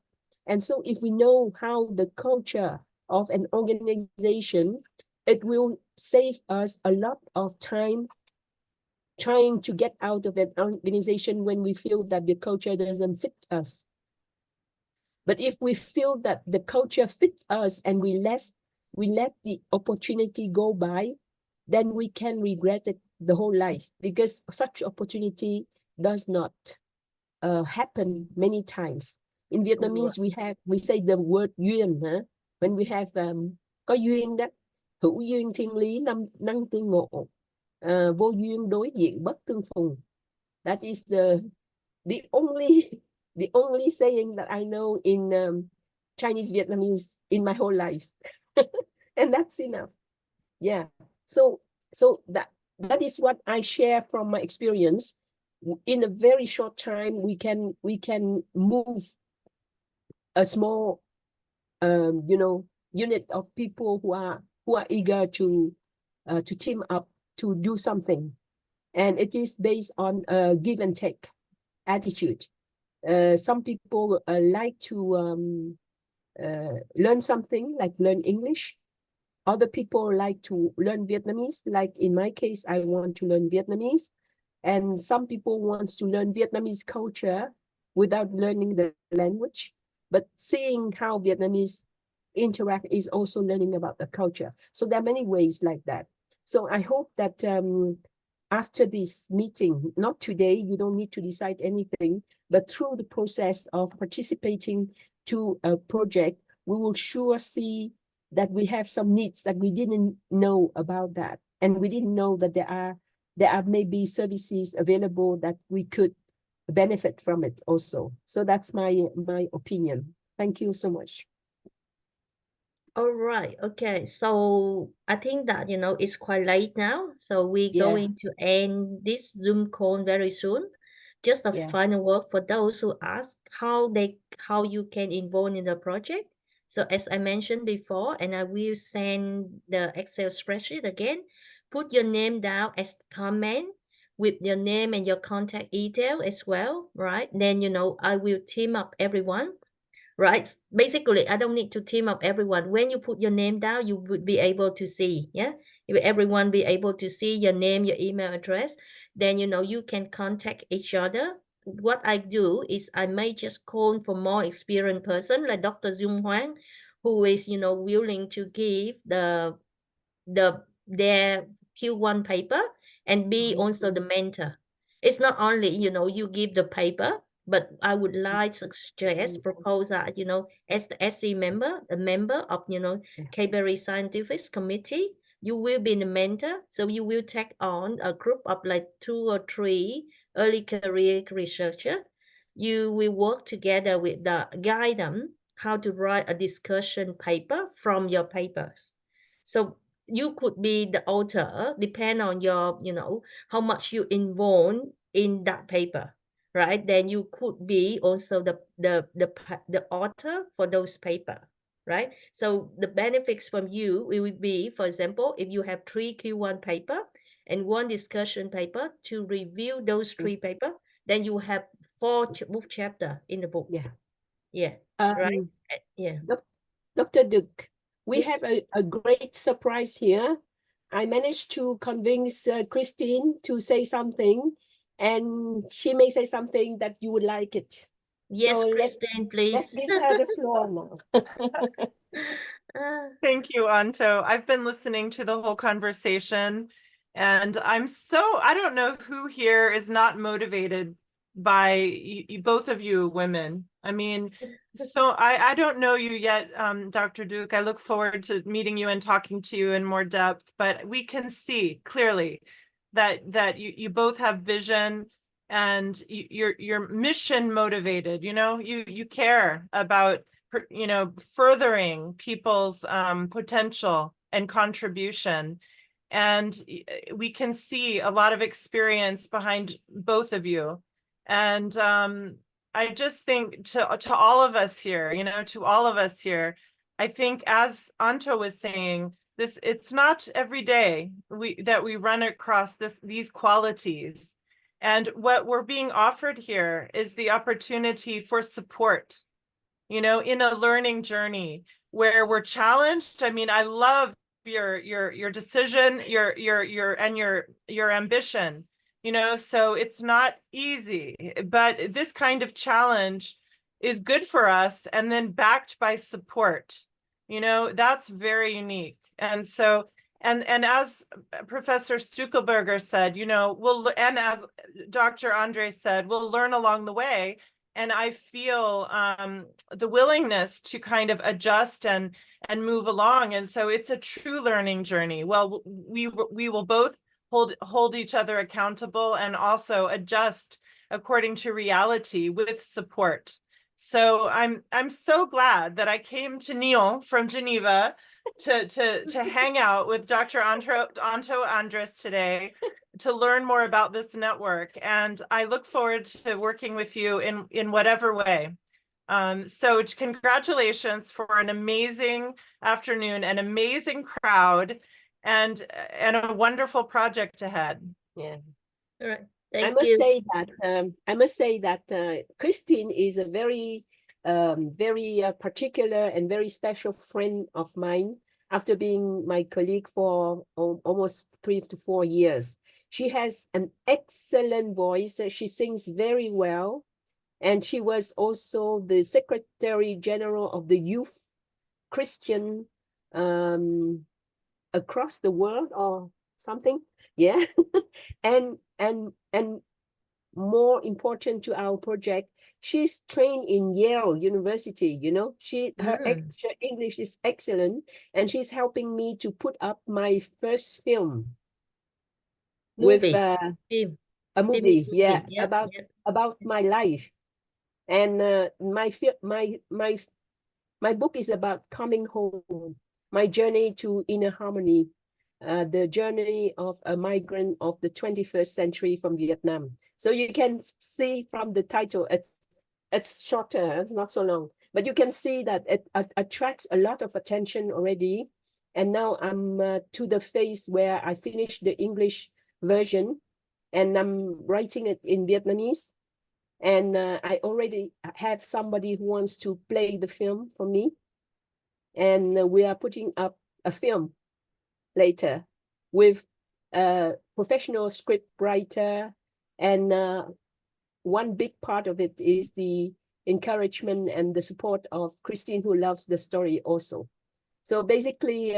And so if we know how the culture of an organization, it will save us a lot of time trying to get out of an organization when we feel that the culture doesn't fit us. But if we feel that the culture fits us and we let the opportunity go by, then we can regret it the whole life because such opportunity does not happen many times. In Vietnamese, we say the word duyên, huh? When we have có duyên đó, hữu duyên thiên lý năng tương ngộ, vô duyên đối diện bất tương phùng. That is the only saying that I know in Chinese Vietnamese in my whole life. And that's enough. Yeah. So that is what I share from my experience. In a very short time, we can move a small unit of people who are eager to team up to do something. And it is based on a give and take attitude. Some people like to learn something, like learn English. Other people like to learn Vietnamese. Like in my case, I want to learn Vietnamese. And some people want to learn Vietnamese culture without learning the language. But seeing how Vietnamese interact is also learning about the culture. So there are many ways like that. So I hope that after this meeting, not today, you don't need to decide anything, but through the process of participating to a project, we will sure see that we have some needs that we didn't know about that. And we didn't know that there are maybe services available that we could benefit from it also. So that's my opinion. Thank you so much. All right. Okay. So I think that, it's quite late now. So we're going to end this Zoom call very soon. Just a final word for those who ask how you can involve in the project. So as I mentioned before, and I will send the Excel spreadsheet again, put your name down as comment with your name and your contact detail as well, right? Then, I will team up everyone. Right? Basically, I don't need to team up everyone. When you put your name down, you would be able to see, everyone be able to see your name, your email address. Then, you can contact each other. What I do is I may just call for more experienced person like Dr. Dung Hoang, who is, willing to give their Q1 paper and be also the mentor. It's not only, you give the paper, but I would like to suggest, propose that, as the SC member, a member of, KBERI Scientific Committee, you will be the mentor. So you will take on a group of like 2 or 3 early career researchers. You will work together with guide them how to write a discussion paper from your papers. So you could be the author, depend on your, how much you involve in that paper, right? Then you could be also the author for those paper, right? So the benefits from you, it would be, for example, if you have 3 Q1 paper and 1 discussion paper to review those 3 paper, then you have 4 book chapter in the book. Yeah. Right. Yeah. Dr. Duc, we Yes. have a great surprise here. I managed to convince Christine to say something, and she may say something that you would like it. Yes, So Christine, please. let's give her the floor now. Thank you, Anto. I've been listening to the whole conversation, and I don't know who here is not motivated by both of you women. I mean, so I don't know you yet, Dr. Duc. I look forward to meeting you and talking to you in more depth, but we can see clearly that you both have vision and you're mission motivated, you know, you care about, you know, furthering people's potential and contribution. And we can see a lot of experience behind both of you. And I just think to all of us here, you know, to all of us here, I think, as Anto was saying, it's not every day that we run across these qualities. And what we're being offered here is the opportunity for support, you know, in a learning journey where we're challenged. I mean, I love your decision, your ambition, you know, so it's not easy, but this kind of challenge is good for us, and then backed by support, you know, that's very unique. And so, and as Professor Stuckelberger said, you know, and as Dr. Andre said, we'll learn along the way. And I feel the willingness to kind of adjust and move along. And so it's a true learning journey. Well, we will both hold each other accountable and also adjust according to reality with support. So I'm so glad that I came to Neil from Geneva to hang out with Dr. Anto Andres today, to learn more about this network. And I look forward to working with you in whatever way. So congratulations for an amazing afternoon, an amazing crowd, and a wonderful project ahead. Yeah. All right. I Thank must you. say that Christine is a very particular and very special friend of mine, after being my colleague for almost 3 to 4 years. She has an excellent voice. She sings very well. And she was also the Secretary General of the Youth Christian across the world or something. Yeah. and more important to our project, she's trained in Yale University, you know. Her English is excellent, and she's helping me to put up my first film. Movie. With Film. a movie, yeah, Yep, about my life. And my book is about coming home, my journey to inner harmony, the journey of a migrant of the 21st century from Vietnam. So you can see from the title, it's shorter, it's not so long, but you can see that it attracts a lot of attention already. And now I'm to the phase where I finished the English version, and I'm writing it in Vietnamese. And I already have somebody who wants to play the film for me. And we are putting up a film later with a professional script writer. And one big part of it is the encouragement and the support of Christine, who loves the story also. So basically,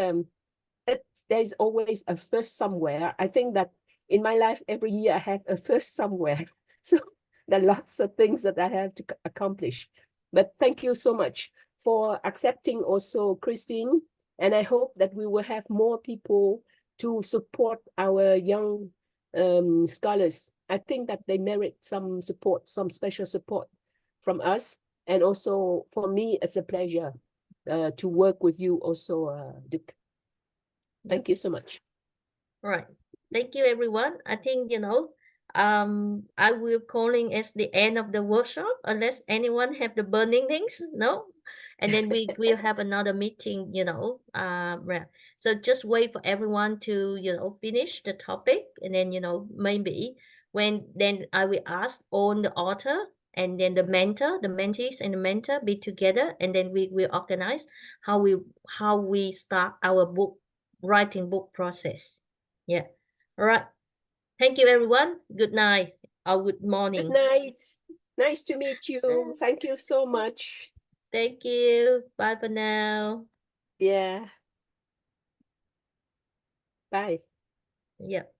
there's always a first somewhere. I think that in my life, every year I have a first somewhere. So there are lots of things that I have to accomplish. But thank you so much for accepting also, Christine. And I hope that we will have more people to support our young scholars. I think that they merit some support, some special support from us. And also for me, it's a pleasure to work with you also, Duke. Thank you so much. All right. Thank you, everyone. I think, you know, I will calling as the end of the workshop, unless anyone have the burning things. No, and then we will have another meeting, you know. So just wait for everyone to, you know, finish the topic, and then, you know, maybe then I will ask all the author and then the mentor, the mentees and the mentor be together, and then we will organize how we start our writing book process. Yeah. All right. Thank you, everyone. Good night or good morning. Good night. Nice to meet you. Thank you so much. Thank you. Bye for now. Yeah. Bye. Yep.